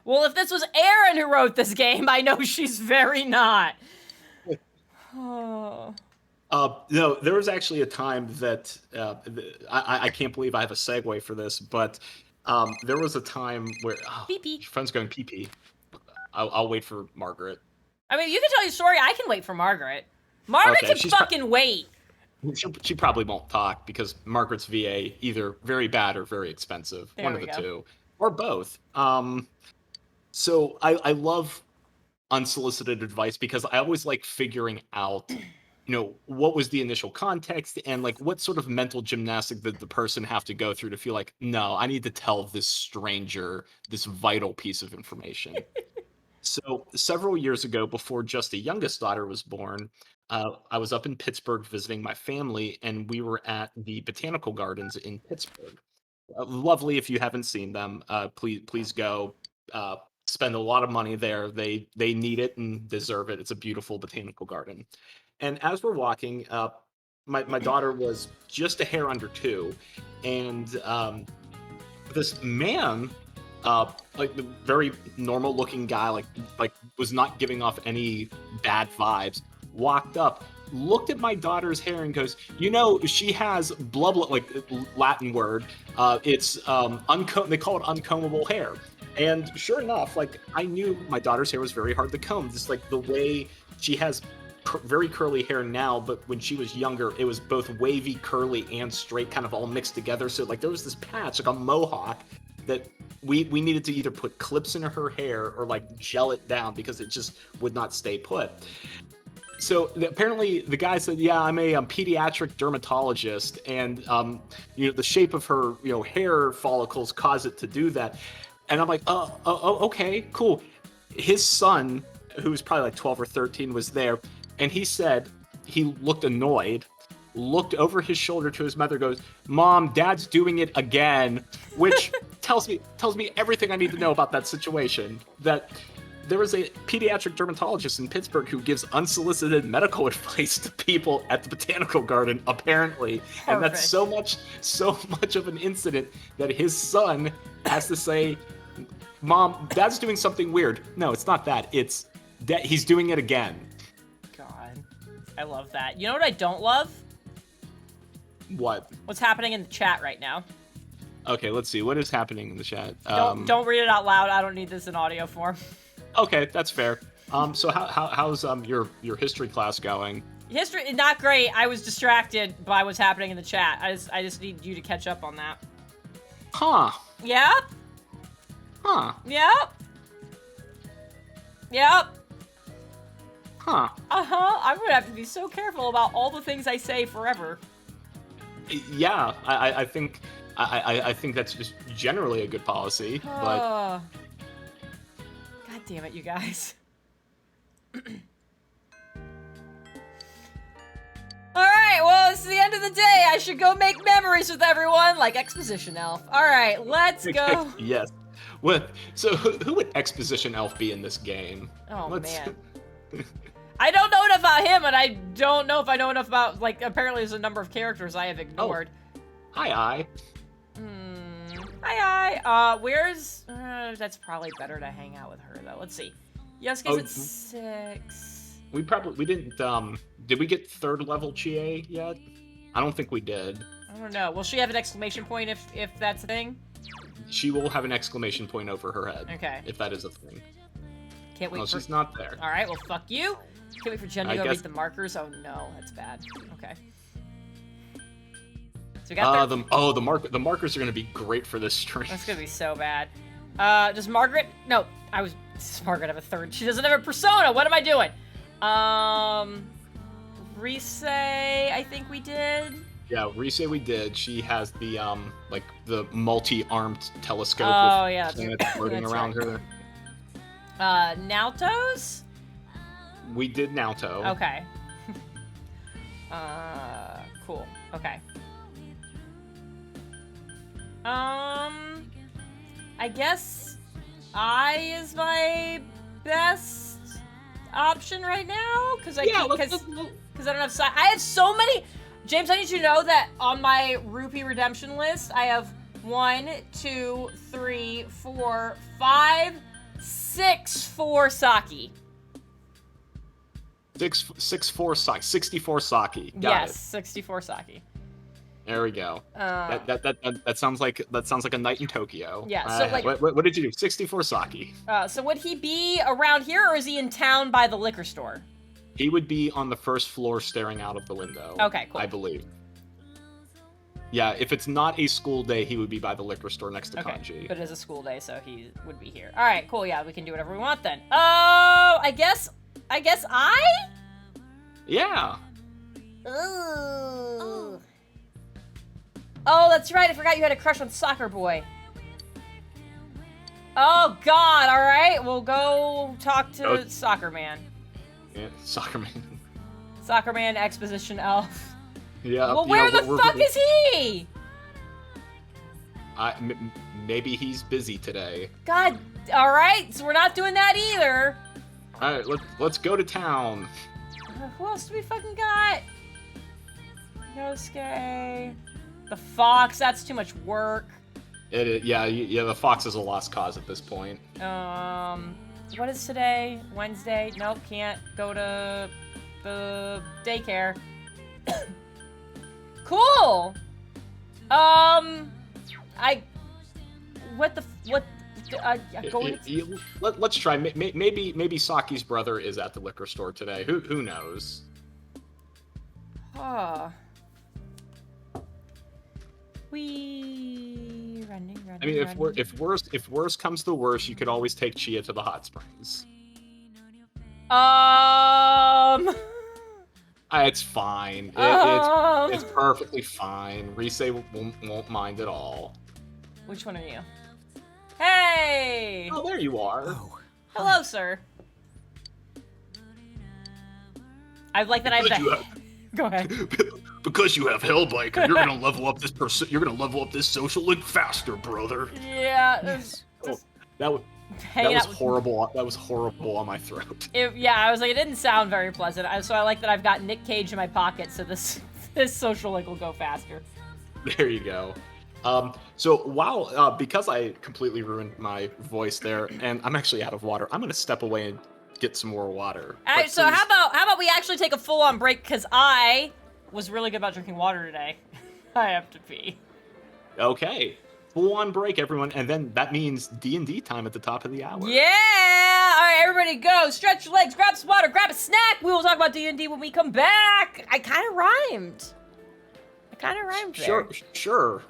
Well, if this was Aaron who wrote this game, I know she's very not. Oh. No, there was actually a time that I can't believe I have a segue for this, but there was a time where pee-pee. Your friend's going pee-pee. I'll wait for Margaret. I mean, you can tell your story. I can wait for Margaret. Margaret can fucking wait. She probably won't talk because Margaret's VA either very bad or very expensive. One of the two. Or both. So I love unsolicited advice because I always like figuring out, what was the initial context and like what sort of mental gymnastic did the person have to go through to feel like, no, I need to tell this stranger this vital piece of information. So several years ago, before Just's youngest daughter was born, I was up in Pittsburgh visiting my family, and we were at the Botanical Gardens in Pittsburgh. Lovely. If you haven't seen them, please go. Spend a lot of money there. They need it and deserve it. It's a beautiful botanical garden. And as we're walking, my daughter was just a hair under 2, and this man, like the very normal looking guy, like was not giving off any bad vibes, walked up, looked at my daughter's hair and goes, she has blah blah, like Latin word. It's they call it uncombable hair. And sure enough, like I knew my daughter's hair was very hard to comb. Just like the way she has very curly hair now, but when she was younger, it was both wavy, curly, and straight, kind of all mixed together. So like there was this patch, like a mohawk, that we needed to either put clips in her hair or like gel it down because it just would not stay put. So apparently the guy said, yeah, I'm a pediatric dermatologist, and the shape of her hair follicles cause it to do that. And I'm like, oh, okay, cool. His son, who was probably like 12 or 13, was there, and he said he looked annoyed, looked over his shoulder to his mother, goes, Mom, Dad's doing it again, which tells me everything I need to know about that situation. That there was a pediatric dermatologist in Pittsburgh who gives unsolicited medical advice to people at the Botanical Garden, apparently. Perfect. And that's so much of an incident that his son has to say, Mom, Dad's doing something weird. No, it's not that. It's that he's doing it again. God, I love that. You know what I don't love? What? What's happening in the chat right now? Okay, let's see. What is happening in the chat? Don't read it out loud. I don't need this in audio form. Okay, that's fair. So how's your history class going? History, not great. I was distracted by what's happening in the chat. I just need you to catch up on that. Huh. Yep. Huh. Yep. Yep. Huh. Uh-huh. I'm gonna have to be so careful about all the things I say forever. Yeah, I think that's just generally a good policy, but... God damn it, you guys. Alright, well, it's the end of the day. I should go make memories with everyone, like Exposition Elf. Alright, let's go. Yes. What? So who would Exposition Elf be in this game? Oh, Let's- man. I don't know enough about him, and I don't know if I know enough about, like, apparently there's a number of characters I have ignored. Hi. Hi. Where's... that's probably better to hang out with her, though. Let's see. Yosuke's at 6. We didn't, did we get 3rd level Chie yet? I don't think we did. I don't know. Will she have an exclamation point if that's a thing? She will have an exclamation point over her head. Okay. If that is a thing. Can't wait No, for... she's not there. Alright, well, fuck you. Can't wait for Jen to I go guess- read the markers. Oh, no. That's bad. Okay. So we got The markers are gonna be great for this stream. That's gonna be so bad. Does Margaret... No, does Margaret have a 3rd? She doesn't have a persona! What am I doing? Rise, I think we did. Yeah, Rise we did. She has the like the multi-armed telescope Oh, with yeah, planets floating that's around right. her. Naoto's? We did Naoto. Okay. Cool. Okay. I guess I is my best option right now because I don't have I have so many. James, I need you to know that on my rupee redemption list, I have 1, 2, 3, 4, 5, 6 for Saki. 64 Saki. Got Yes, it. 64 Saki. There we go. That sounds like a night in Tokyo. Yeah, so, like- what did you do? 64 Saki. So would he be around here, or is he in town by the liquor store? He would be on the first floor staring out of the window. Okay, cool. I believe. Yeah, if it's not a school day, he would be by the liquor store next to Kanji. But it is a school day, so he would be here. All right, cool. Yeah, we can do whatever we want then. Oh, I guess I. Yeah. Ooh. Oh, that's right. I forgot you had a crush on Soccer Boy. Oh God! All right, we'll go talk to Soccer Man. Yeah, Soccer Man. Soccer Man, Exposition Elf. Yeah. Well, where the fuck is he? Maybe he's busy today. God. All right, so we're not doing that either. All right, let's go to town. Who else do we fucking got? Yosuke. The Fox. That's too much work. Yeah. The Fox is a lost cause at this point. What is today? Wednesday? Nope, can't go to the daycare. Cool. Let's try. Maybe Saki's brother is at the liquor store today. Who knows? Running. I mean, if worse comes to worse, you could always take Chia to the hot springs. It's fine. It's perfectly fine. Rise won't mind at all. Which one are you? Hey! Oh, there you are. Oh. Hello, sir. I like that I have the... Go ahead. Because you have Hellbiker, you're gonna level up this You're gonna level up this social link faster, brother. Yeah. Yes. That was horrible. That was horrible on my throat. I was like, it didn't sound very pleasant. So I like that I've got Nick Cage in my pocket, so this social link will go faster. There you go. So because I completely ruined my voice there, and I'm actually out of water, I'm gonna step away and get some more water. All right, so how about we actually take a full-on break, because I was really good about drinking water today. I have to pee. Okay. Full-on break, everyone, and then that means D&D time at the top of the hour. Yeah! All right, everybody go. Stretch your legs, grab some water, grab a snack. We will talk about D&D when we come back. I kind of rhymed. There. Sure.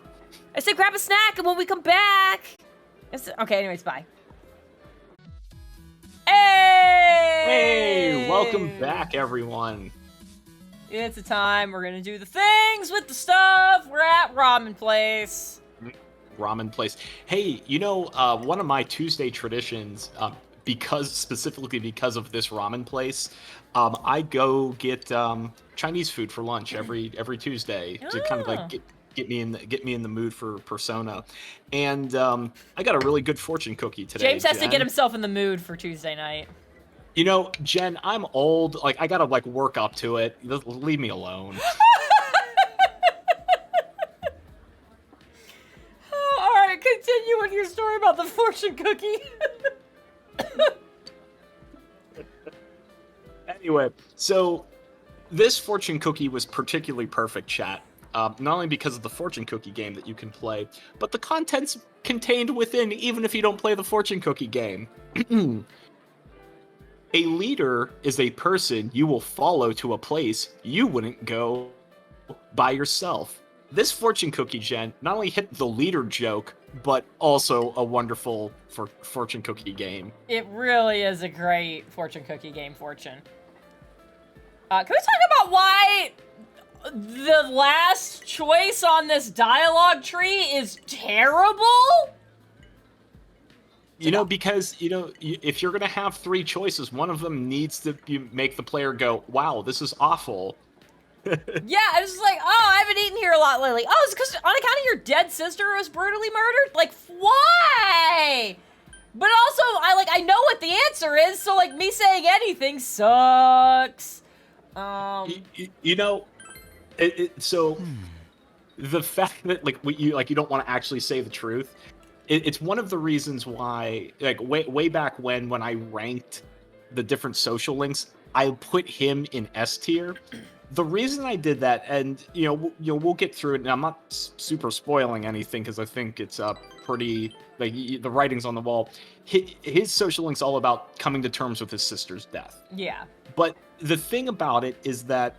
I said grab a snack, and when we come back... Okay, anyways, bye. Hey, welcome back, everyone. It's a time we're going to do the things with the stuff. We're at Ramen Place. Ramen Place. Hey, one of my Tuesday traditions, specifically because of this ramen place, I go get Chinese food for lunch every Tuesday to kind of like get me in the mood for Persona. And I got a really good fortune cookie today. James has to Jen. get himself in the mood for Tuesday night. You know, Jen, I'm old. Like, I gotta like work up to it. Leave me alone. All right, continue with your story about the fortune cookie. Anyway, so this fortune cookie was particularly perfect, chat. Not only because of the fortune cookie game that you can play, but the contents contained within, even if you don't play the fortune cookie game. A leader is a person you will follow to a place you wouldn't go by yourself. This fortune cookie, Jen, not only hit the leader joke, but also a wonderful fortune cookie game. It really is a great fortune cookie game, Fortune. Can we talk about why the last choice on this dialogue tree is terrible? You know, because, you know, if you're going to have 3 choices, one of them needs to make the player go, wow, this is awful. Yeah, I was just like, oh, I haven't eaten here a lot lately. Oh, it's because on account of your dead sister who was brutally murdered? Like, why? But also, I know what the answer is, so, like, me saying anything sucks. You know, so the fact that, like, you don't want to actually say the truth, it's one of the reasons why, like, way back when I ranked the different social links, I put him in S tier. The reason I did that, and we'll get through it, and I'm not super spoiling anything because I think it's pretty, like, the writing's on the wall. His social link's all about coming to terms with his sister's death. Yeah. But the thing about it is that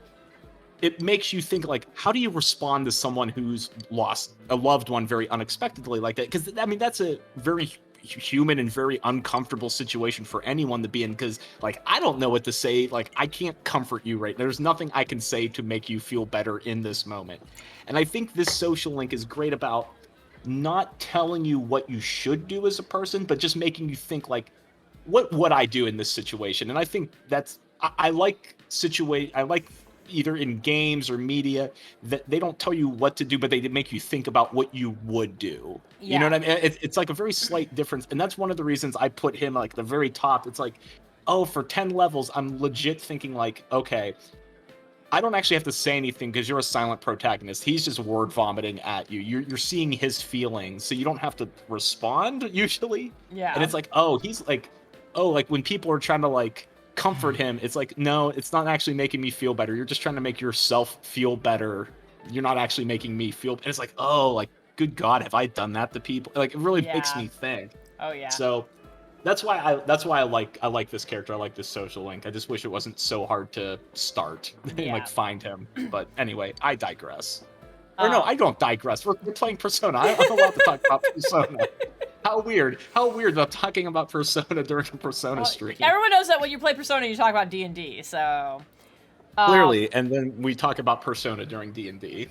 it makes you think, like, how do you respond to someone who's lost a loved one very unexpectedly like that? Because, I mean, that's a very human and very uncomfortable situation for anyone to be in, because, like, I don't know what to say. Like, I can't comfort you right now. There's nothing I can say to make you feel better in this moment. And I think this social link is great about not telling you what you should do as a person, but just making you think, like, what would I do in this situation? And I think that's, I like either in games or media that they don't tell you what to do, but they make you think about what you would do. Yeah. You know what I mean? It's like a very slight difference. And that's one of the reasons I put him like the very top. It's like, oh, for 10 levels, I'm legit thinking like, okay, I don't actually have to say anything because you're a silent protagonist. He's just word vomiting at you. You're seeing his feelings, so you don't have to respond usually. Yeah. And it's like, oh, he's like, oh, like when people are trying to like comfort him, it's like, no, it's not actually making me feel better. You're just trying to make yourself feel better. You're not actually making me feel. And it's like, oh, like, good God, have I done that to people? Like, it really makes me think. Oh yeah. So that's why I like this character. I like this social link. I just wish it wasn't so hard to start and like find him. But anyway, I digress. Or no, I don't digress. We're playing Persona. I'm allowed to talk about Persona. How weird about talking about Persona during a Persona stream. Everyone knows that when you play Persona, you talk about D&D, so... Clearly, and then we talk about Persona during D&D.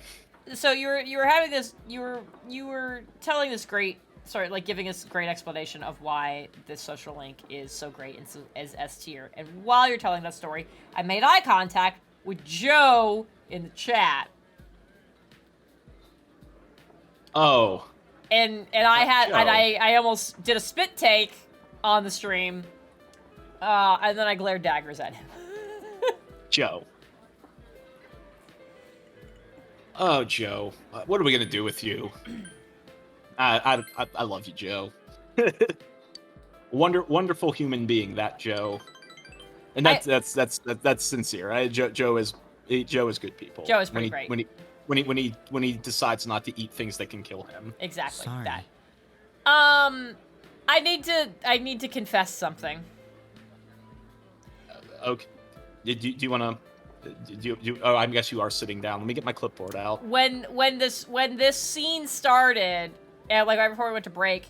So you were having this... You were telling this great... Sorry, like, giving us a great explanation of why this social link is so great and as S tier. And while you're telling that story, I made eye contact with Joe in the chat. Oh... And I almost did a spit take on the stream, and then I glared daggers at him. Joe. Oh, Joe. What are we gonna do with you? I love you, Joe. Wonderful human being, that Joe. And that's sincere. Joe is good people. Joe is pretty great. When he decides not to eat things that can kill him. Exactly. Sorry. That. I need to confess something. Okay. Do you want to? Oh, I guess you are sitting down. Let me get my clipboard out. When this scene started, and like right before we went to break,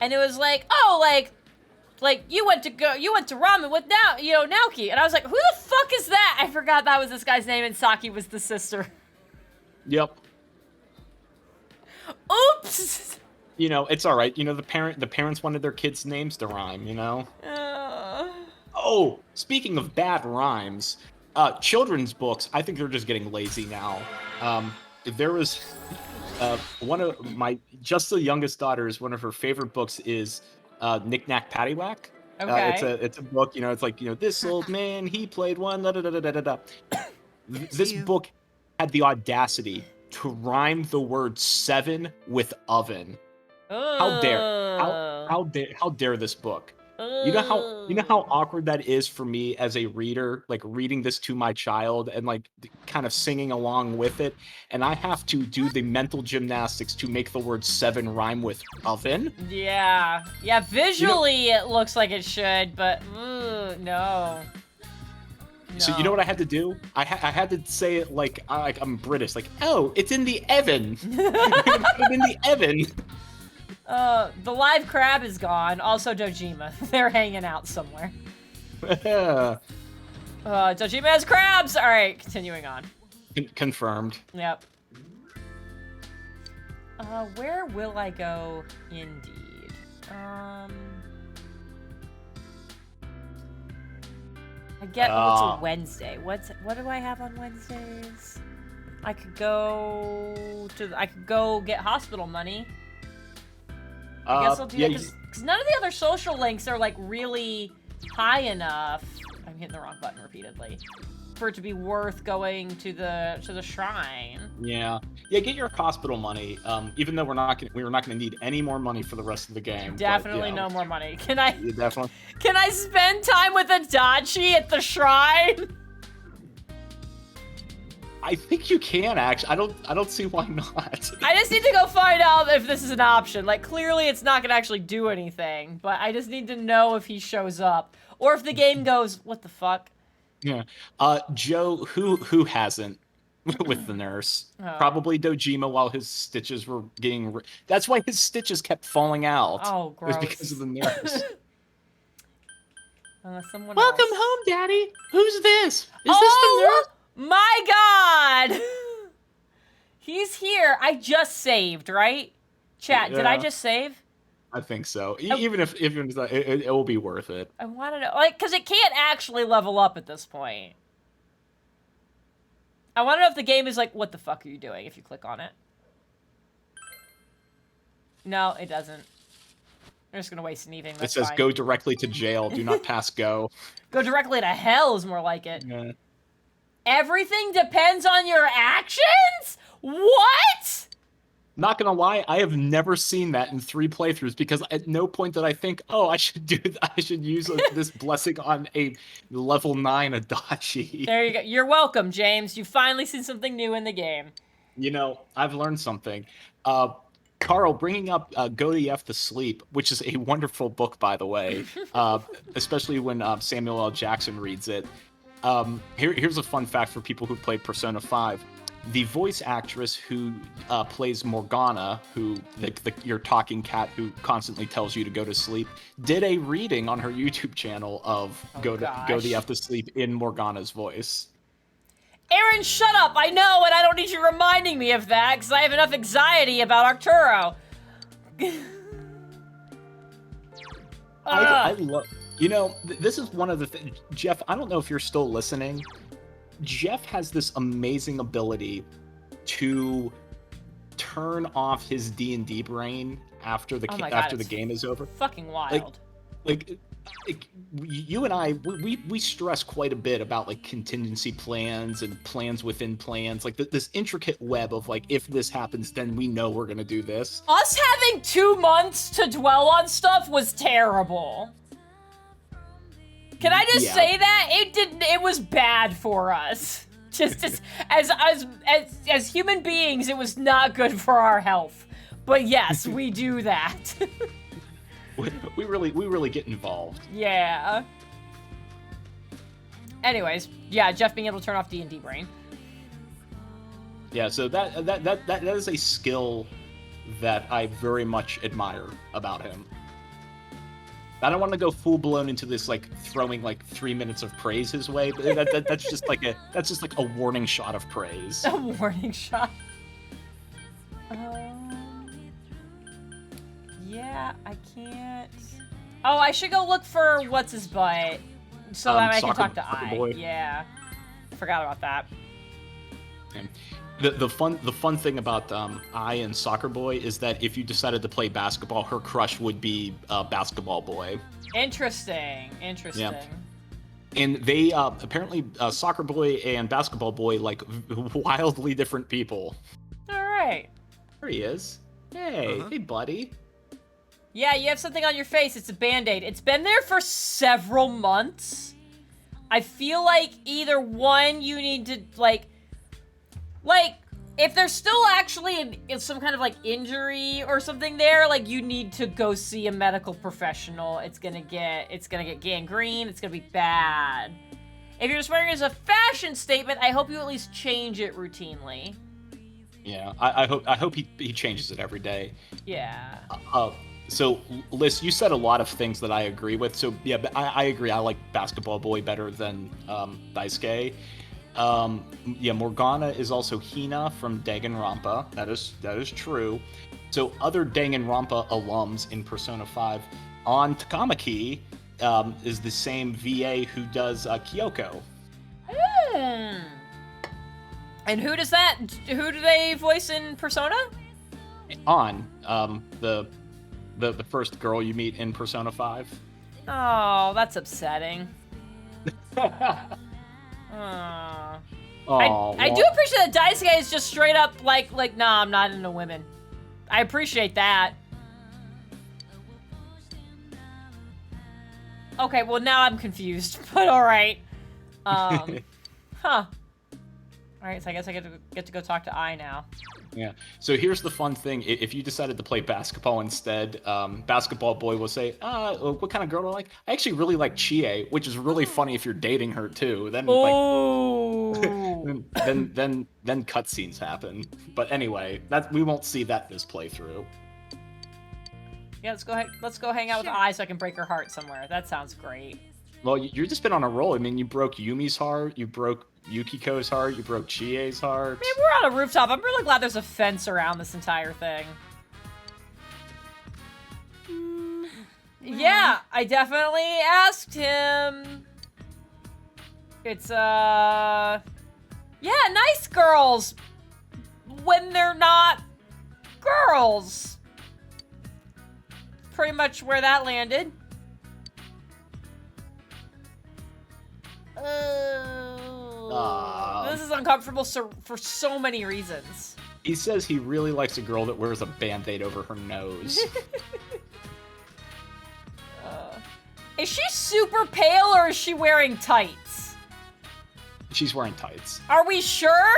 and it was like, oh, like you went to ramen with Naoki, and I was like, who the fuck is that? I forgot that was this guy's name, and Saki was the sister. Yep. Oops. You know, it's all right. You know, the parents wanted their kids' names to rhyme. You know. Oh, speaking of bad rhymes, children's books. I think they're just getting lazy now. there was one of my just the youngest daughter's one of her favorite books is Knick Knack Paddywhack. Okay. It's a book, it's like, this old man, he played one, da da da da da da. This book had the audacity to rhyme the word 7 with oven. How dare this book? You know how awkward that is for me as a reader, like reading this to my child and like kind of singing along with it, and I have to do the mental gymnastics to make the word 7 rhyme with oven. Yeah, visually it looks like it should, but no. So you know what I had to do? I had to say it like I'm British, like, oh, it's in the oven. Put it in the oven. The live crab is gone. Also Dojima. They're hanging out somewhere. Dojima has crabs! Alright, continuing on. Confirmed. Yep. Where will I go indeed? I get what's a Wednesday. What do I have on Wednesdays? I could go get hospital money. I guess I'll do that because none of the other social links are like really high enough. I'm hitting the wrong button repeatedly for it to be worth going to the shrine. Yeah, get your hospital money. Even though we're not gonna need any more money for the rest of the game. Definitely but, no more money. Can I? Yeah, definitely. Can I spend time with Adachi at the shrine? I think you can actually. I don't see why not. I just need to go find out if this is an option. Like clearly it's not gonna actually do anything, but I just need to know if he shows up or if the game goes, what the fuck? Yeah. Joe, who hasn't with the nurse? Oh. Probably Dojima while his stitches were getting. That's why his stitches kept falling out. Oh, gross. It was because of the nurse. Someone Welcome else. home, Daddy. Who's this? Is this the nurse? My God! He's here. I just saved, right? Chat, did I just save? I think so. Even if it will be worth it. I want to know, like, because it can't actually level up at this point. I want to know if the game is like, what the fuck are you doing if you click on it? No, it doesn't. I'm just going to waste an evening. It says go directly to jail. Do not pass go. Go directly to hell is more like it. Yeah. Everything depends on your actions? What? Not gonna lie, I have never seen that in 3 playthroughs because at no point did I think, oh, I should use this blessing on a level 9 Adachi. There you go. You're welcome, James. You've finally seen something new in the game. I've learned something. Carl, bringing up Go the F to Sleep, which is a wonderful book, by the way, especially when Samuel L. Jackson reads it. Here's a fun fact for people who played Persona 5. The voice actress who plays Morgana, your talking cat who constantly tells you to go to sleep, did a reading on her YouTube channel of Go the F to Sleep in Morgana's voice. Aaron, shut up! I know, and I don't need you reminding me of that, because I have enough anxiety about Arturo. I love... this is one of the things... Jeff, I don't know if you're still listening. Jeff has this amazing ability to turn off his D&D brain after the game is over. Fucking wild. Like you and I, we stress quite a bit about like contingency plans and plans within plans, like this intricate web of like, if this happens, then we know we're gonna do this. Us having 2 months to dwell on stuff was terrible. Can I just say that? It was bad for us. Just as human beings, it was not good for our health. But yes, we do that. we really get involved. Yeah. Anyways, yeah, Jeff being able to turn off D&D brain. Yeah, so that is a skill that I very much admire about him. I don't want to go full blown into this like throwing like 3 minutes of praise his way, but that's just like a warning shot of praise. A warning shot. Yeah, I can't. Oh, I should go look for what's his butt so that I can talk to I. Boy. Yeah, I forgot about that. And the fun thing about I and Soccer Boy is that if you decided to play basketball, her crush would be Basketball Boy. Interesting. Yeah. And they apparently Soccer Boy and Basketball Boy like wildly different people. All right. There he is. Hey, hey, buddy. Yeah, you have something on your face. It's a Band-Aid. It's been there for several months. I feel like either one, you need to like, if there's still actually some kind of like injury or something there, like you need to go see a medical professional. It's gonna get gangrene. It's gonna be bad. If you're just wearing it as a fashion statement, I hope you at least change it routinely. Yeah, I hope he changes it every day. Yeah. So, Liz, you said a lot of things that I agree with. So, yeah, I agree. I like Basketball Boy better than Daisuke. Yeah, Morgana is also Hina from Danganronpa. That is true. So, other Danganronpa alums in Persona 5 on Takamaki is the same VA who does Kyoko. And who does that? Who do they voice in Persona? On the first girl you meet in Persona 5. Oh, that's upsetting. I do appreciate that Daisuke is just straight up like, nah, I'm not into women. I appreciate that. Okay, well now I'm confused, but alright. Huh. Alright, so I guess I get to go talk to Ai now. Yeah. So here's the fun thing. If you decided to play basketball instead, Basketball Boy will say, what kind of girl do I like? I actually really like Chie, which is really funny if you're dating her too. Then then cutscenes happen. But anyway, we won't see that this playthrough. Yeah, let's go hang out with Ai so I can break her heart somewhere. That sounds great. Well, you've just been on a roll. I mean, you broke Yumi's heart, you broke Yukiko's heart, you broke Chie's heart. Man, we're on a rooftop. I'm really glad there's a fence around this entire thing. Yeah, I definitely asked him. It's, yeah, nice girls when they're not girls. Pretty much where that landed. This is uncomfortable for so many reasons. He says he really likes a girl that wears a Band-Aid over her nose. Is she super pale or is she wearing tights? She's wearing tights. Are we sure?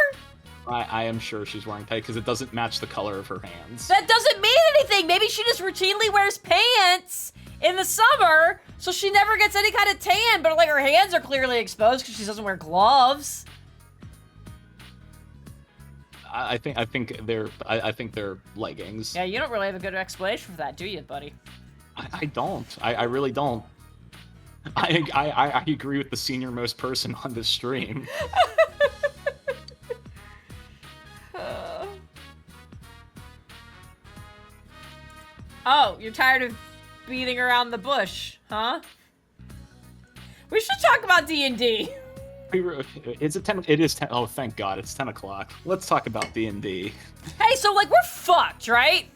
I am sure she's wearing tights because it doesn't match the color of her hands. That doesn't mean anything. Maybe she just routinely wears pants in the summer, so she never gets any kind of tan, but like her hands are clearly exposed because she doesn't wear gloves. I think they're leggings. Yeah, you don't really have a good explanation for that, do you, buddy? I don't. I really don't. I agree with the senior most person on this stream. Oh, you're tired of beating around the bush, huh? We should talk about D&D. Is it 10? It is 10. Oh, thank God, it's 10 o'clock. Let's talk about D&D. Hey, so like we're fucked, right?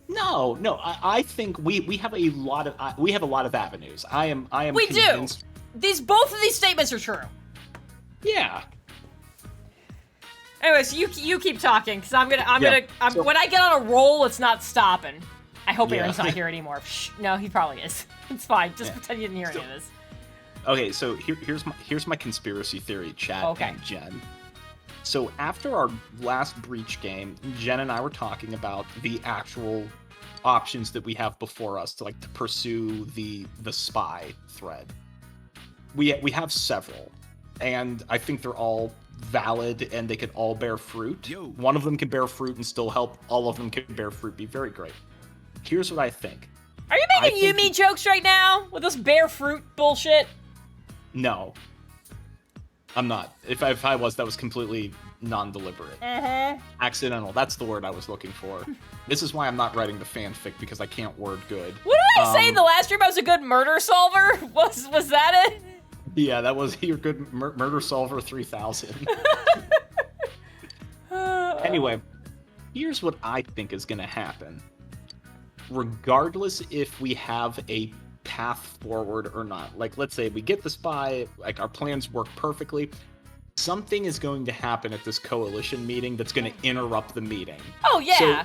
No. I think we have a lot of avenues. I am. We convinced... do. Both of these statements are true. Yeah. Anyways, you keep talking because when I get on a roll, it's not stopping. I hope Aaron's not here anymore. Shh, no, he probably is. It's fine. Just pretend you didn't hear any of this. Okay, so here's my conspiracy theory, Chad and Jen. So after our last Breach game, Jen and I were talking about the actual options that we have before us to pursue the spy thread. We have several, and I think they're all valid and they could all bear fruit. One of them can bear fruit and still help. All of them can bear fruit, be very great. Here's what I think. Are you making Yumi jokes right now with this bear fruit bullshit? No, I'm not. If I was, that was completely non-deliberate. Accidental. That's the word I was looking for. This is why I'm not writing the fanfic, because I can't word good. What did I say in the last stream? I was a good murder solver? Was that it? Yeah, that was your good murder solver 3000. Anyway, here's what I think is going to happen. Regardless if we have a path forward or not, like let's say we get the spy, like our plans work perfectly, something is going to happen at this coalition meeting that's going to interrupt the meeting. Oh, yeah.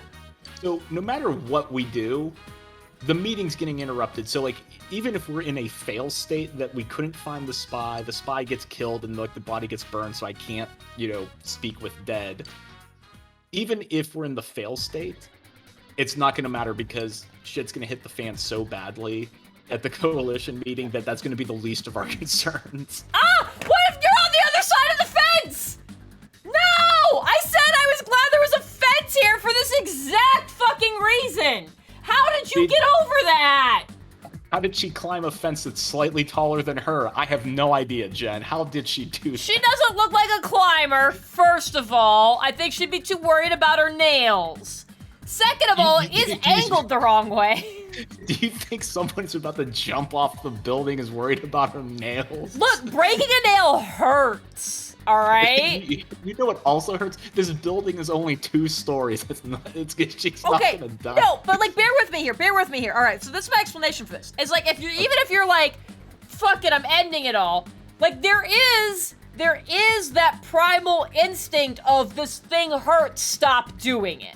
So no matter what we do, the meeting's getting interrupted. So like, even if we're in a fail state that we couldn't find the spy gets killed and like the body gets burned, so I can't, speak with dead. Even if we're in the fail state, it's not going to matter because shit's going to hit the fan so badly at the coalition meeting that's going to be the least of our concerns. Ah! What if you're on the other side of the fence? No! I said I was glad there was a fence here for this exact fucking reason. How did you get over that? How did she climb a fence that's slightly taller than her? I have no idea, Jen. How did she do that? She doesn't look like a climber, first of all. I think she'd be too worried about her nails. Second of all, it is angled the wrong way. Do you think someone who's about to jump off the building is worried about her nails? Look, breaking a nail hurts, all right? You know what also hurts? This building is only 2 stories. She's not gonna die. No, but like, bear with me here. All right, so this is my explanation for this. It's like, even if you're like, fuck it, I'm ending it all. Like, there is that primal instinct of this thing hurts, stop doing it.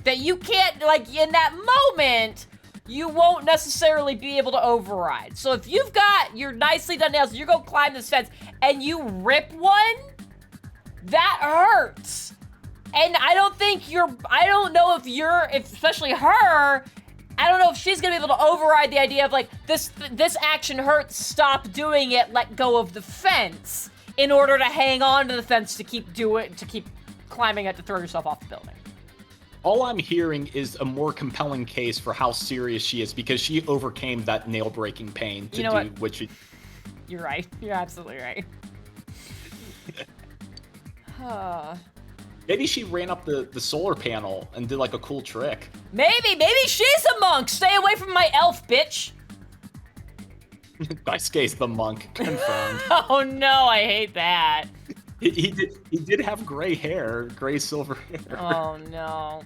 That you can't, like, in that moment, you won't necessarily be able to override. So if you've got your nicely done nails, you go climb this fence, and you rip one, that hurts. And I don't know if especially her, I don't know if she's gonna be able to override the idea of like, this action hurts, stop doing it, let go of the fence, in order to hang on to the fence to keep climbing it to throw yourself off the building. All I'm hearing is a more compelling case for how serious she is because she overcame that nail-breaking pain to do what she... You're right. You're absolutely right. Maybe she ran up the solar panel and did like a cool trick. Maybe she's a monk. Stay away from my elf, bitch. Daisuke's the monk. Confirmed. Oh no, I hate that. He did have gray hair, gray silver hair. Oh no.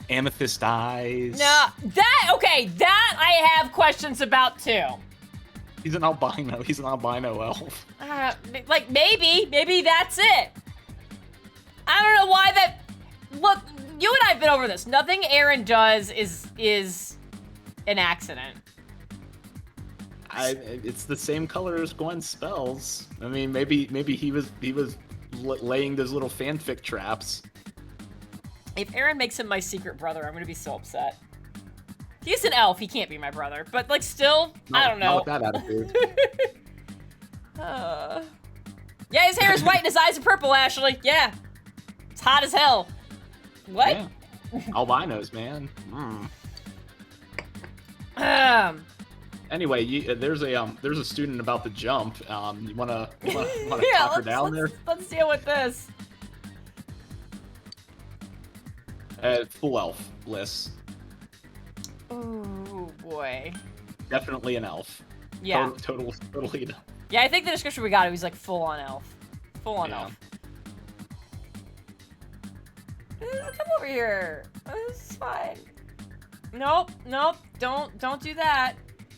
Amethyst eyes. No, that I have questions about too. He's an albino. He's an albino elf. Like maybe that's it. I don't know why that. Look, you and I've been over this. Nothing Aaron does is an accident. It's the same color as Gwen's spells. I mean, maybe he was laying those little fanfic traps. If Aaron makes him my secret brother, I'm gonna be so upset. He's an elf. He can't be my brother. But like, still, I don't know. Not with that attitude. Yeah, his hair is white and his eyes are purple. Actually, yeah, it's hot as hell. What? Yeah. Albinos, man. Anyway, there's a student about to jump. You wanna talk her down there? Let's deal with this. Full elf, Bliss. Oh boy. Definitely an elf. Yeah. Totally. Yeah, I think the description we got, he was like full on elf. Full on elf. Come over here. This is fine. Nope. Don't do that.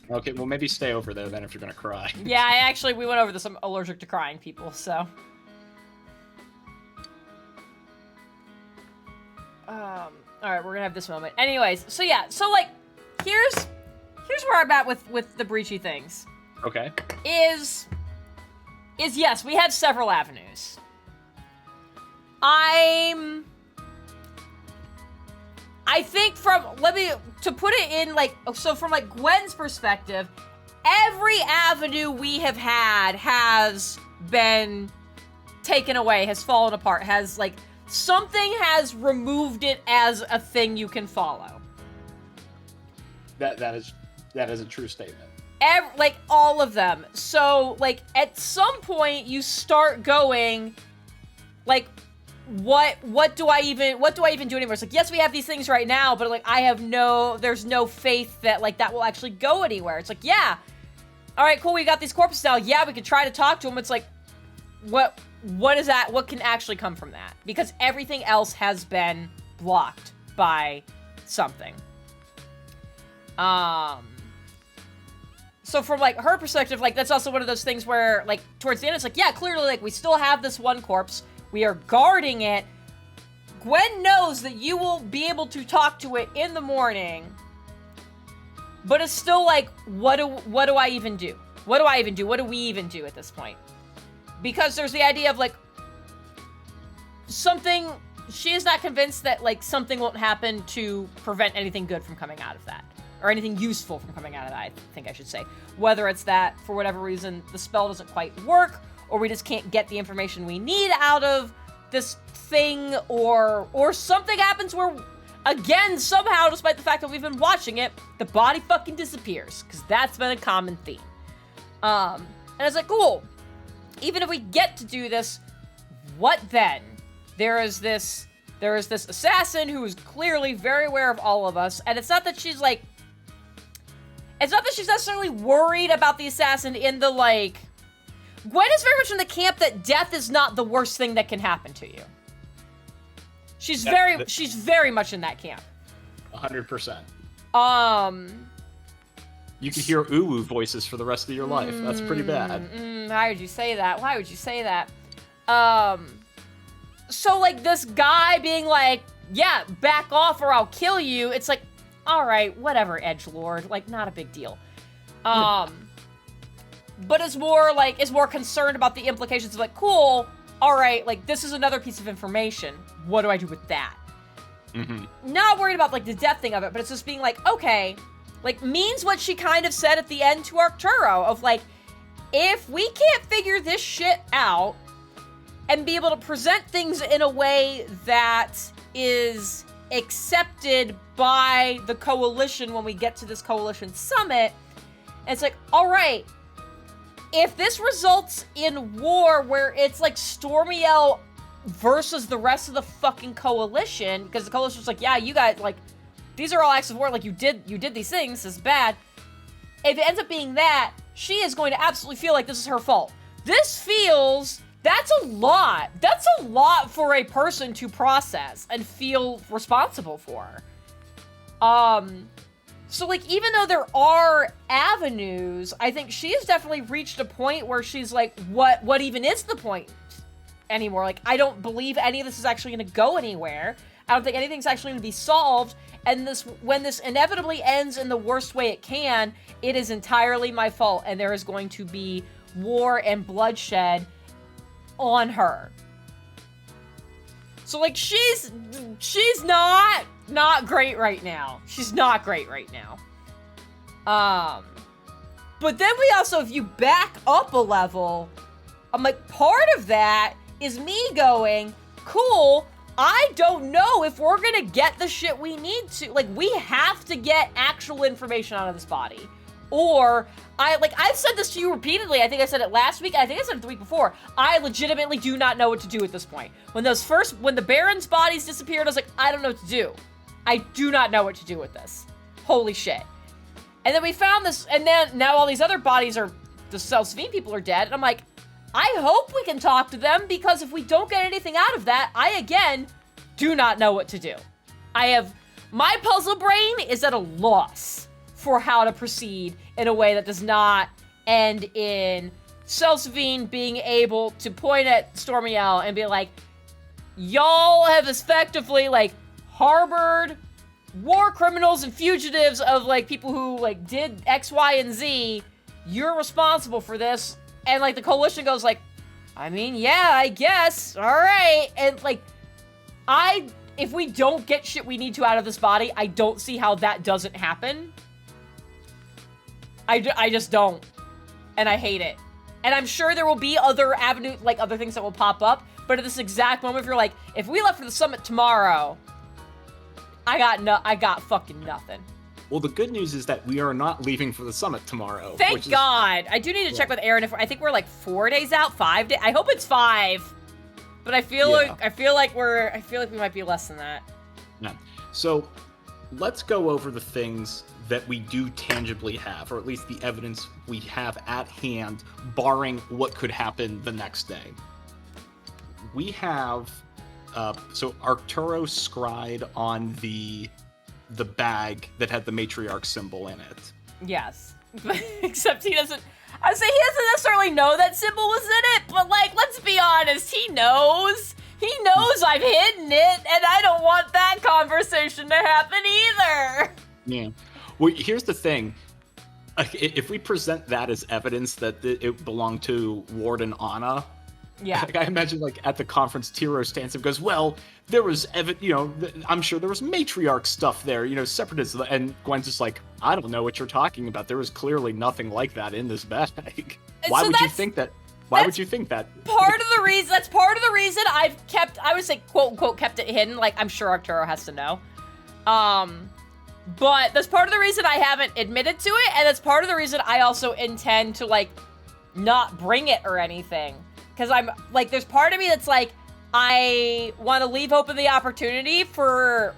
Okay, well maybe stay over there then if you're gonna cry. Yeah, we went over this. I'm allergic to crying people, so. Alright, we're gonna have this moment. Anyways, so yeah, so like, here's where I'm at with the breachy things. Okay. Is yes, we have several avenues. I think to put it in like, so from like Gwen's perspective, every avenue we have had has been taken away, has fallen apart, has like, something has removed it as a thing you can follow. That is a true statement. Like all of them. So like at some point you start going like, what do I even do anymore? It's like, yes, we have these things right now, but like there's no faith that like that will actually go anywhere. It's like, yeah, all right, cool, we got these corpses now. Yeah, we could try to talk to them. It's like, what is that? What can actually come from that? Because everything else has been blocked by something. So from, like, her perspective, like, that's also one of those things where, like, towards the end, it's like, yeah, clearly, like, we still have this one corpse. We are guarding it. Gwen knows that you will be able to talk to it in the morning. But it's still like, what do I even do? What do I even do? What do we even do at this point? Because there's the idea of, like, something... She is not convinced that, like, something won't happen to prevent anything good from coming out of that. Or anything useful from coming out of that, I think I should say. Whether it's that, for whatever reason, the spell doesn't quite work, or we just can't get the information we need out of this thing, or something happens where, again, somehow, despite the fact that we've been watching it, the body fucking disappears, because that's been a common theme. And it's like, cool. Even if we get to do this, what then? There is this assassin who is clearly very aware of all of us, and it's not that she's, like... It's not that she's necessarily worried about the assassin in the, like... Gwen is very much in the camp that death is not the worst thing that can happen to you. She's very much in that camp. 100%. You could hear ooh voices for the rest of your life. That's pretty bad. Why would you say that? Why would you say that? So, like, this guy being like, yeah, back off or I'll kill you. It's like, all right, whatever, edgelord. Like, not a big deal. But is more concerned about the implications of, like, cool, all right, like, this is another piece of information. What do I do with that? Not worried about, like, the death thing of it, but it's just being like, okay, like, means what she kind of said at the end to Arturo of, like, if we can't figure this shit out and be able to present things in a way that is accepted by the coalition when we get to this coalition summit, it's like, all right, if this results in war where it's like Stormiel versus the rest of the fucking coalition, because the coalition's like, yeah, you guys, like, these are all acts of war, like, you did these things, this is bad. If it ends up being that, she is going to absolutely feel like this is her fault. That's a lot. That's a lot for a person to process and feel responsible for. So, like, even though there are avenues, I think she has definitely reached a point where she's like, what even is the point anymore? Like, I don't believe any of this is actually going to go anywhere. I don't think anything's actually going to be solved. And when this inevitably ends in the worst way it can, it is entirely my fault. And there is going to be war and bloodshed on her. So, like, she's not great right now. She's not great right now. But then we also, if you back up a level, I'm like, part of that is me going, cool, I don't know if we're gonna get the shit we need to. Like, we have to get actual information out of this body. Or, I've said this to you repeatedly. I think I said it last week. I think I said it the week before. I legitimately do not know what to do at this point. When the Baron's bodies disappeared, I was like, I don't know what to do. I do not know what to do with this. Holy shit. And then we found this, and then now all these other bodies the Selsveen people are dead. And I'm like, I hope we can talk to them, because if we don't get anything out of that, I, again, do not know what to do. My puzzle brain is at a loss for how to proceed in a way that does not end in Selsveen being able to point at Stormiel and be like, y'all have effectively, like, harbored war criminals and fugitives of, like, people who, like, did X, Y, and Z. You're responsible for this. And, like, the coalition goes, like, I mean, yeah, I guess. All right. And, like, if we don't get shit we need to out of this body, I don't see how that doesn't happen. I just don't. And I hate it. And I'm sure there will be other avenues, like, other things that will pop up. But at this exact moment, if you're like, if we left for the summit tomorrow, I got fucking nothing. Well, the good news is that we are not leaving for the summit tomorrow. Thank God. I do need to check with Aaron. I think we're like 4 days out, 5 days. I hope it's 5. But I feel like we might be less than that. Yeah. So let's go over the things that we do tangibly have, or at least the evidence we have at hand, barring what could happen the next day. We have, so Arturo scried on the bag that had the matriarch symbol in it. Yes. Except he doesn't, I say he doesn't necessarily know that symbol was in it, but like, let's be honest, he knows. He knows I've hidden it, and I don't want that conversation to happen either. Yeah. Well, here's the thing. If we present that as evidence that it belonged to Warden Anna, yeah, like I imagine, like at the conference, Tiro stands up and goes, "Well, there was, I'm sure there was matriarch stuff there, separatists." And Gwen's just like, "I don't know what you're talking about. There was clearly nothing like that in this bag. Why would you think that? Why would you think that?" That's part of the reason I would say, quote unquote, kept it hidden. Like, I'm sure Arturo has to know. But that's part of the reason I haven't admitted to it, and that's part of the reason I also intend to, like, not bring it or anything. Because I'm, like, there's part of me that's like, I want to leave open the opportunity for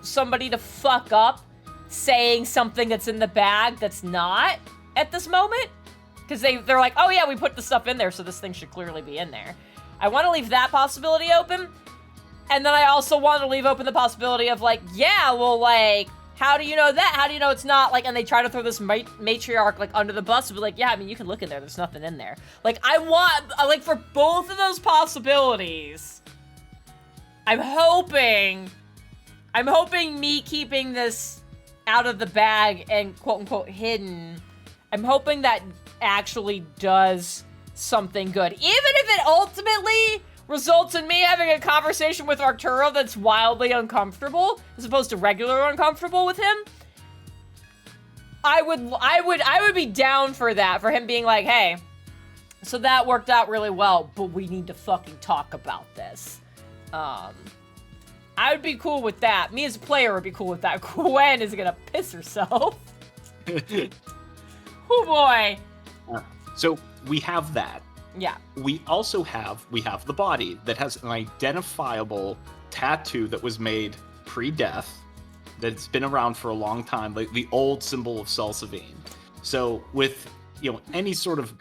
somebody to fuck up saying something that's in the bag that's not at this moment. Because they're like, oh yeah, we put the stuff in there, so this thing should clearly be in there. I want to leave that possibility open. And then I also want to leave open the possibility of, like, yeah, well, like, how do you know that? How do you know it's not, like, and they try to throw this matriarch, like, under the bus and be like, yeah, I mean, you can look in there, there's nothing in there. Like, I want, like, for both of those possibilities, I'm hoping me keeping this out of the bag and quote-unquote hidden, I'm hoping that actually does something good. Even if it ultimately results in me having a conversation with Arturo that's wildly uncomfortable, as opposed to regular uncomfortable with him, I would be down for that, for him being like, hey, so that worked out really well, but we need to fucking talk about this. I would be cool with that. Me as a player would be cool with that. Gwen is gonna piss herself. Oh boy. So we have that. Yeah. We also have the body that has an identifiable tattoo that was made pre-death, that's been around for a long time, like the old symbol of Salsavine. So with any sort of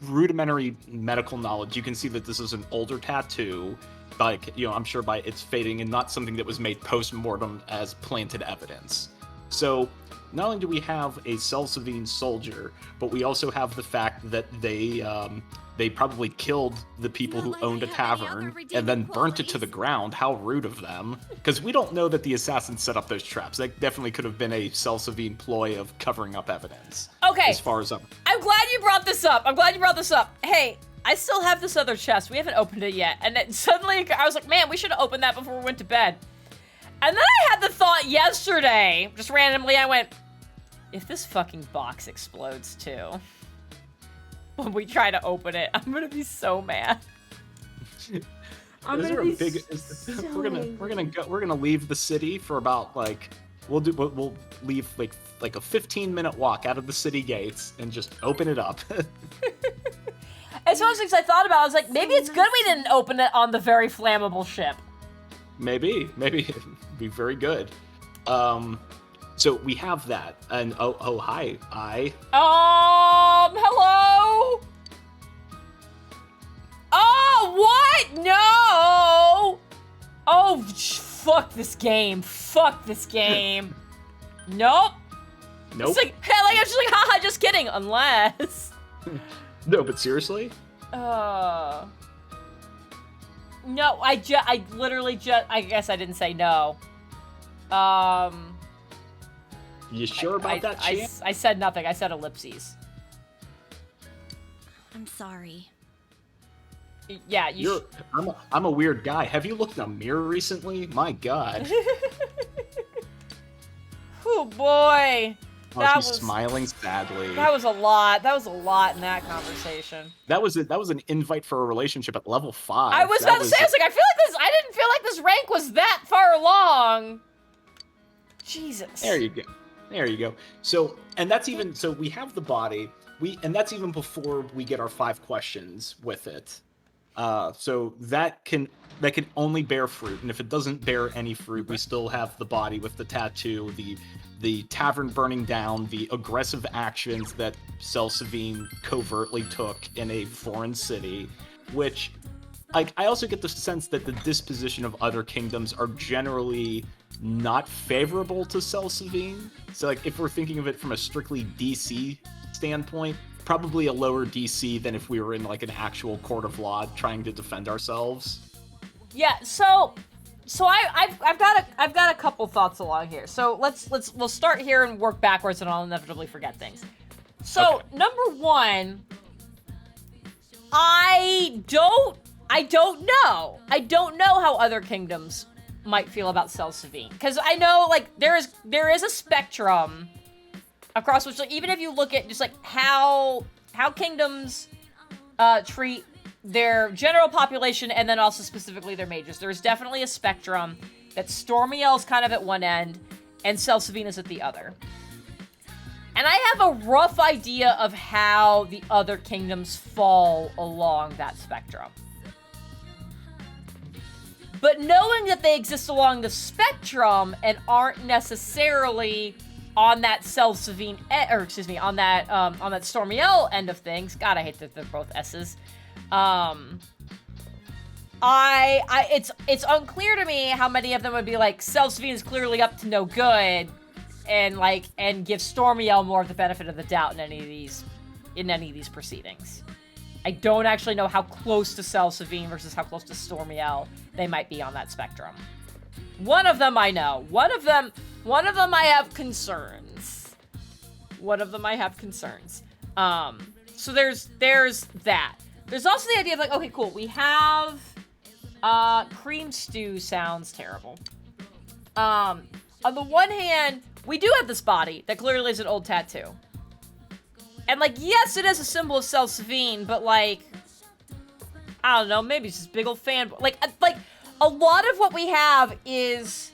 rudimentary medical knowledge, you can see that this is an older tattoo, like I'm sure by its fading, and not something that was made post-mortem as planted evidence. So not only do we have a Salsavine soldier, but we also have the fact that they probably killed the people who owned a tavern and then burnt it to the ground. How rude of them. Because we don't know that the assassins set up those traps. That definitely could have been a Salsavine ploy of covering up evidence. Okay. As far as I'm glad you brought this up. Hey, I still have this other chest. We haven't opened it yet. And then suddenly I was like, man, we should have opened that before we went to bed. And then I had the thought yesterday, just randomly, I went, if this fucking box explodes too, when we try to open it, I'm gonna be so mad. We're gonna leave the city for about, like, we'll leave like a 15-minute walk out of the city gates and just open it up. It's one of those things I thought about. I was like, maybe it's good we didn't open it on the very flammable ship. Maybe it'd be very good. So we have that, and hi, hello? Oh, what? No! Oh, fuck this game. Nope. It's like, hell, I'm just like, haha, just kidding, unless. No, but seriously? No, I literally just, I guess I didn't say no. You sure about that, Champ? I said nothing. I said ellipses. I'm sorry. Yeah, I'm a weird guy. Have you looked in a mirror recently? My God. Oh boy. She's smiling sadly. That was a lot. That was a lot in that conversation. That was an invite for a relationship at level 5. I was about to say, I was like, I didn't feel like this rank was that far along. Jesus. There you go. So, and that's even, so we have the body, and that's even before we get our 5 questions with it. So that can only bear fruit, and if it doesn't bear any fruit, we still have the body with the tattoo, the tavern burning down, the aggressive actions that Selsavine covertly took in a foreign city, which I also get the sense that the disposition of other kingdoms are generally not favorable to Selsavine. So like if we're thinking of it from a strictly DC standpoint, probably a lower DC than if we were in like an actual court of law trying to defend ourselves. Yeah, so I've got a couple thoughts along here. So we'll start here and work backwards, and I'll inevitably forget things. So Okay. number one, I don't know. I don't know how other kingdoms might feel about Selsavine, because I know like there is a spectrum across which, like, even if you look at just like how kingdoms treat their general population and then also specifically their mages, there's definitely a spectrum that Stormiel's kind of at one end and Selsavine is at the other. And I have a rough idea of how the other kingdoms fall along that spectrum. But knowing that they exist along the spectrum and aren't necessarily on that Selsavine, on that Stormiel end of things. God, I hate that they're both S's. It's unclear to me how many of them would be like, Selsavine is clearly up to no good, and give Stormiel more of the benefit of the doubt in any of these proceedings. I don't actually know how close to Selsavine versus how close to Stormiel they might be on that spectrum. One of them I know. One of them I have concerns. So there's that. There's also the idea of like, okay, cool, we have cream stew sounds terrible. On the one hand, we do have this body that clearly is an old tattoo. And like, yes, it is a symbol of Selsavine, but like, I don't know, maybe it's just big old fan. Like a lot of what we have is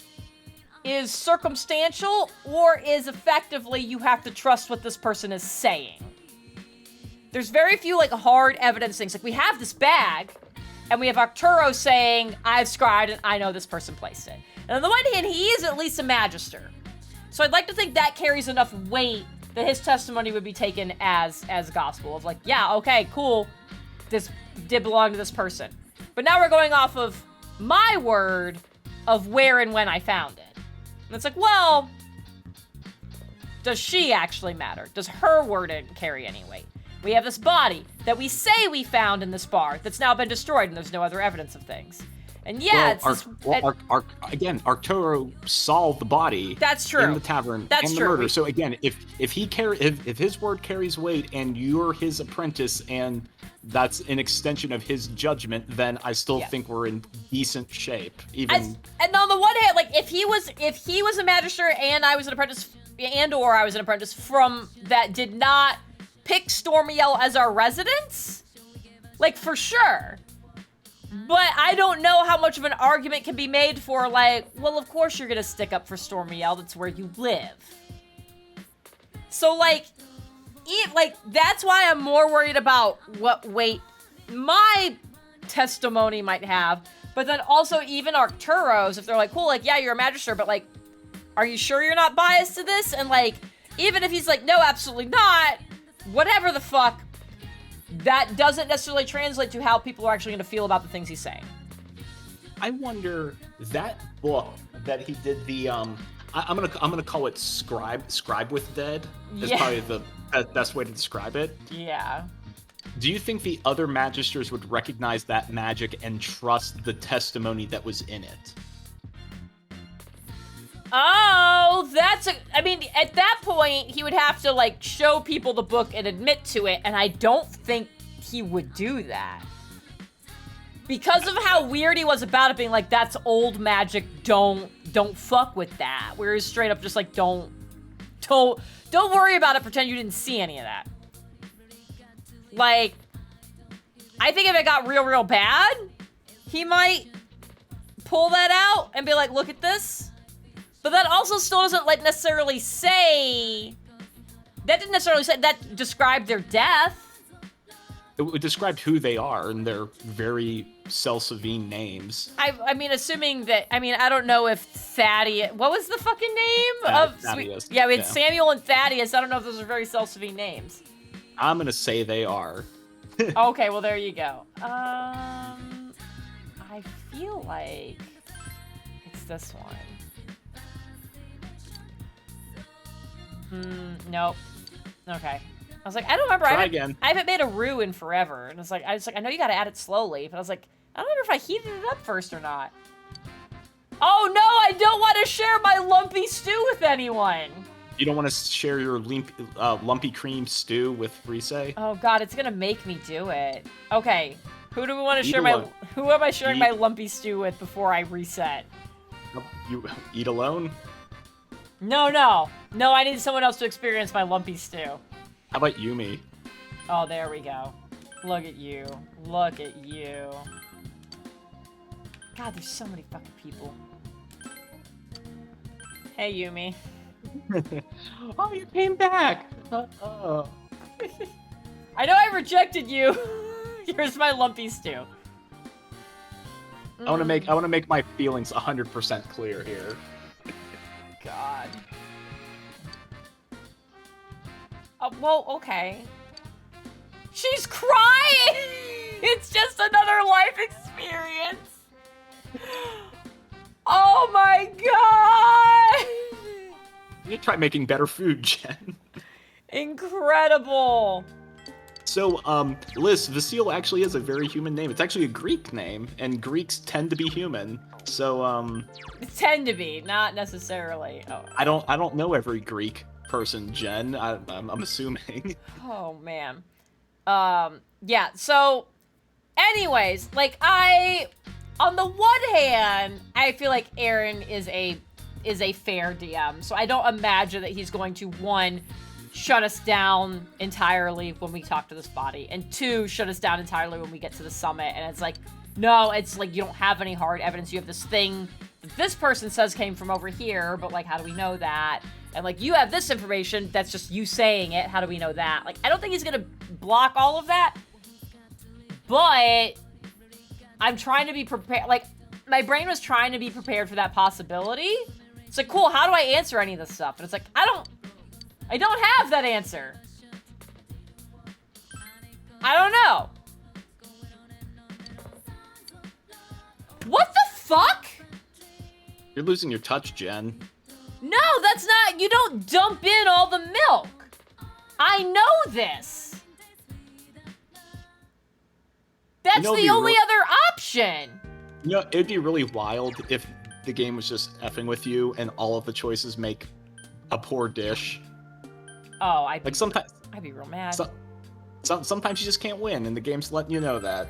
circumstantial, or is effectively you have to trust what this person is saying. There's very few like hard evidence things. Like we have this bag, and we have Arturo saying, I've scribed and I know this person placed it. And on the one hand, he is at least a magister. So I'd like to think that carries enough weight that his testimony would be taken as gospel. Of like, yeah, okay, cool, this did belong to this person. But now we're going off of my word of where and when I found it. And it's like, well, does she actually matter? Does her word carry any weight? We have this body that we say we found in this bar that's now been destroyed, and there's no other evidence of things. And yeah, again, Arturo saw the body. That's true. In the tavern. That's and true. the murder. So again, if his word carries weight and you're his apprentice and that's an extension of his judgment, then I still think we're in decent shape. And on the one hand, like if he was a magister and I was an apprentice, or I was an apprentice from that did not pick Stormiel as our residence, like for sure. But I don't know how much of an argument can be made for, like, well, of course you're gonna stick up for Stormiel, that's where you live. So, like, that's why I'm more worried about what weight my testimony might have, but then also even Arturo's, if they're like, cool, like, yeah, you're a magister, but, like, are you sure you're not biased to this? And, like, even if he's like, no, absolutely not, whatever the fuck, that doesn't necessarily translate to how people are actually going to feel about the things he's saying. I wonder, that book that he did the I'm gonna call it Scribe with Dead is probably the best way to describe it. Yeah. Do you think the other magisters would recognize that magic and trust the testimony that was in it? Oh, I mean, at that point, he would have to, like, show people the book and admit to it, and I don't think he would do that. Because of how weird he was about it being like, that's old magic, don't fuck with that. Whereas straight up just like, don't worry about it, pretend you didn't see any of that. Like, I think if it got real bad, he might pull that out and be like, look at this. But that also still doesn't like necessarily say, that didn't necessarily say, that described their death. it described who they are, and they're very Salsavine names. I mean, assuming that, I mean, I don't know if Thaddeus, what was the fucking name of Thaddeus. Yeah, we had Samuel and Thaddeus. I don't know if those are very Salsavine names. I'm gonna say they are. Okay, well, there you go. I feel like it's this one. Nope. Okay. I was like, I don't remember. Try again. I haven't made a roux in forever, and I was like, I know you gotta add it slowly, but I was like, I don't remember if I heated it up first or not. Oh no, I don't want to share my lumpy stew with anyone. You don't want to share your lumpy cream stew with Rise? Oh god, it's gonna make me do it. Okay, who do we want to Eat share alone. Who am I sharing my lumpy stew with before I reset? You eat alone? No, I need someone else to experience my lumpy stew. How about Yumi? Oh, there we go. Look at you. Look at you. God, there's so many fucking people. Hey, Yumi. Oh, you came back. I know I rejected you. Here's my lumpy stew. I want to make my feelings 100% clear here. God. Well, okay. She's crying! It's just another life experience! Oh my god! You try making better food, Jen. Incredible! So, Liz, Vasile actually is a very human name. It's actually a Greek name, and Greeks tend to be human. So, Tend to be, not necessarily. Oh. I don't know every Greek person, Jen. I'm assuming. Oh man. Yeah, so anyways, like on the one hand, I feel like Aaron is a fair DM. So I don't imagine that he's going to, one, shut us down entirely when we talk to this body, and two, shut us down entirely when we get to the summit. And it's like, no, it's like you don't have any hard evidence. You have this thing that this person says came from over here, but like, how do we know that? And like, you have this information that's just you saying it. How do we know that? Like, I don't think he's gonna block all of that, but I'm trying to be prepared. Like, my brain was trying to be prepared for that possibility. It's like, cool, how do I answer any of this stuff? And it's like, I don't have that answer. I don't know. What the fuck? You're losing your touch, Jen. No, that's not. You don't dump in all the milk. I know this. That's the only other option. You know, it'd be really wild if the game was just effing with you and all of the choices make a poor dish. Oh, I'd be real mad. Sometimes you just can't win, and the game's letting you know that.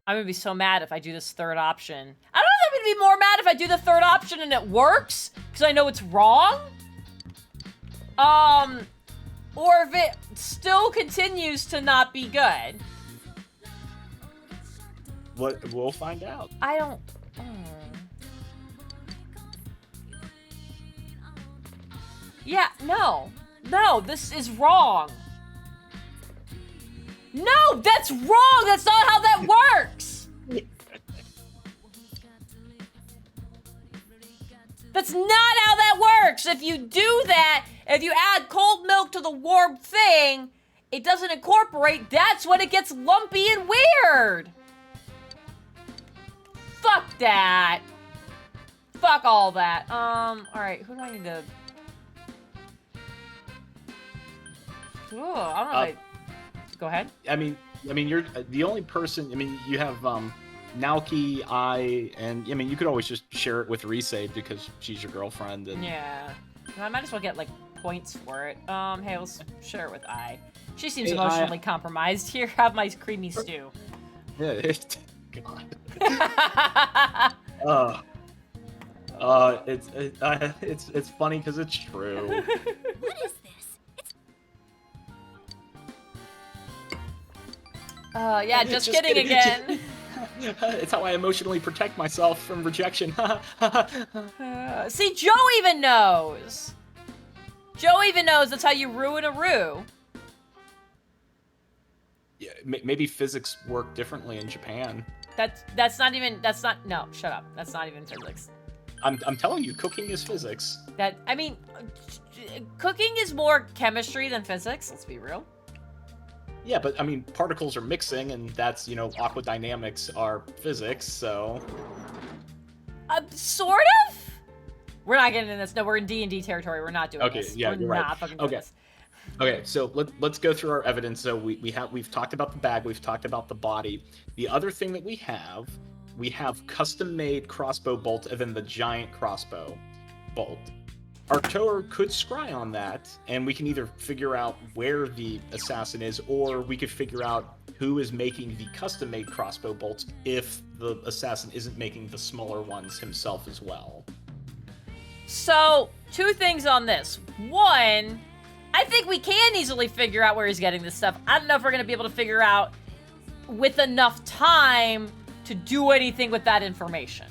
I'm gonna be so mad if I do this third option. I don't know if I'm gonna be more mad if I do the third option and it works, because I know it's wrong. Or if it still continues to not be good. We'll find out. I don't... Yeah, no. No, this is wrong. No, that's wrong! That's not how that works! That's not how that works! If you do that, if you add cold milk to the warm thing, it doesn't incorporate, that's when it gets lumpy and weird! Fuck that! Fuck all that. Alright, who do I need to... Ooh, I don't know if Go ahead. I mean, you're the only person. I mean, you have Naoki, and I mean, you could always just share it with Rise because she's your girlfriend. And... Yeah, I might as well get like points for it. Hey, let's share it with I. She seems emotionally compromised. Here, have my creamy stew. Yeah, God. It's funny because it's true. What is this? Yeah, just kidding again. It's how I emotionally protect myself from rejection. See, Joe even knows. Joe even knows that's how you ruin a roux. Yeah, maybe physics work differently in Japan. No, shut up. That's not even physics. I'm telling you, cooking is physics. Cooking is more chemistry than physics, let's be real. Yeah, but I mean, particles are mixing, and that's, aqua dynamics are physics, so... Sort of? We're not getting into this. No, we're in D&D territory. We're not doing this. Yeah, we're you're right. not fucking doing this. Okay, so let's go through our evidence. So we've talked about the bag, we've talked about the body. The other thing that we have custom-made crossbow bolt and then the giant crossbow bolt. Arctor could scry on that, and we can either figure out where the assassin is, or we could figure out who is making the custom-made crossbow bolts if the assassin isn't making the smaller ones himself as well. So, 2 things on this. One, I think we can easily figure out where he's getting this stuff. I don't know if we're going to be able to figure out with enough time to do anything with that information.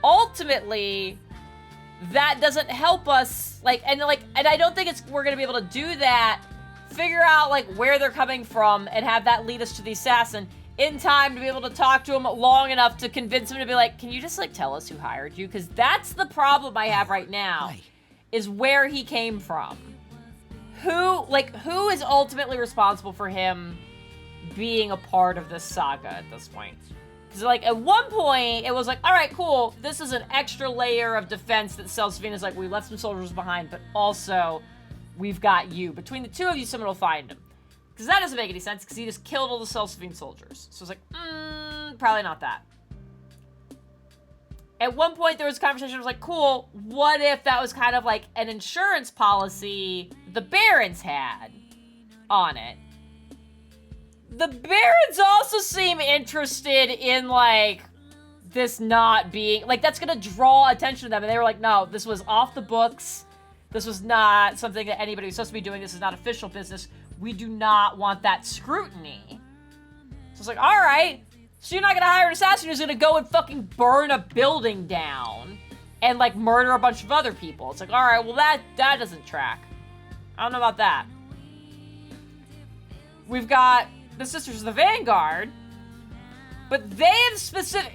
Ultimately, that doesn't help us, and I don't think we're going to be able to do that, figure out, where they're coming from, and have that lead us to the assassin in time to be able to talk to him long enough to convince him to be like, can you just, tell us who hired you? Because that's the problem I have right now, is where he came from. Who is ultimately responsible for him being a part of this saga at this point? Because, at one point, it was all right, cool, this is an extra layer of defense that Celsius is we left some soldiers behind, but also, we've got you. Between the two of you, someone will find him. Because that doesn't make any sense, because he just killed all the Celsius soldiers. So it's probably not that. At one point, there was a conversation, I was cool, what if that was kind of an insurance policy the Barons had on it? The Barons also seem interested in, this not being... that's gonna draw attention to them. And they were no, this was off the books. This was not something that anybody was supposed to be doing. This is not official business. We do not want that scrutiny. So it's alright. So you're not gonna hire an assassin who's gonna go and fucking burn a building down and, murder a bunch of other people. It's alright, well, that doesn't track. I don't know about that. We've got the Sisters of the Vanguard, but they have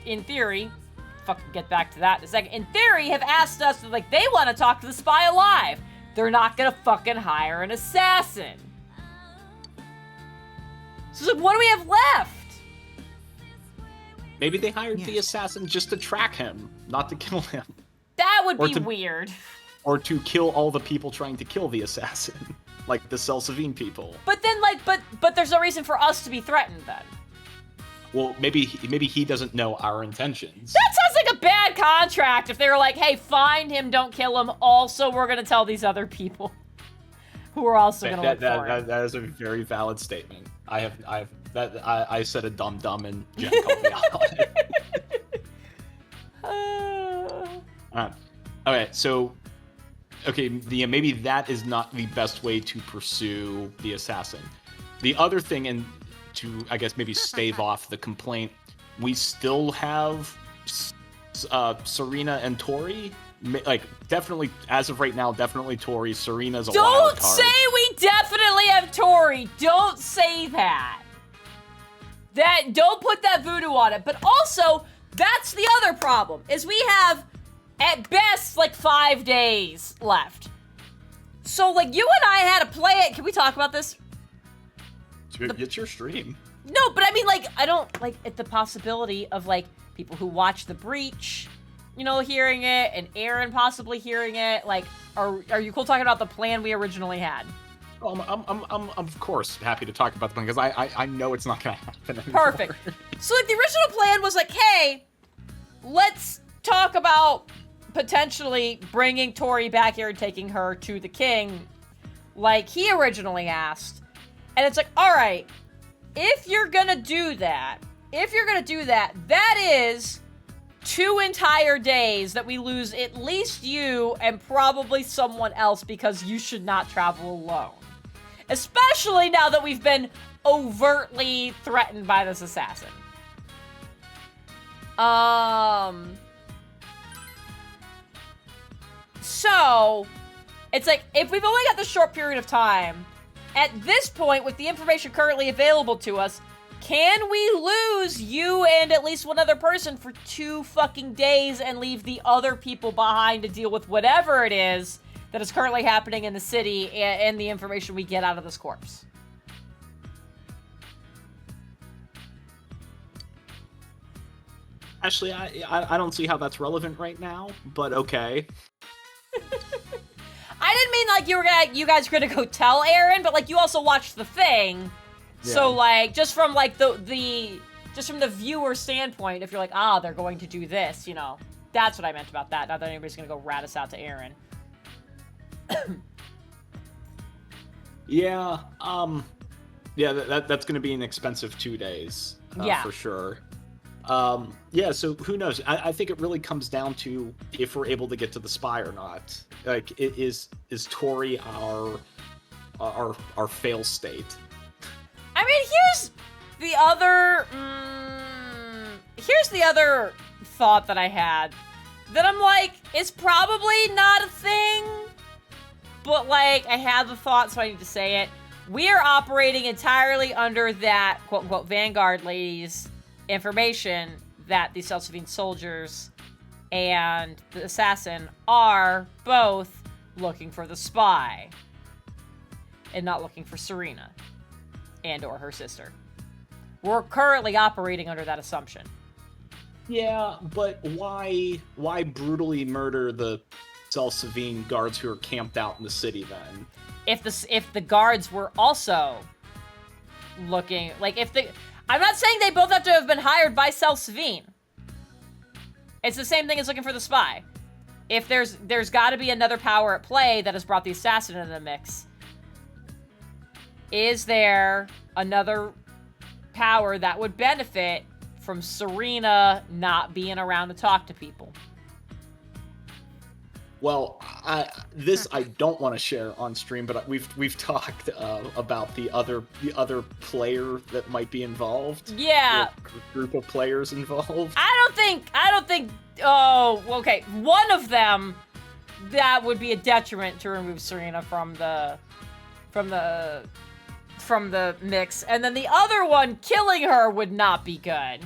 in theory, fucking get back to that in a second, in theory have asked us, they want to talk to the spy alive. They're not gonna fucking hire an assassin. So what do we have left? Maybe they hired the assassin just to track him, not to kill him. That would be weird. Or to kill all the people trying to kill the assassin. The Selsavine people. But then, but there's no reason for us to be threatened then. Well, maybe he doesn't know our intentions. That sounds like a bad contract if they were hey, find him, don't kill him. Also, we're going to tell these other people who are also going to look for him. That is a very valid statement. I said a dum-dum and Jen called me out on it. Okay, so... Okay, maybe that is not the best way to pursue the assassin. The other thing, and to, I guess, maybe stave off the complaint, we still have Serena and Tori. Definitely, as of right now, definitely Tori. Serena's a wild card. Don't say we definitely have Tori. Don't say that. Don't put that voodoo on it. But also, that's the other problem, is we have... at best, 5 days left. So, you and I had to play it. Can we talk about this? It's your stream. No, but I mean, I don't, at the possibility of, people who watch The Breach, hearing it, and Aaron possibly hearing it. Are you cool talking about the plan we originally had? Well, I'm of course happy to talk about the plan, because I know it's not going to happen anymore. Perfect. So, the original plan was hey, let's talk about potentially bringing Tori back here and taking her to the king like he originally asked. And it's alright, if you're gonna do that, that is 2 entire days that we lose at least you and probably someone else, because you should not travel alone. Especially now that we've been overtly threatened by this assassin. So, it's if we've only got this short period of time, at this point, with the information currently available to us, can we lose you and at least one other person for 2 fucking days and leave the other people behind to deal with whatever it is that is currently happening in the city and the information we get out of this corpse? Actually, I don't see how that's relevant right now, but okay. I didn't mean like you guys were gonna go tell Aaron, but like you also watched the thing. Yeah. So like just from like just from the viewer standpoint, if you're like, they're going to do this, you know, that's what I meant about that. Not that anybody's gonna go rat us out to Aaron. Yeah, that's gonna be an expensive 2 days. Yeah. For sure. Yeah, so who knows? I think it really comes down to if we're able to get to the spy or not. Like, is Tori our fail state? I mean, here's the other thought that I had. That I'm like, it's probably not a thing, but like, I have the thought, so I need to say it. We are operating entirely under that quote-unquote Vanguard lady's information that the Salsavine soldiers and the assassin are both looking for the spy and not looking for Serena and or her sister. We're currently operating under that assumption. Yeah, but why brutally murder the Salsavine guards who are camped out in the city then? If the guards were also looking, like I'm not saying they both have to have been hired by Salsavine. It's the same thing as looking for the spy. If there's got to be another power at play that has brought the assassin into the mix. Is there another power that would benefit from Serena not being around to talk to people? Well, I don't want to share on stream, but we've talked about the other player that might be involved. Yeah, group of players involved. I don't think. Oh, okay. One of them, that would be a detriment to remove Serena from the mix, and then the other one, killing her, would not be good.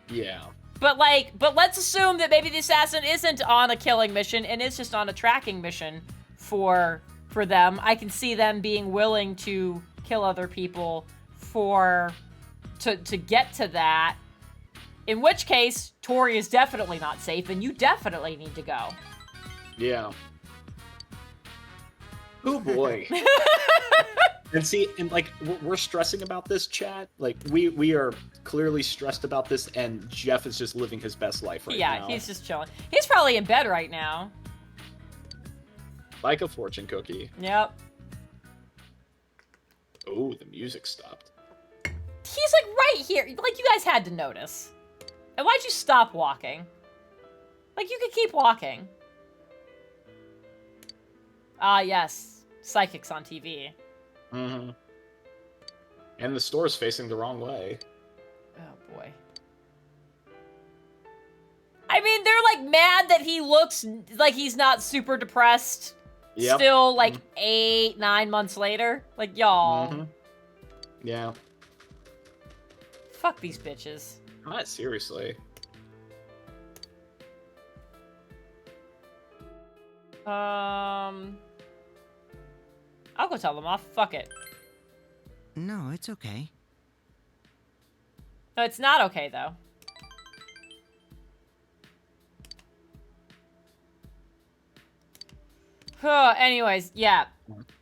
Yeah. But let's assume that maybe the assassin isn't on a killing mission and is just on a tracking mission for them. I can see them being willing to kill other people to get to that. In which case, Tori is definitely not safe, and you definitely need to go. Yeah. Oh boy. And like, we're stressing about this, chat. Like, we are clearly stressed about this, and Jeff is just living his best life right now. Yeah, he's just chilling. He's probably in bed right now. Like a fortune cookie. Yep. Oh, the music stopped. He's like right here. Like, you guys had to notice. And why'd you stop walking? Like, you could keep walking. Ah, yes. Psychics on TV. Mm-hmm. And the store's facing the wrong way. Oh, boy. I mean, they're, like, mad that he looks like he's not super depressed. Yep. Still, like, 8-9 months later. Like, y'all. Mm-hmm. Yeah. Fuck these bitches. Not seriously. I'll go tell them off. Fuck it. No, it's okay. No, it's not okay, though. Anyways, yeah.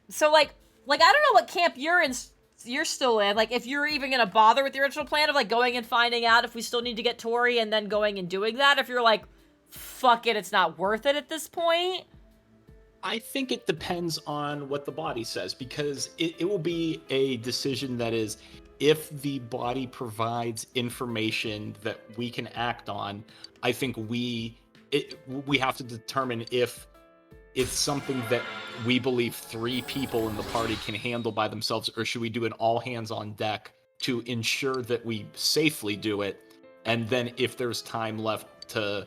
So, like, I don't know what camp you're still in. Like, if you're even gonna bother with the original plan of, like, going and finding out if we still need to get Tori and then going and doing that. If you're like, fuck it, it's not worth it at this point. I think it depends on what the body says, because it will be a decision that is, if the body provides information that we can act on, I think we have to determine if it's something that we believe 3 people in the party can handle by themselves, or should we do an all hands on deck to ensure that we safely do it, and then if there's time left to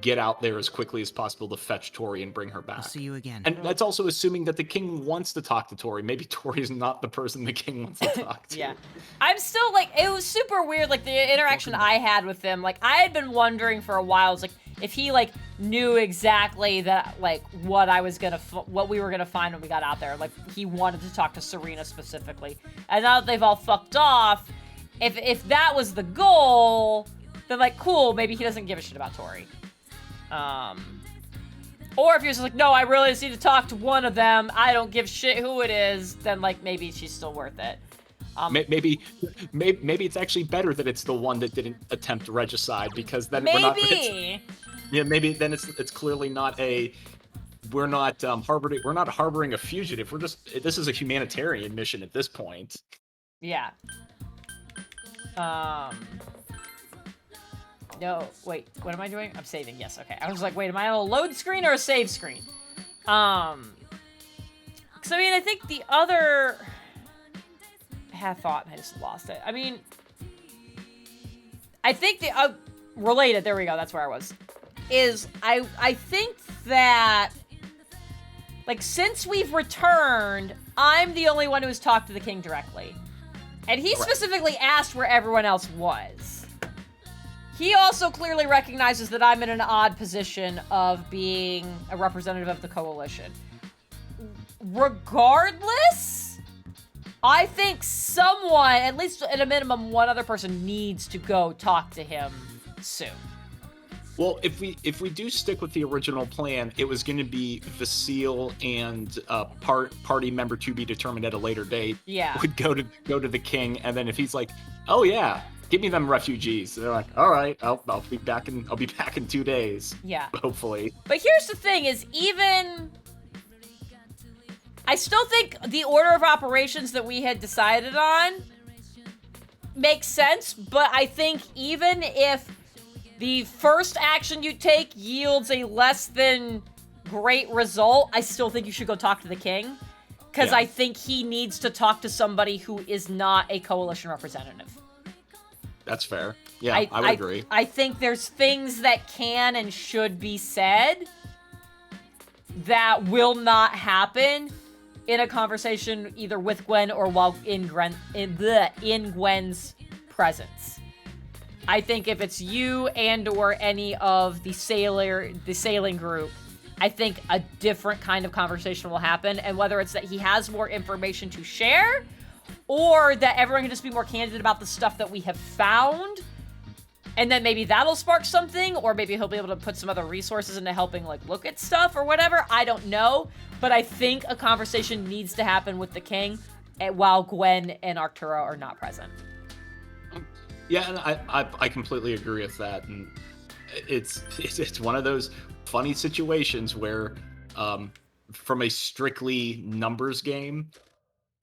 get out there as quickly as possible to fetch Tori and bring her back. I'll see you again. And that's also assuming that the king wants to talk to Tori. Maybe Tori is not the person the king wants to talk to. Yeah. I'm still, like, it was super weird, like, the interaction I had with him. Like, I had been wondering for a while, it's like, if he, like, knew exactly that, like, what we were gonna find when we got out there. Like, he wanted to talk to Serena specifically. And now that they've all fucked off, if that was the goal, then, like, cool, maybe he doesn't give a shit about Tori. Or if you're just like, no, I really just need to talk to one of them, I don't give shit who it is, then, like, maybe she's still worth it. Maybe it's actually better that it's the one that didn't attempt regicide, because then maybe then it's clearly not we're not harboring a fugitive. This is a humanitarian mission at this point. Yeah. No, wait, what am I doing? I'm saving, yes, okay. I was like, wait, am I on a load screen or a save screen? Because, I mean, I think the other... I had a thought and I just lost it. I mean, I think the... related, there we go, that's where I was. I think that... Like, since we've returned, I'm the only one who's talked to the king directly. And he specifically asked where everyone else was. He also clearly recognizes that I'm in an odd position of being a representative of the coalition. Regardless, I think someone, at least at a minimum, one other person needs to go talk to him soon. Well, if we do stick with the original plan, it was going to be Vasile and party member to be determined at a later date. Yeah. Would go to the king, and then if he's like, oh yeah, give me them refugees, they're like, all right, I'll be back in 2 days. Yeah. Hopefully. But here's the thing: is I still think the order of operations that we had decided on makes sense, but I think even if the first action you take yields a less than great result, I still think you should go talk to the king. Because I think he needs to talk to somebody who is not a coalition representative. That's fair. Yeah, I would agree. I think there's things that can and should be said that will not happen in a conversation either with Gwen or while in Gwen's presence. I think if it's you and or any of the sailing group, I think a different kind of conversation will happen. And whether it's that he has more information to share, or that everyone can just be more candid about the stuff that we have found, and then maybe that'll spark something, or maybe he'll be able to put some other resources into helping, like, look at stuff or whatever. I don't know. But I think a conversation needs to happen with the king while Gwen and Arctura are not present. Yeah, and I completely agree with that, and it's one of those funny situations where, from a strictly numbers game,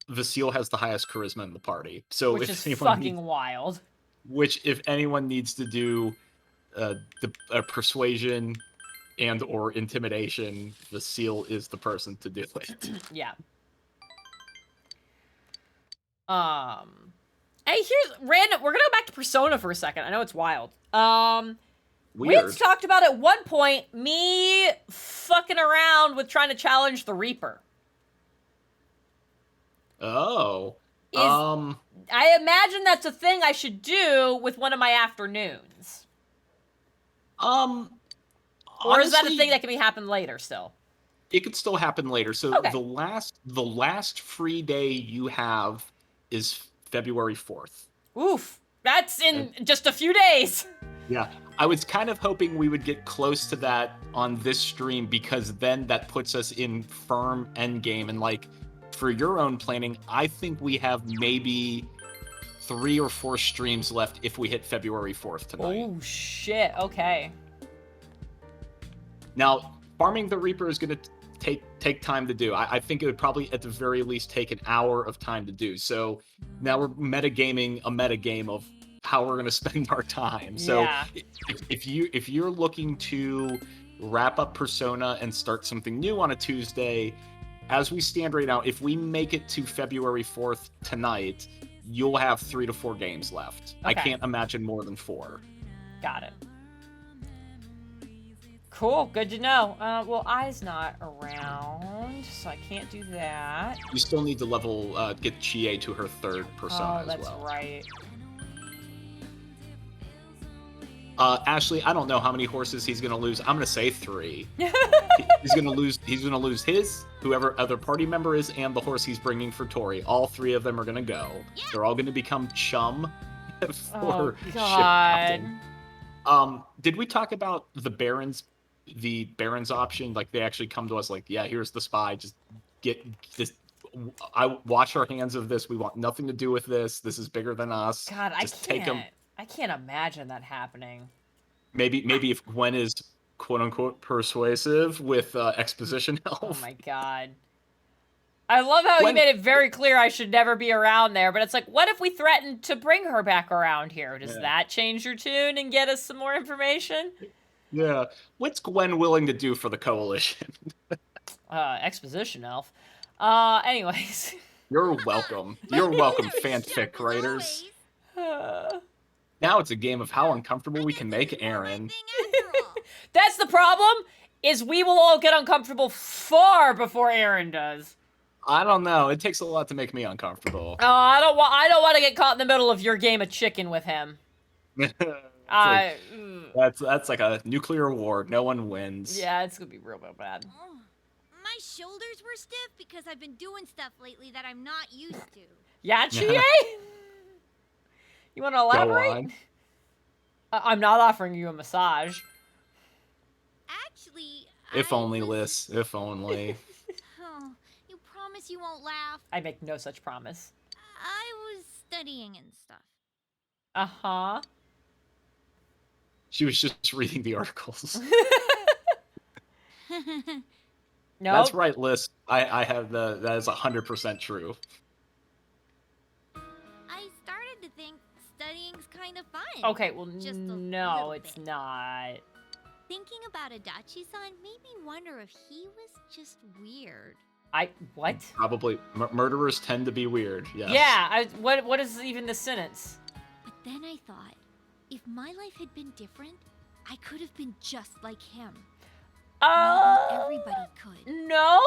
Vasile has the highest charisma in the party. So which is fucking wild. Which, if anyone needs to do persuasion and or intimidation, Vasile is the person to do it. Yeah. Hey, here's random. We're gonna go back to Persona for a second. I know it's wild. We had talked about at one point me fucking around with trying to challenge the Reaper. Oh. I imagine that's a thing I should do with one of my afternoons. Honestly, or is that a thing that can happen later still? It could still happen later. So okay. the last free day you have is February 4th. Oof. That's in just a few days. Yeah. I was kind of hoping we would get close to that on this stream, because then that puts us in firm endgame. And, like, for your own planning, I think we have maybe 3 or 4 streams left if we hit February 4th tonight. Oh, shit. Okay. Now, farming the Reaper is going to take time to do. I think it would probably, at the very least, take an hour of time to do. So now we're metagaming a metagame of how we're going to spend our time. So yeah. if you're looking to wrap up Persona and start something new on a Tuesday, as we stand right now, if we make it to February 4th tonight, you'll have 3 to 4 games left. Okay. I can't imagine more than 4. Got it. Cool, good to know. Well, Ai's not around, so I can't do that. You still need to level, get Chie to her 3rd persona as well. Oh, that's right. Ashley, I don't know how many horses he's gonna lose. I'm gonna say 3. He's gonna lose his, whoever other party member is, and the horse he's bringing for Tori. All 3 of them are gonna go. They're all gonna become chum for ship captain. Did we talk about the Barons option? Like, they actually come to us like, yeah, here's the spy. Just get this. I wash our hands of this. We want nothing to do with this. This is bigger than us. God, just take him. I can't imagine that happening. Maybe if Gwen is quote unquote persuasive with exposition help. Oh my god. I love how you made it very clear I should never be around there, but it's like, what if we threatened to bring her back around here? Does that change your tune and get us some more information? Yeah. What's Gwen willing to do for the Coalition? Exposition elf. Anyways. You're welcome. You're welcome, fanfic writers. Now it's a game of how uncomfortable we can make Aaron. That's the problem, is we will all get uncomfortable far before Aaron does. I don't know. It takes a lot to make me uncomfortable. Oh, I don't want to get caught in the middle of your game of chicken with him. That's like a nuclear war. No one wins. Yeah, it's gonna be real bad. My shoulders were stiff because I've been doing stuff lately that I'm not used to. Yeah, Chie? You want to elaborate? I'm not offering you a massage. Actually, if only, Liz. If only. Oh, you promise you won't laugh? I make no such promise. I was studying and stuff. Uh-huh. She was just reading the articles. No. That's right, Liz. I have that is 100% true. I started to think studying's kind of fun. Okay, well, no, it's not. Thinking about Adachi-san made me wonder if he was just weird. What? Probably. Murderers tend to be weird, yes. Yeah, what is even the sentence? But then I thought, if my life had been different, I could have been just like him. Maybe everybody could. No?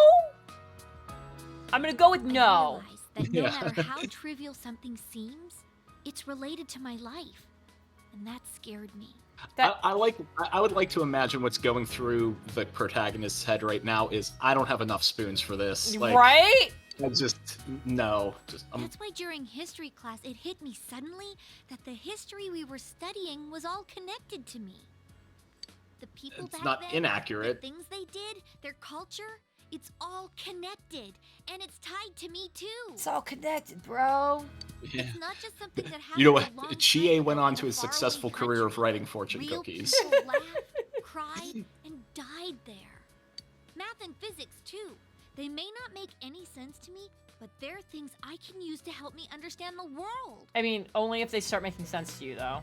I'm gonna go with no. I realized that no matter how trivial something seems, it's related to my life. And that scared me. I would like to imagine what's going through the protagonist's head right now is, I don't have enough spoons for this. Like, right? No. That's why during history class it hit me suddenly that the history we were studying was all connected to me. The people It's back not then, inaccurate. the things they did, their culture, it's all connected. And it's tied to me too. It's all connected, bro. Yeah. It's not just something that happened. You know what? a long Chie time went ago on in to a his faraway successful career of country. writing fortune Real cookies. people laughed, cried, and died there. Math and physics too. They may not make any sense to me, but they're things I can use to help me understand the world. I mean, only if they start making sense to you, though.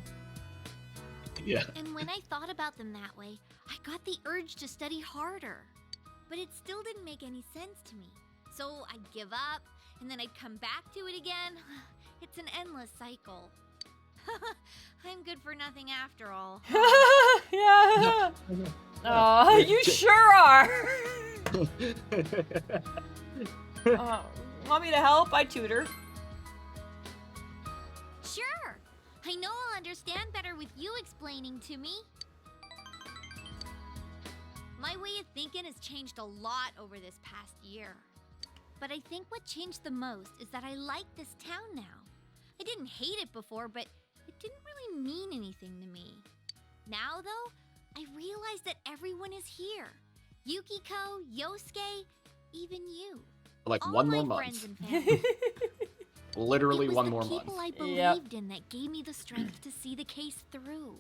Yeah. And when I thought about them that way, I got the urge to study harder. But it still didn't make any sense to me. So I'd give up, and then I'd come back to it again. It's an endless cycle. I'm good for nothing after all. Yeah. Oh, you sure are. Want me to help? I tutor. Sure. I know I'll understand better with you explaining to me. My way of thinking has changed a lot over this past year. But I think what changed the most is that I like this town now. I didn't hate it before, but it didn't really mean anything to me. Now, though, I realize that everyone is here. Yukiko, Yosuke, even you. Like all one my more friends month. and family. Literally It was one the more month. people I believed in that gave me the strength to see the case through.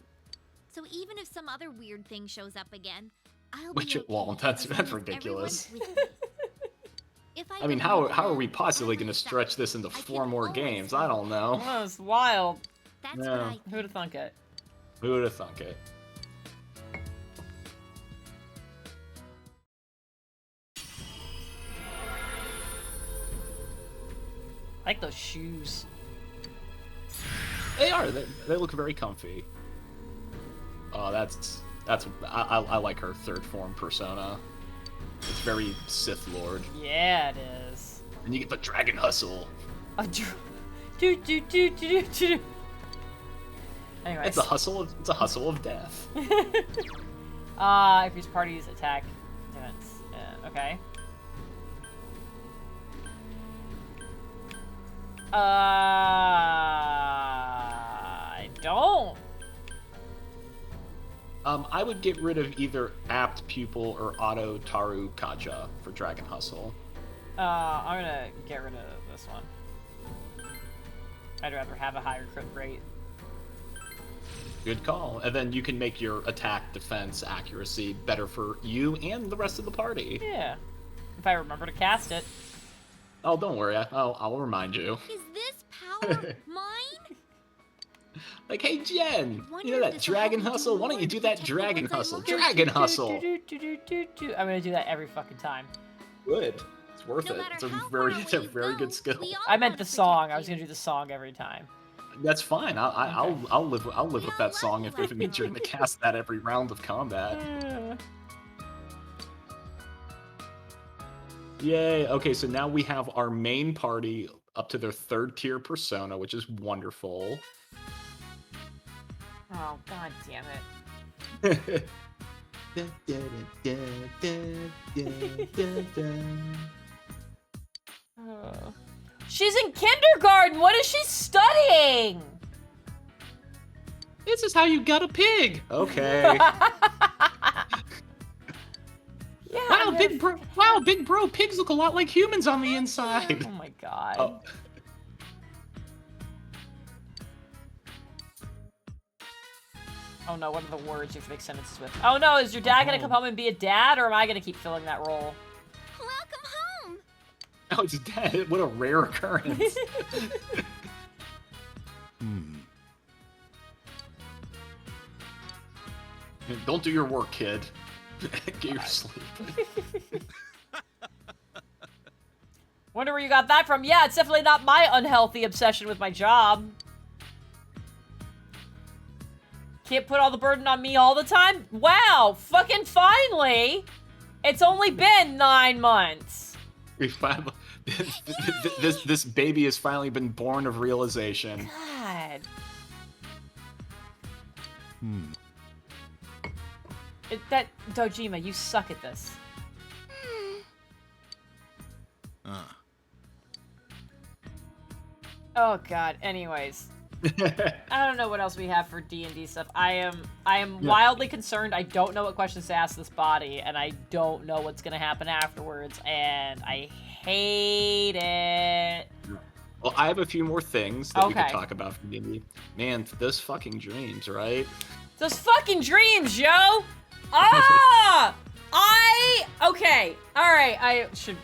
So even if some other weird thing shows up again, I'll Which be it won't. okay That's as long as ridiculous. everyone's with me. If I mean, how are we believe possibly I going to myself, stretch this into I can 4 more always games? help. I don't know. Oh, it's wild. That's No. what I Who'd have thunk it? Who would have thunk it? I like those shoes. They are. They look very comfy. Oh, that's I like her third form persona. It's very Sith Lord. Yeah, it is. And you get the Dragon Hustle. Anyways. It's a hustle of death. Increase party's attack defense. Okay. I don't. I would get rid of either Apt Pupil or Auto Taru Kaja for Dragon Hustle. I'm gonna get rid of this one. I'd rather have a higher crit rate. Good call. And then you can make your attack, defense, accuracy better for you and the rest of the party. Yeah. If I remember to cast it. Oh, don't worry. I'll remind you. Is this power mine? Like, hey, Jen, you know that Dragon Hustle? Why don't you do that Dragon Hustle? Dragon Hustle! I'm gonna do that every fucking time. Good. It's worth it. It's a very good skill. I meant the song. I was gonna do the song every time. That's fine. I'll live with that song if it means you're gonna cast that every round of combat. Yay. Okay, so now we have our main party up to their 3rd tier persona, which is wonderful. Oh, god damn it. She's in kindergarten! What is she studying? This is how you gut a pig! Okay. Yeah, wow, big bro, pigs look a lot like humans on the inside. Oh my god. Oh. Oh no, what are the words you have to make sentences with? Oh no, is your dad gonna come home and be a dad, or am I gonna keep filling that role? Welcome home. Oh, it's dead. What a rare occurrence. Don't do your work, kid. Get your sleep. Wonder where you got that from. Yeah, it's definitely not my unhealthy obsession with my job. Can't put all the burden on me all the time? Wow, fucking finally! It's only been 9 months. We finally, this baby has finally been born of realization. God. Dojima, you suck at this. Oh god, anyways. I don't know what else we have for D&D stuff. I am wildly concerned. I don't know what questions to ask this body, and I don't know what's gonna happen afterwards, and I hate it. Well, I have a few more things that we could talk about from D&D. Man, those fucking dreams, right? Those fucking dreams, yo! Okay. Alright, I should...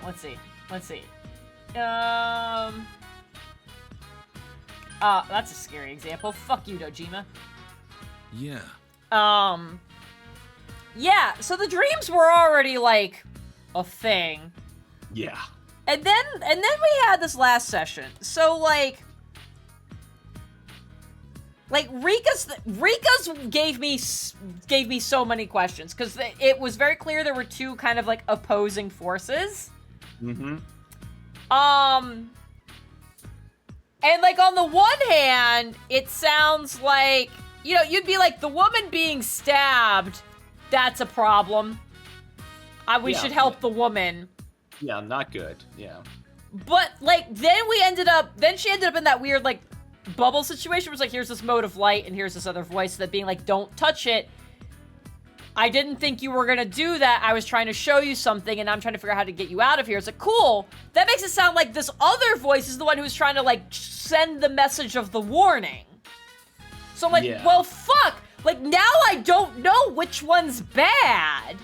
let's see. That's a scary example. Fuck you, Dojima. Yeah. Yeah, so the dreams were already, like, a thing. Yeah. And then we had this last session. So, like Rika's gave me so many questions, because it was very clear there were two kind of, like, opposing forces. Mm-hmm. And, like, on the one hand, it sounds like, you know, you'd be like, the woman being stabbed, that's a problem. We should help the woman. Yeah, not good. Yeah. But, like, then she ended up in that weird, like, bubble situation where it's like, here's this mode of light, and here's this other voice that being like, don't touch it. I didn't think you were gonna do that. I was trying to show you something, and I'm trying to figure out how to get you out of here. It's like, cool. That makes it sound like this other voice is the one who's trying to, like, send the message of the warning. So I'm like, well, fuck. Like, now I don't know which one's bad.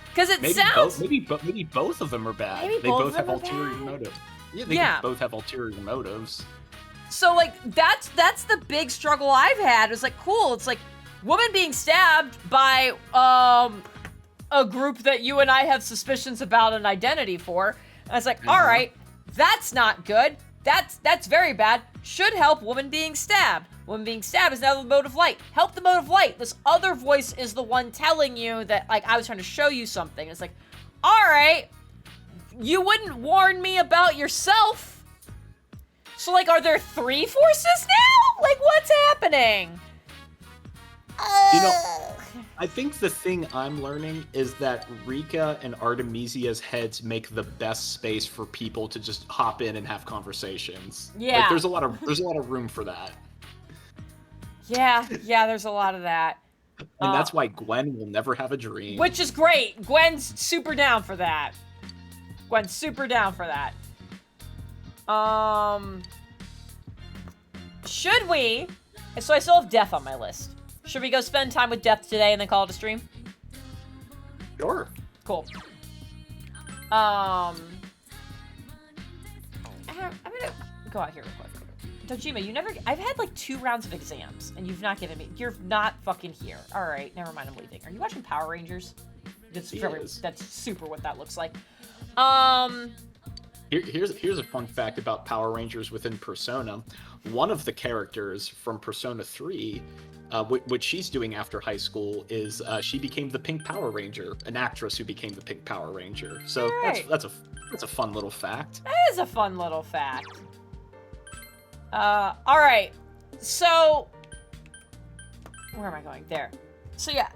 Because it sounds... Maybe both of them are bad. Maybe they both have are ulterior bad. motives. Yeah, they both have ulterior motives. So, like, that's the big struggle I've had. It's like, cool. It's like, woman being stabbed by a group that you and I have suspicions about an identity for. And it's like, all right, that's not good. That's very bad. Should help woman being stabbed. Woman being stabbed is now the mode of light. Help the mode of light. This other voice is the one telling you that, like, I was trying to show you something. It's like, all right, you wouldn't warn me about yourself. So, like, are there 3 forces now? Like, what's happening? You know, I think the thing I'm learning is that Rika and Artemisia's heads make the best space for people to just hop in and have conversations. Yeah. Like, there's a lot of room for that. Yeah, there's a lot of that. And that's why Gwen will never have a dream. Which is great. Gwen's super down for that. Gwen's super down for that. Should we... So I still have Death on my list. Should we go spend time with Death today and then call it a stream? Sure. Cool. I'm gonna go out here real quick. Dojima, you never... I've had like 2 rounds of exams, and you've not given me... You're not fucking here. Alright, never mind, I'm leaving. Are you watching Power Rangers? That's super what that looks like. Here's a fun fact about Power Rangers within Persona. One of the characters from Persona 3, what she's doing after high school is she became the Pink Power Ranger, an actress who became the Pink Power Ranger. So right. that's a fun little fact. That is a fun little fact. Alright. So... Where am I going? There. So yeah,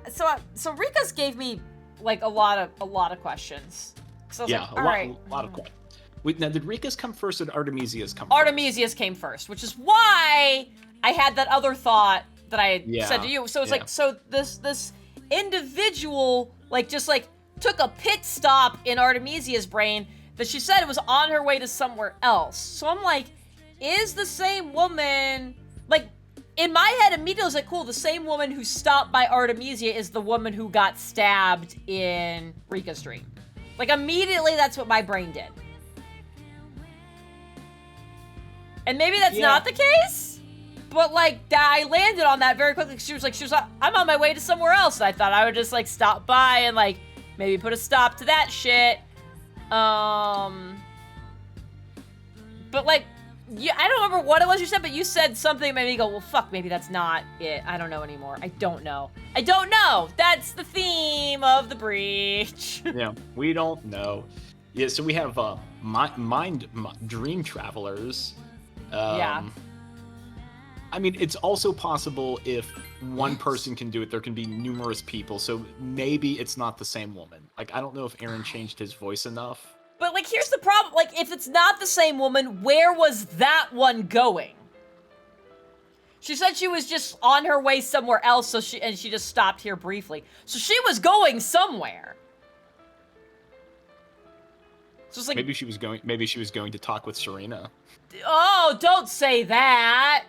so Rika's gave me, like, a lot of questions. So I was Yeah, like, a alright. lot of questions. Wait, now did Rika's come first or did Artemisia's come first? Artemisia's came first, which is why I had that other thought that I had said to you. So it's like, so this individual, like, just, like, took a pit stop in Artemisia's brain that she said it was on her way to somewhere else. So I'm like, is the same woman, like, in my head immediately I was like, cool, the same woman who stopped by Artemisia is the woman who got stabbed in Rika's dream. Like, immediately that's what my brain did. And maybe that's not the case, but, like, I landed on that very quickly. She was like, I'm on my way to somewhere else. And I thought I would just, like, stop by and, like, maybe put a stop to that shit. But, like, yeah, I don't remember what it was you said, but you said something that made me go, well, fuck, maybe that's not it. I don't know anymore. I don't know. That's the theme of the breach. Yeah, we don't know. Yeah, so we have dream travelers. Yeah. I mean, it's also possible if one person can do it, there can be numerous people. So maybe it's not the same woman. Like, I don't know if Aaron changed his voice enough. But, like, here's the problem. Like, if it's not the same woman, where was that one going? She said she was just on her way somewhere else, so she just stopped here briefly. So she was going somewhere. So it's like, Maybe she was going to talk with Serena. oh, don't say that.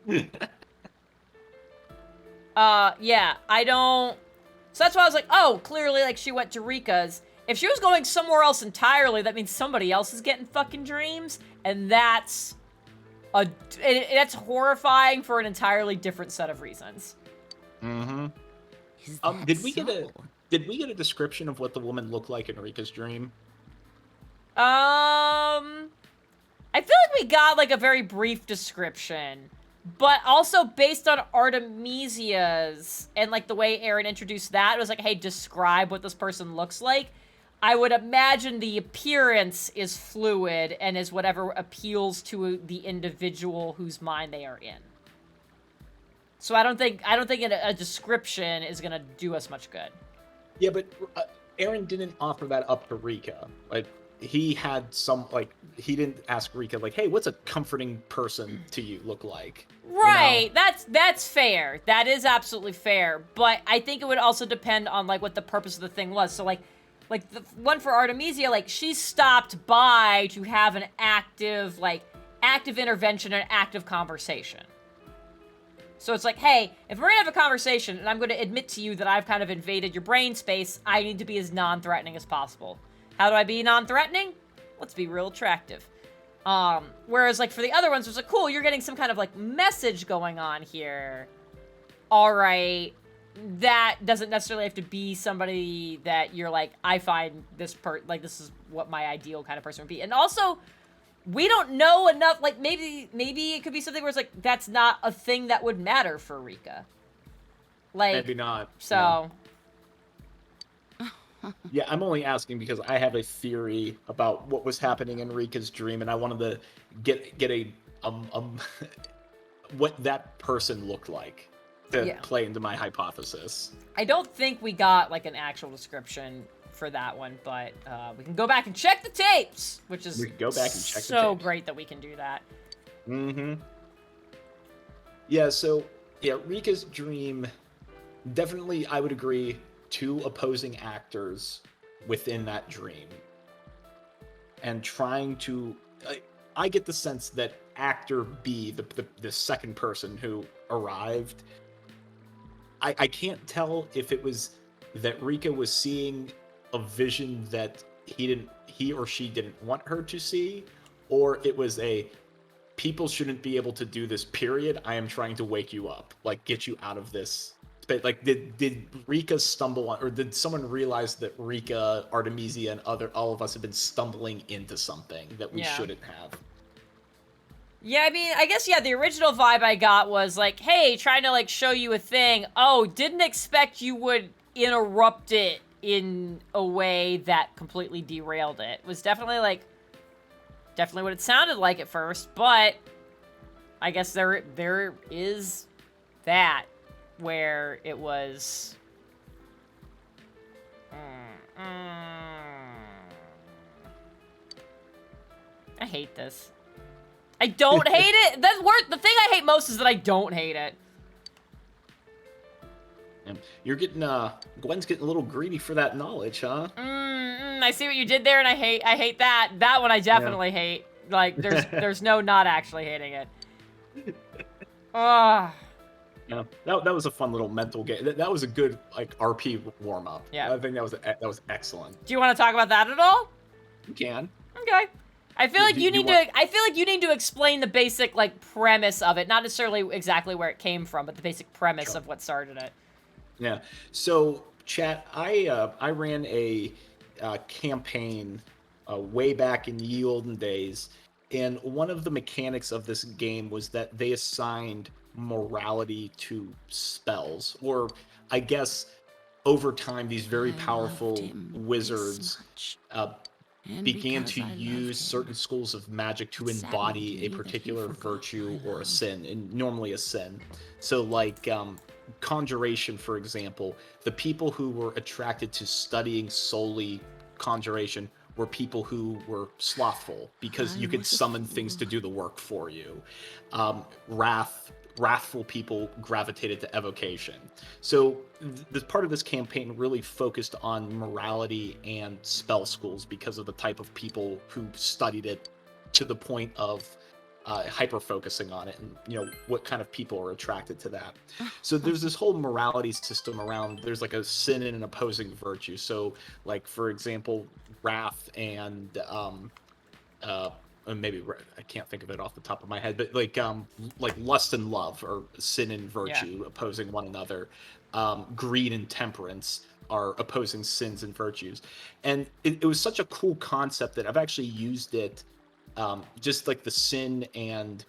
Yeah, I don't... So that's why I was like, oh, clearly, like, she went to Rika's. If she was going somewhere else entirely, that means somebody else is getting fucking dreams, and that's that's horrifying for an entirely different set of reasons. Mm-hmm. Did we get a description of what the woman looked like in Rika's dream? I feel like we got, like, a very brief description, but also based on Artemisia's and, like, the way Aaron introduced that, it was like, hey, describe what this person looks like. I would imagine the appearance is fluid and is whatever appeals to the individual whose mind they are in. So I don't think a description is gonna do us much good. Yeah, but Aaron didn't offer that up to Rika. Like, he had he didn't ask Rika, like, hey, what's a comforting person to you look like? Right, you know? that's fair. That is absolutely fair. But I think it would also depend on, like, what the purpose of the thing was. So, like the one for Artemisia, like, she stopped by to have an active intervention and active conversation. So it's like, hey, if we're gonna have a conversation and I'm gonna admit to you that I've kind of invaded your brain space, I need to be as non-threatening as possible. How do I be non-threatening? Let's be real attractive. Whereas, like, for the other ones, it was like, cool, you're getting some kind of, like, message going on here. All right. That doesn't necessarily have to be somebody that you're like, I find this this is what my ideal kind of person would be. And also, we don't know enough. Like, maybe it could be something where it's like, that's not a thing that would matter for Rika. Like, Maybe not. So. Yeah, I'm only asking because I have a theory about what was happening in Rika's dream, and I wanted to get a what that person looked like to play into my hypothesis. I don't think we got like an actual description for that one, but we can go back and check the tapes, which is we can go back and check so great that we can do that. Mm-hmm. Yeah. So yeah, Rika's dream. Definitely, I would agree. 2 opposing actors within that dream, and trying to. I get the sense that actor B, the second person who arrived, I can't tell if it was that Rika was seeing a vision that he or she didn't want her to see, or it was people shouldn't be able to do this, period. I am trying to wake you up, like get you out of this. But like, did Rika stumble on, or did someone realize that Rika, Artemisia, and all of us have been stumbling into something that we shouldn't have? Yeah, I mean, I guess, the original vibe I got was like, hey, trying to like show you a thing. Oh, didn't expect you would interrupt it in a way that completely derailed it. Was definitely what it sounded like at first, but I guess there is that. Where it was... I hate this. I don't hate it! That's worse. The thing I hate most is that I don't hate it. You're getting, Gwen's getting a little greedy for that knowledge, huh? I see what you did there, and I hate that. That one I definitely hate. Like, there's no not actually hating it. Ugh. Yeah, that was a fun little mental game. That was a good like RP warm up. Yeah, I think that was excellent. Do you want to talk about that at all? You can. Okay. I feel like you need to explain the basic like premise of it, not necessarily exactly where it came from, but the basic premise of what started it. Yeah. So, chat, I ran a campaign way back in the olden days, and one of the mechanics of this game was that they assigned morality to spells, or I guess over time these very powerful wizards began to use certain schools of magic to embody a particular virtue or a sin, and normally a sin. So like conjuration, for example, the people who were attracted to studying solely conjuration were people who were slothful because you could summon things to do the work for you. Wrathful people gravitated to evocation. So the part of this campaign really focused on morality and spell schools because of the type of people who studied it, to the point of hyper focusing on it, and what kind of people are attracted to that. So there's this whole morality system around. There's like a sin and an opposing virtue. So like, for example, wrath and maybe I can't think of it off the top of my head, but like lust and love are sin and virtue, opposing one another. Greed and temperance are opposing sins and virtues. And it was such a cool concept that I've actually used it, just like the sin and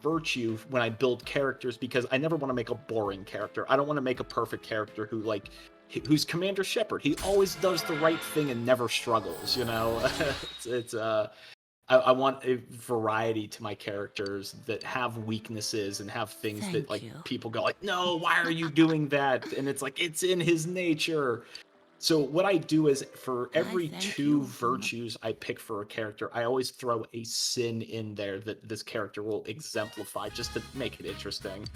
virtue, when I build characters, because I never want to make a boring character. I don't want to make a perfect character who's Commander Shepard. He always does the right thing and never struggles, I want a variety to my characters that have weaknesses and have things that people go like, no, why are you doing that? And it's like, it's in his nature. So what I do is, for every 2 virtues I pick for a character, I always throw a sin in there that this character will exemplify, just to make it interesting.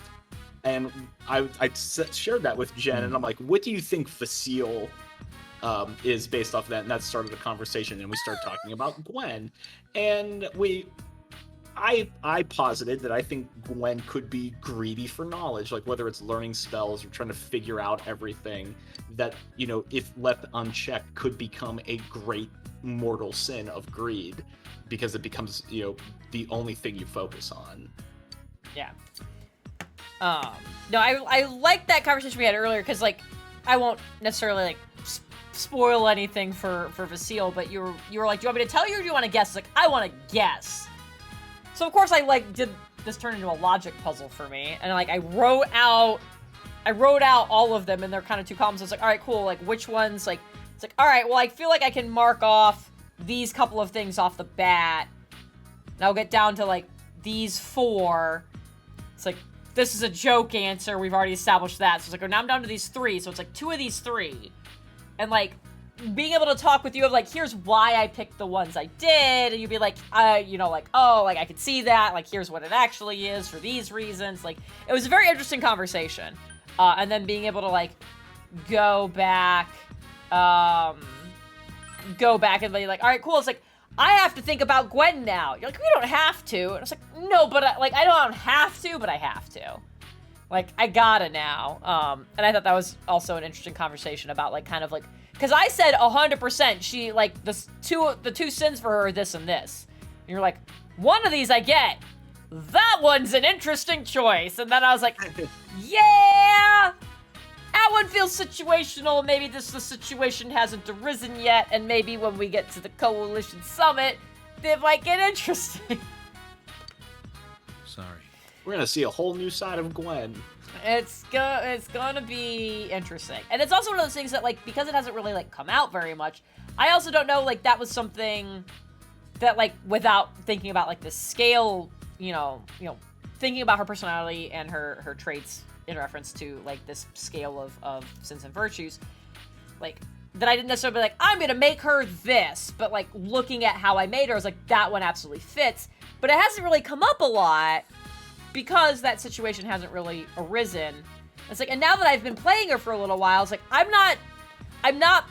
And I shared that with Jen, and I'm like, what do you think Facile is based off of that? And that started a conversation, and we started talking about Gwen. And I posited that I think Gwen could be greedy for knowledge, like whether it's learning spells or trying to figure out everything, that, if left unchecked, could become a great mortal sin of greed, because it becomes, the only thing you focus on. Yeah. No, I like that conversation we had earlier, because like, I won't necessarily like spoil anything for Vasile, but you were like, do you want me to tell you, or do you want to guess? It's like, I want to guess. So of course I like did this turn into a logic puzzle for me, and like I wrote out all of them in their kind of 2 columns. I was like, all right, cool. Like which ones? Like it's like, all right, well I feel like I can mark off these couple of things off the bat. And I'll get down to like these 4. It's like this is a joke answer. We've already established that. So it's like, oh, now I'm down to these 3. So it's like 2 of these 3, and like being able to talk with you of like, here's why I picked the ones I did, and you'd be like, you know, like, oh, like I could see that, like here's what it actually is for these reasons. Like it was a very interesting conversation, and then being able to like go back and be like, all right, cool. It's like I have to think about Gwen now. You're like, we don't have to. And I was like, no, but I don't have to, but I have to. Like I gotta now. And I thought that was also an interesting conversation about like kind of like. Because I said 100%, she, like, the two sins for her are this and this. And you're like, one of these I get. That one's an interesting choice. And then I was like, yeah! That one feels situational. Maybe the situation hasn't arisen yet. And maybe when we get to the Coalition Summit, they might get interesting. Sorry. We're gonna see a whole new side of Gwen. It's gonna be interesting. And it's also one of those things that, like, because it hasn't really, like, come out very much, I also don't know, like, that was something that, like, without thinking about, like, the scale, you know, thinking about her personality and her traits in reference to, like, this scale of sins and virtues, like, that I didn't necessarily be like, I'm gonna make her this, but, like, looking at how I made her, I was like, that one absolutely fits. But it hasn't really come up a lot, because that situation hasn't really arisen. It's like, and now that I've been playing her for a little while, it's like, I'm not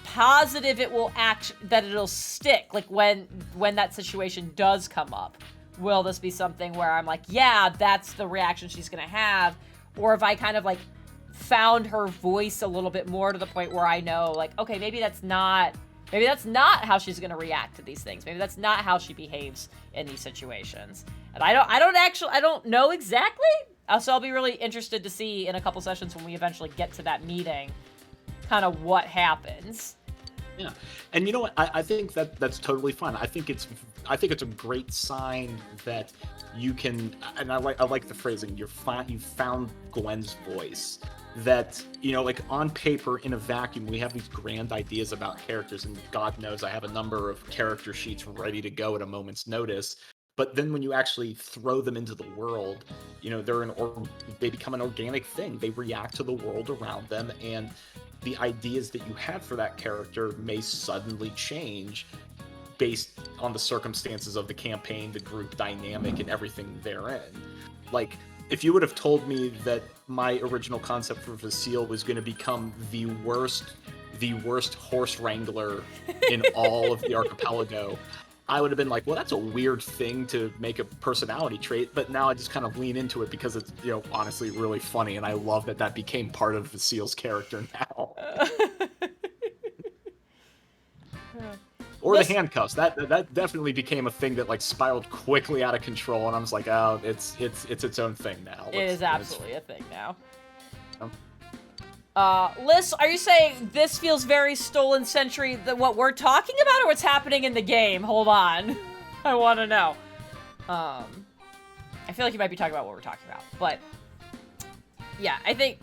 positive it will that it'll stick. Like when that situation does come up, will this be something where I'm like, yeah, that's the reaction she's gonna have? Or if I kind of like found her voice a little bit more to the point where I know, like, okay, maybe that's not how she's gonna react to these things. Maybe that's not how she behaves in these situations. And I don't know exactly. So I'll be really interested to see in a couple sessions when we eventually get to that meeting, kind of what happens. Yeah, and you know what? I think that's totally fine. I think it's a great sign that you can, and I like the phrasing. You found Gwen's voice. That, you know, like on paper in a vacuum, we have these grand ideas about characters, and God knows I have a number of character sheets ready to go at a moment's notice. But then when you actually throw them into the world, you know, they become an organic thing. They react to the world around them, and the ideas that you had for that character may suddenly change based on the circumstances of the campaign, the group dynamic, and everything therein. Like, if you would have told me that my original concept for Vasile was going to become the worst horse wrangler in all of the archipelago, I would have been like, well, that's a weird thing to make a personality trait. But now I just kind of lean into it because it's, you know, honestly really funny, and I love that became part of Vasile's character now. Or the handcuffs. That definitely became a thing that like spiraled quickly out of control, and I was like, oh, it's its own thing now. It is absolutely a thing now. Liz, are you saying this feels very Stolen Century, what we're talking about, or what's happening in the game? Hold on. I want to know. I feel like you might be talking about what we're talking about, but yeah, I think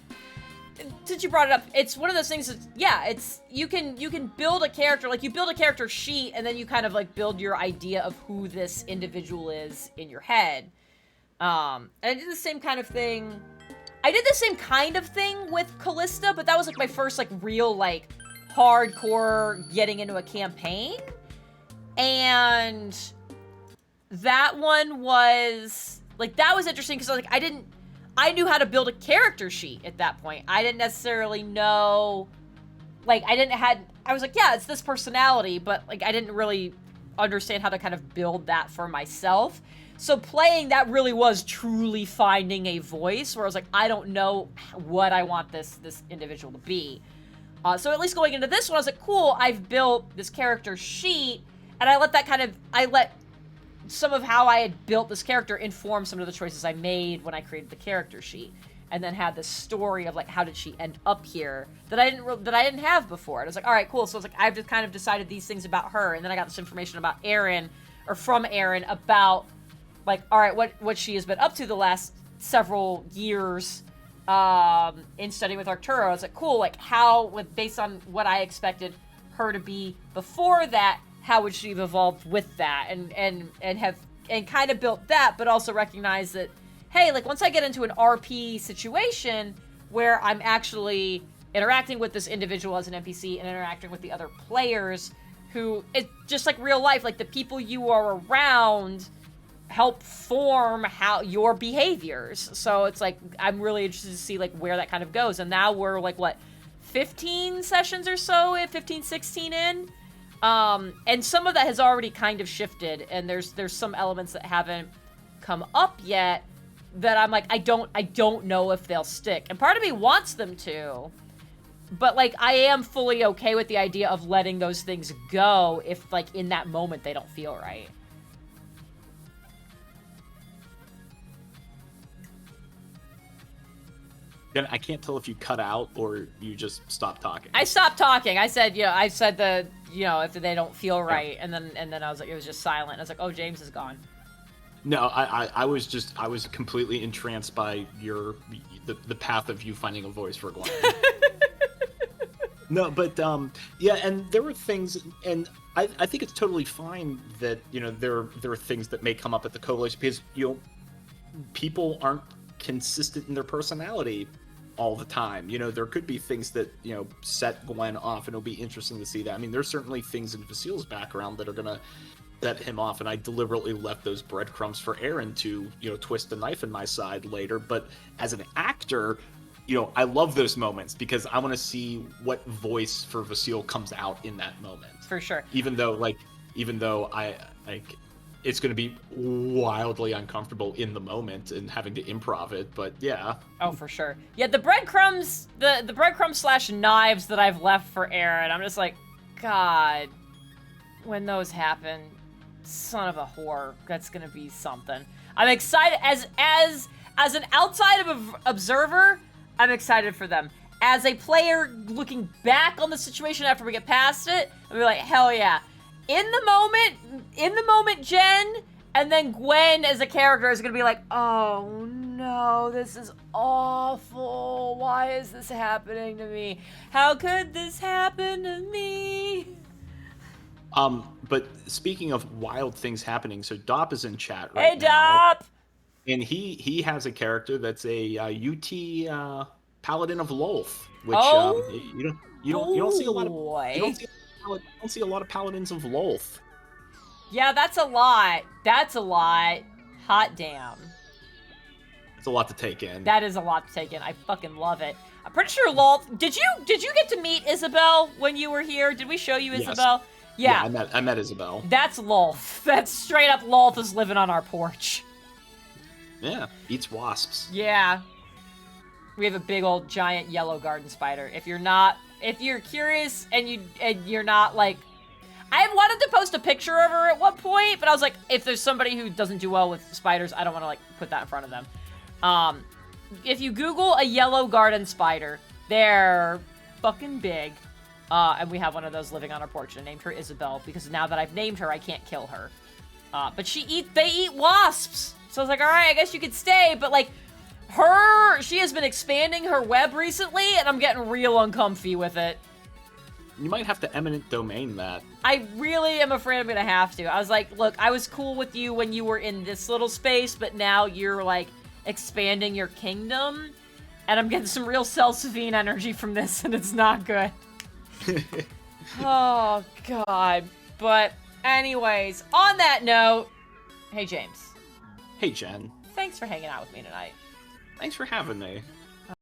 since you brought it up, it's one of those things that, yeah, it's, you can build a character, like you build a character sheet, and then you kind of like build your idea of who this individual is in your head. And I did the same kind of thing. I did the same kind of thing with Callista, but that was like my first like real like hardcore getting into a campaign. And that one was like, that was interesting because like I knew how to build a character sheet at that point. I didn't necessarily know, like I was like, yeah, it's this personality, but like I didn't really understand how to kind of build that for myself. So playing that really was truly finding a voice where I was like, I don't know what I want this individual to be. So at least going into this one, I was like, cool, I've built this character sheet, and I let some of how I had built this character inform some of the choices I made when I created the character sheet, and then had this story of like, how did she end up here that I didn't have before. And I was like, all right, cool. So I was like, I've just kind of decided these things about her, and then I got this information about Aaron, or from Aaron, about like, all right, what she has been up to the last several years in studying with Arturo. I was like, cool, like, based on what I expected her to be before that, how would she have evolved with that, and kind of built that, but also recognize that, hey, like, once I get into an RP situation where I'm actually interacting with this individual as an NPC and interacting with the other players, who, it's just like real life, like, the people you are around help form your behaviors. So it's like, I'm really interested to see, like, where that kind of goes. And now we're, like, what, 15 sessions or so, 15, 16 in? And some of that has already kind of shifted, and there's some elements that haven't come up yet that I'm like, I don't know if they'll stick. And part of me wants them to, but, like, I am fully okay with the idea of letting those things go if, like, in that moment they don't feel right. I can't tell if you cut out or you just stopped talking. I stopped talking. I said, if they don't feel right, and then I was like, it was just silent. I was like, oh, James is gone. No, I was completely entranced by the path of you finding a voice for Gwen. No, but yeah, and there were things, and I think it's totally fine that there are things that may come up at the coalition because people aren't consistent in their personality all the time. There could be things that set Gwen off, and it'll be interesting to see that. I mean, there's certainly things in Vasil's background that are gonna set him off, and I deliberately left those breadcrumbs for Aaron to twist the knife in my side later. But as an actor, I love those moments because I want to see what voice for Vasil comes out in that moment. For sure. Even though I it's going to be wildly uncomfortable in the moment and having to improv it, but yeah. Oh, for sure. Yeah, the breadcrumbs, the breadcrumbs / knives that I've left for Aaron, I'm just like, God, when those happen, son of a whore, that's going to be something. I'm excited as an outside observer, I'm excited for them. As a player looking back on the situation after we get past it, I'll be like, hell yeah. In the moment, Jen, and then Gwen as a character is gonna be like, oh no, this is awful. Why is this happening to me? How could this happen to me? But speaking of wild things happening, so Dop is in chat right now. Hey, Dop! And he has a character that's a UT Paladin of Lolth, which you don't see a lot of. You don't see a lot of Paladins of Lolth. Yeah, that's a lot. Hot damn. It's a lot to take in. That is a lot to take in. I fucking love it. I'm pretty sure Lolth. Did you get to meet Isabel when you were here? Did we show you Isabel? Yes. Yeah, I met Isabel. That's Lolth. That's straight up Lolth is living on our porch. Yeah, eats wasps. Yeah. We have a big old giant yellow garden spider. If you're curious and you're not like, I wanted to post a picture of her at one point, but I was like, if there's somebody who doesn't do well with spiders, I don't want to like put that in front of them. If you Google a yellow garden spider, they're fucking big. And we have one of those living on our porch, and I named her Isabel because now that I've named her, I can't kill her. But they eat wasps. So I was like, all right, I guess you could stay, but like, she has been expanding her web recently, and I'm getting real uncomfy with it. You might have to eminent domain that. I really am afraid I'm gonna have to. I was like, look, I was cool with you when you were in this little space, but now you're like expanding your kingdom, and I'm getting some real Selsavine energy from this, and it's not good. Oh, God. But anyways, on that note, hey, James. Hey, Jen. Thanks for hanging out with me tonight. Thanks for having me.